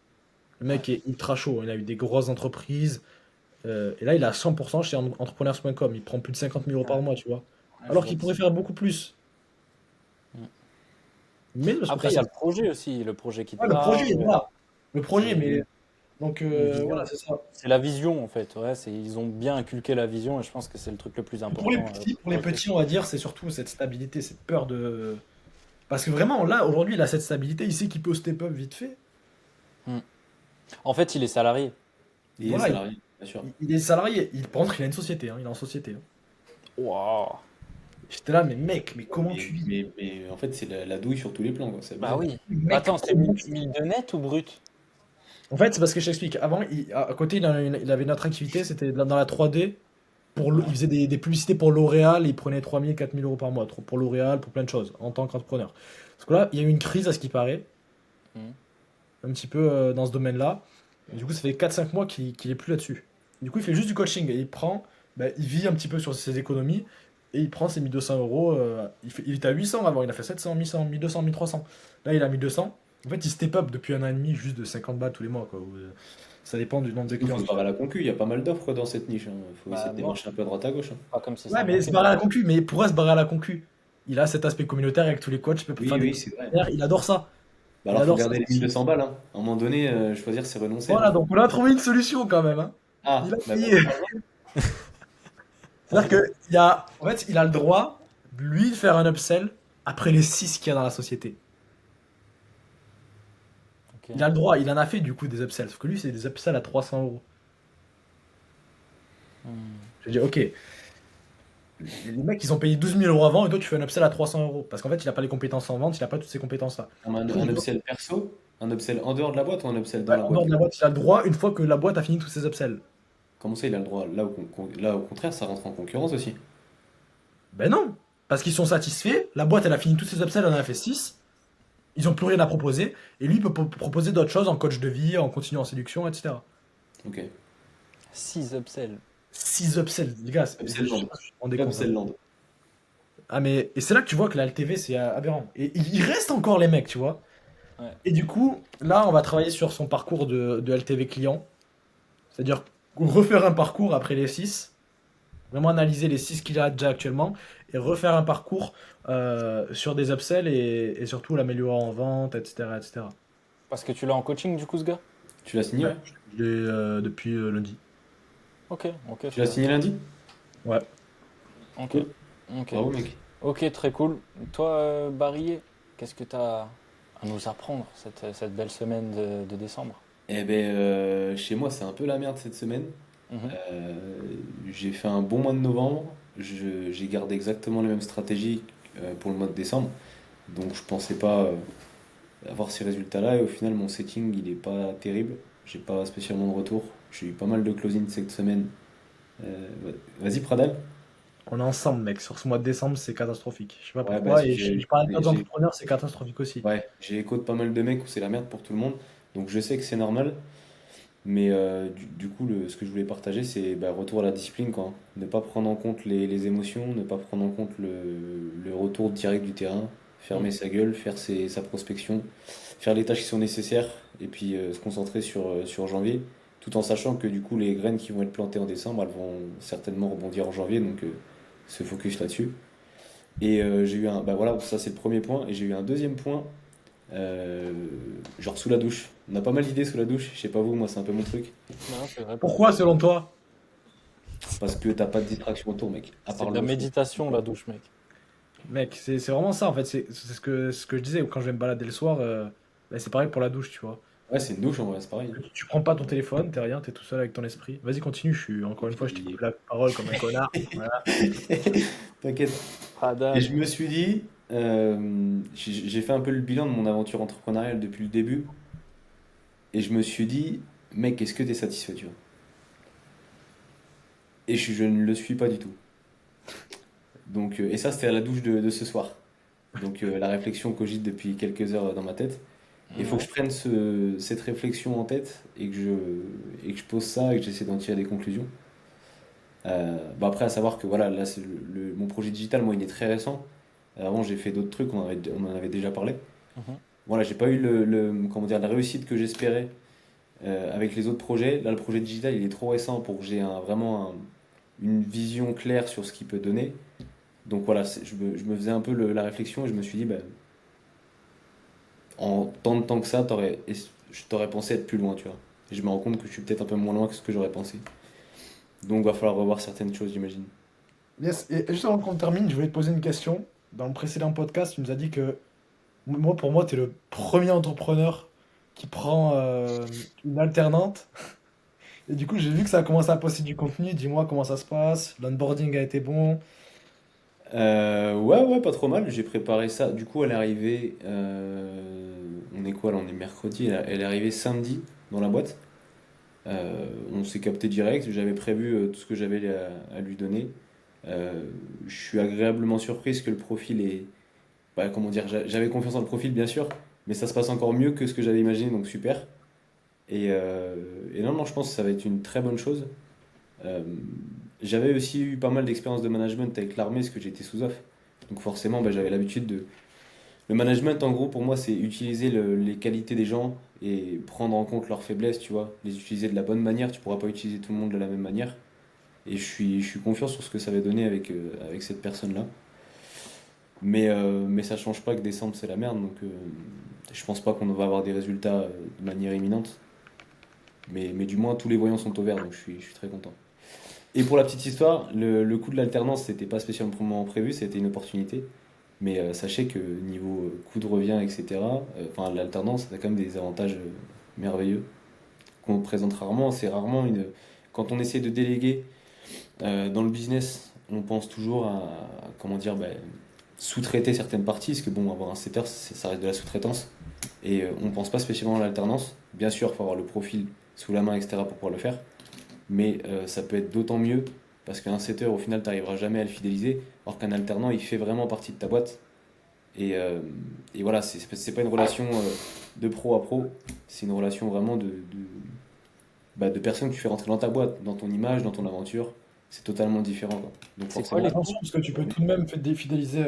Le mec est ultra chaud, il a eu des grosses entreprises. Et là, il a 100% chez entrepreneurs.com. Il prend plus de 50 000 euros
ouais,
par mois, tu vois.
ouais, je
Alors
vois
qu'il
qui
pourrait
c'est.
faire beaucoup plus.
Mm.
Mais parce que
Après,
t'as
il y a
cette...
le projet aussi, le projet qui te
Ouais, le projet,
parle.
voilà. Le projet,
C'est
mais... Donc,
une
voilà,
vision.
c'est ça.
C'est la vision en fait. Ouais, ils ont bien inculqué la vision et je pense que c'est le truc le plus important
Pour
pour
les
rester.
petits, on va dire, c'est surtout cette stabilité, cette peur de... Parce que vraiment, là, aujourd'hui, il a cette stabilité, il sait qu'il peut step up vite fait.
Mm. En fait, il est salarié.
Il est
Voilà,
salarié, bien sûr.
il est salarié. Par contre, il a une société, hein, il est en société, hein.
Waouh.
J'étais là, mais mec, mais comment tu
Mais,
vis?
mais en fait, c'est la douille sur tous les plans, quoi. C'est
Bah
abusé.
oui.
Mec,
Attends, c'est
comment tu...
1000 de net ou brut?
En fait, c'est parce que je t'explique. Avant, à côté, il avait une autre activité, c'était dans la 3D. Il
Ouais.
faisait des publicités pour L'Oréal, et il prenait 3 000, 4 000 euros par mois pour L'Oréal, pour plein de choses, en tant qu'entrepreneur. Parce que là, il y a eu une crise, à ce qui paraît,
Mm.
un petit peu dans ce domaine-là. Et du coup, ça fait 4 5 mois qu'il est plus là-dessus. Du coup, il fait juste du coaching et il vit un petit peu sur ses économies et il prend ses 1 200 euros. Il était à 800 avant, il a fait 700, 1100, 1200, 1300. Là, il a 1 200. En fait, il step up depuis un an et demi juste de 50 balles tous les mois, quoi. Ça dépend du nombre de
Surtout, il
clients.
faut se barrer à la concu. Il y a pas mal d'offres dans cette niche, hein. Il faut essayer
Bah
de
non,
démarcher un peu à droite à gauche, hein.
pas comme si
Ouais,
ça
mais se
manquait.
barrer à la concu. Mais pourquoi se barrer à la concu? Il a cet aspect communautaire avec tous les coachs, il peut
Oui,
faire des
oui,
trucs
c'est vrai.
communautaires, il adore ça.
Bah
Il
alors, faut
adore ça.
garder les 1200 balles, hein. À un moment donné, choisir, c'est renoncer, hein.
Voilà, donc on a trouvé une solution quand même, hein. Il
Ah,
a
bah
payé.
vas-y, parle-en.
C'est-à-dire que en fait, il a le droit, lui, de faire un upsell après les 6 qu'il y a dans la société.
Ok.
Il a le droit, il en a fait du coup des upsells. Sauf que lui, c'est des upsells à 300 euros.
Hmm.
Je dis, ok, les mecs, ils ont payé 12 000 euros avant et toi, tu fais un upsell à 300 euros. Parce qu'en fait, il a pas les compétences en vente, il a pas toutes ces compétences-là. Du coup,
Un upsell perso, un upsell en dehors de la boîte ou un upsell dans
ouais,
la
en
boîte,
dehors de
du
la
coup?
boîte, il a le droit une fois que la boîte a fini tous ses upsells.
Comment ça, il a le droit? Là, au contraire, ça rentre en concurrence aussi.
Ben non, parce qu'ils sont satisfaits, la boîte, elle a fini tous ses upsells, elle en a fait 6. Ils ont plus rien à proposer, et lui il peut proposer d'autres choses en coach de vie, en continu en séduction, etc.
Ok.
6 upsells.
6 upsells, les gars, je
Upsell
sais
land.
pas si vous vous rendez compte, hein.
Upsell land.
Ah mais, et c'est là que tu vois que la LTV c'est aberrant. Et il reste encore les mecs, tu vois.
Ouais.
Et du coup, là on va travailler sur son parcours de LTV client. C'est-à-dire refaire un parcours après les 6, vraiment analyser les 6 qu'il a déjà actuellement, et refaire un parcours sur des upsells et surtout l'améliorer en vente, etc. etc.
Parce que tu l'as en coaching du coup ce gars?
Tu l'as signé,
Ouais,
ouais?
je l'ai depuis lundi.
Ok, ok,
Tu
très
l'as
bien.
signé lundi?
Ouais.
Ok,
Cool.
ok.
Bravo, mec.
Ok, très cool. Toi, Barillet, qu'est-ce que tu as à nous apprendre cette belle semaine de décembre?
Eh ben, chez moi, c'est un peu la merde cette semaine.
Mhm.
Euh, j'ai fait un bon mois de novembre. J'ai gardé exactement les mêmes stratégies pour le mois de décembre. Donc, je pensais pas avoir ces résultats-là. Et au final, mon setting, il est pas terrible. J'ai pas spécialement de retour. J'ai eu pas mal de closing cette semaine. Vas-y, Pradal.
On est ensemble, mec. Sur ce mois de décembre, c'est catastrophique. Je sais pas
Ouais, bah,
pourquoi. Et je parle d'autres entrepreneurs, c'est catastrophique aussi.
ouais, j'ai écho de pas mal de mecs où c'est la merde pour tout le monde. Donc, je sais que c'est normal. Mais du coup, ce que je voulais partager, c'est bah, retour à la discipline, quoi. Ne pas prendre en compte les émotions, ne pas prendre en compte le retour direct du terrain,
Mm.
fermer sa gueule, faire sa prospection, faire les tâches qui sont nécessaires et puis se concentrer sur janvier, tout en sachant que du coup, les graines qui vont être plantées en décembre, elles vont certainement rebondir en janvier, donc se focus là-dessus. Et j'ai eu bah voilà, ça c'est le premier point, et j'ai eu un deuxième point, euh, genre sous la douche. On a pas mal d'idées sous la douche, je sais pas vous, moi c'est un peu mon truc.
Non, c'est vrai.
Pourquoi, selon toi?
Parce que t'as pas de distraction autour, mec. À
C'est
part
de la
l'eau chaude.
méditation, la douche, mec.
Mec, c'est vraiment ça, en fait. C'est ce que je disais quand je vais me balader le soir. Bah, c'est pareil pour la douche, tu vois.
Ouais, c'est une douche en vrai, c'est pareil.
Tu prends pas ton téléphone, t'es rien, t'es tout seul avec ton esprit. Vas-y, continue. Encore une fois, je t'ai coupé la parole comme un connard. Voilà.
T'inquiète. Et
Pradal.
je me suis dit, j'ai fait un peu le bilan de mon aventure entrepreneuriale depuis le début. Et je me suis dit, mec, est-ce que t'es satisfait, tu vois? Et je ne le suis pas du tout. Donc, et ça, c'était à la douche de ce soir. Donc, la réflexion cogite depuis quelques heures dans ma tête. Il faut que
Ouais.
je prenne cette réflexion en tête et que je pose ça et que j'essaie d'en tirer des conclusions. Bah après, à savoir que voilà, là, mon projet digital, moi, il est très récent. Avant, j'ai fait d'autres trucs, on en avait déjà parlé.
Mhm.
Voilà, j'ai pas eu comment dire, la réussite que j'espérais avec les autres projets. Là, le projet digital, il est trop récent pour que j'ai vraiment une vision claire sur ce qu'il peut donner. Donc voilà, je me faisais un peu la réflexion et je me suis dit, bah, en tant de temps que ça, je t'aurais pensé être plus loin, tu vois. Et je me rends compte que je suis peut-être un peu moins loin que ce que j'aurais pensé. Donc va falloir revoir certaines choses, j'imagine.
Yes, et juste avant qu'on termine, je voulais te poser une question. Dans le précédent podcast, tu nous as dit que moi, pour moi, tu es le premier entrepreneur qui prend une alternante. Et du coup, j'ai vu que ça a commencé à poster du contenu. Dis-moi comment ça se passe. L'onboarding a été bon.
Ouais, pas trop mal. J'ai préparé ça. Du coup, elle est arrivée. On est quoi là? On est mercredi. Elle est arrivée samedi dans la boîte. On s'est capté direct. J'avais prévu tout ce que j'avais à lui donner. Je suis agréablement surpris que le profil est. Bah, comment dire? J'avais confiance dans le profil, bien sûr, mais ça se passe encore mieux que ce que j'avais imaginé, donc super. Et non, je pense que ça va être une très bonne chose. Euh, J'avais aussi eu pas mal d'expérience de management avec l'armée, parce que j'étais sous off. Donc forcément, bah, j'avais l'habitude de. Le management, en gros, pour moi, c'est utiliser les qualités des gens et prendre en compte leurs faiblesses, tu vois. Les utiliser de la bonne manière. Tu pourras pas utiliser tout le monde de la même manière. Et je suis confiant sur ce que ça va donner avec cette personne-là. Mais ça change pas que décembre, c'est la merde. Donc je pense pas qu'on va avoir des résultats de manière imminente. Mais du moins, tous les voyants sont au vert, donc je suis très content. Et pour la petite histoire, le coup de l'alternance, c'était pas spécialement prévu, c'était une opportunité. Mais sachez que niveau coût de revient, etc., enfin, l'alternance, ça a quand même des avantages merveilleux qu'on présente rarement. C'est rarement une. Quand on essaie de déléguer dans le business, on pense toujours comment dire, bah, sous-traiter certaines parties, parce que bon, avoir un setter, ça reste de la sous-traitance. Et on pense pas spécialement à l'alternance. Bien sûr, il faut avoir le profil sous la main, etc., pour pouvoir le faire. Mais ça peut être d'autant mieux parce qu'un setter, au final, tu n'arriveras jamais à le fidéliser, alors qu'un alternant, il fait vraiment partie de ta boîte. Et voilà, c'est pas une relation de pro à pro, c'est une relation vraiment de personne que tu fais rentrer dans ta boîte, dans ton image, dans ton aventure. C'est totalement différent, quoi. Donc
C'est quoi
Ouais,
les
forcément,
attention,
coûts?
parce que tu peux tout de même fidéliser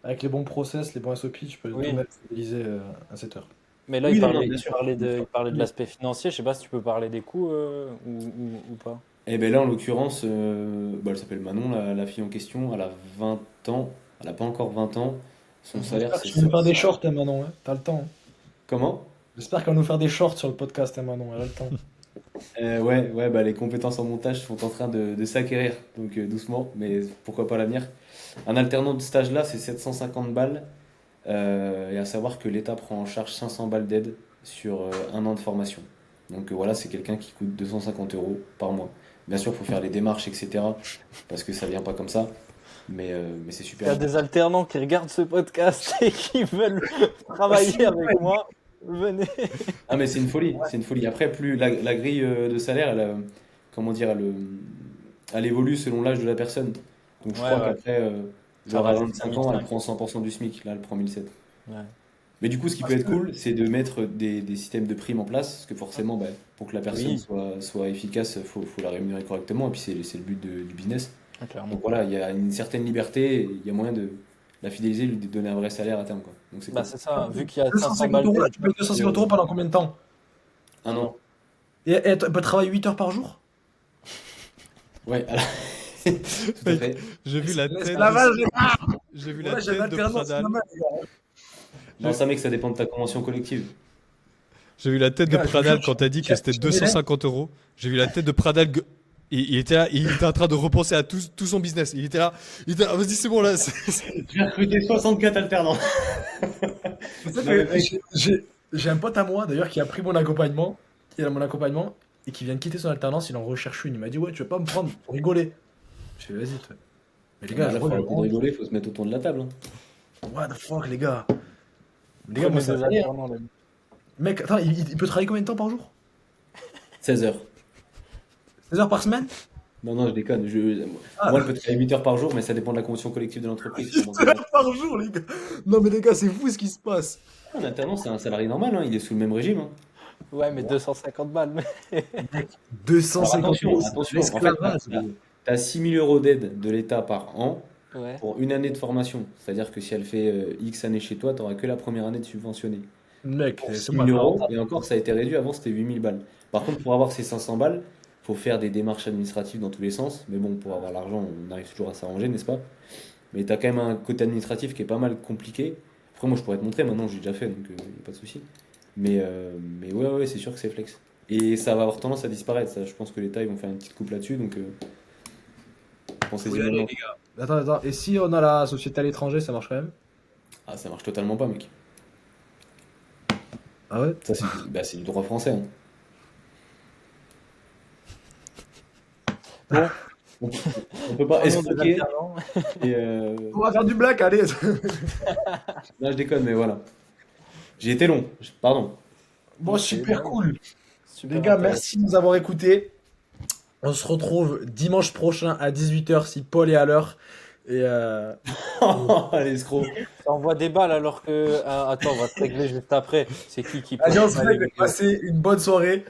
avec les bons process, les bons SOP, tu peux tout de
oui,
même fidéliser un setter.
Mais là,
oui, non, non, bien
il
sûr,
parlait
bien sûr.
il parlait de l'aspect financier. Je sais pas si tu peux parler des coûts ou pas.
Et bien là, en l'occurrence, bah, elle s'appelle Manon, la fille en question, elle a 20 ans, elle a pas encore 20 ans, son
Mhm.
salaire
J'espère que
c'est
tu vas nous faire des
700.
shorts, hein, Manon. Hein. T'as le temps. Hein.
Comment?
J'espère qu'elle va nous faire des shorts sur le podcast, hein, Manon. Elle a le temps.
Ouais, bah, les compétences en montage sont en train de s'acquérir, donc doucement, mais pourquoi pas l'avenir. Un alternant de stage là, c'est 750 balles, et à savoir que l'État prend en charge 500 balles d'aide sur un an de formation. Donc voilà, c'est quelqu'un qui coûte 250 euros par mois. Bien sûr, il faut faire les démarches, etc., parce que ça vient pas comme ça, mais c'est
Il y
super
a
bien.
des alternants qui regardent ce podcast et qui veulent travailler avec moi. Venez.
Ah, mais c'est une folie, c'est une folie. Après, plus la grille de salaire, comment dire, elle évolue selon l'âge de la personne. Donc je
Ouais,
crois
ouais.
qu'après,
Ça
genre
va
à
jusqu'à
25 ans, elle
1005.
prend 100% du SMIC. Là, elle prend 1007.
Ouais.
Mais du coup, ce qui peut
Parce
être
que,
cool, c'est de mettre des systèmes de primes en place, parce que forcément, bah, pour que la personne
Oui,
soit efficace, faut la rémunérer correctement, et puis c'est le but du business. Donc
clairement.
voilà, il y a une certaine liberté, et il y a moyen de la fidéliser, lui donner un vrai salaire à terme, quoi. Donc c'est
Bah,
cool.
c'est ça. Vu qu'il y a 500
250
balles
euros, là,
d'aide.
tu payes 250
Euh,
euros pendant combien de temps?
un an.
Et elle peut travailler 8 heures par jour?
Ouais, alors, tout à
Mec,
fait.
j'ai vu la tête de,
L'esclavage, les gars.
j'ai vu la
Voilà, j'ai un
tête de
alternant sous la
Pradal.
main, les gars.
Non,
J'ai
ça, mec, ça dépend de ta convention collective.
j'ai vu la tête
Les
de
gars, je vous jure,
Pradal quand t'as dit que c'était
je connais l'aide.
250 euros. J'ai vu la tête de Pradal. Il était là, il était en train de repenser à tout son business. Il était là, vas-y, c'est bon là.
Je vais recruter 64 alternants.
Tu sais
Non, mais
que
mec,
j'ai un pote à moi, d'ailleurs, qui a pris mon accompagnement, qui a mon accompagnement, et qui vient de quitter son alternance, il en recherche une. Il m'a dit, ouais, tu veux pas me prendre pour rigoler? Je fais, vas-y, toi. Mais les gars,
bah
je
là, faut
rigole
arrêter de
vraiment.
rigoler, faut se mettre autour de la table, hein.
What the fuck, les gars? Les gars, moi,
Prenez
ça
des
va aller, hein.
alternants, là.
Mec, attends, il peut travailler combien de temps par jour?
16 heures.
16 heures par semaine?
Non, non, je déconne.
Ah.
Moi, je peux travailler 8 heures par jour, mais ça dépend de la convention collective de l'entreprise.
8 heures par jour, les gars. Non, mais les gars, c'est fou ce qui se passe.
Un alternant, c'est un salarié normal, hein, il est sous le même régime. Hein.
Ouais, mais 250 balles.
Mec,
Alors,
250
attention,
euros,
attention.
c'est
En fait,
l'esclavage.
tu as 6 000 euros d'aide de l'État par an
Ouais.
pour une année de formation. C'est-à-dire que si elle fait X années chez toi, tu n'auras que la première année de subventionnée.
Mec,
Pour
c'est
6
pas
000
grave.
euros, et encore, ça a été réduit. Avant, c'était 8 000 balles. Par contre, pour avoir ces 500 balles, faut faire des démarches administratives dans tous les sens. Mais bon, pour avoir l'argent, on arrive toujours à s'arranger, n'est-ce pas? Mais tu as quand même un côté administratif qui est pas mal compliqué. Après, moi, je pourrais te montrer. Maintenant, j'ai déjà fait, donc il n'y a pas de souci. Mais ouais, ouais, c'est sûr que c'est flex. Et ça va avoir tendance à disparaître. Ça, je pense que l'État, ils vont faire une petite coupe là-dessus. Donc, pensez-y
Faut y aller,
maintenant.
les gars. Attends. Et si on a la société à l'étranger, ça marche quand même?
Ah, ça marche totalement pas, mec.
Ah ouais?
Ça, c'est du droit français. Hein.
Bon,
On, on peut pas
parlons des
escroquer.
alternants.
Et,
On va faire du black, allez.
là, je déconne, mais voilà. J'ai été long. Pardon.
Bon,
Ok,
super
bon,
cool.
super
Les gars,
intéressant.
merci de nous avoir écoutés. On se retrouve dimanche prochain à 18h si Paul est à l'heure. Et
Allez, escroc.
Ça envoie des balles alors que. Ah, attends, on va te régler juste après. C'est qui peut
allez, on se
Allez,
fait passer une bonne soirée.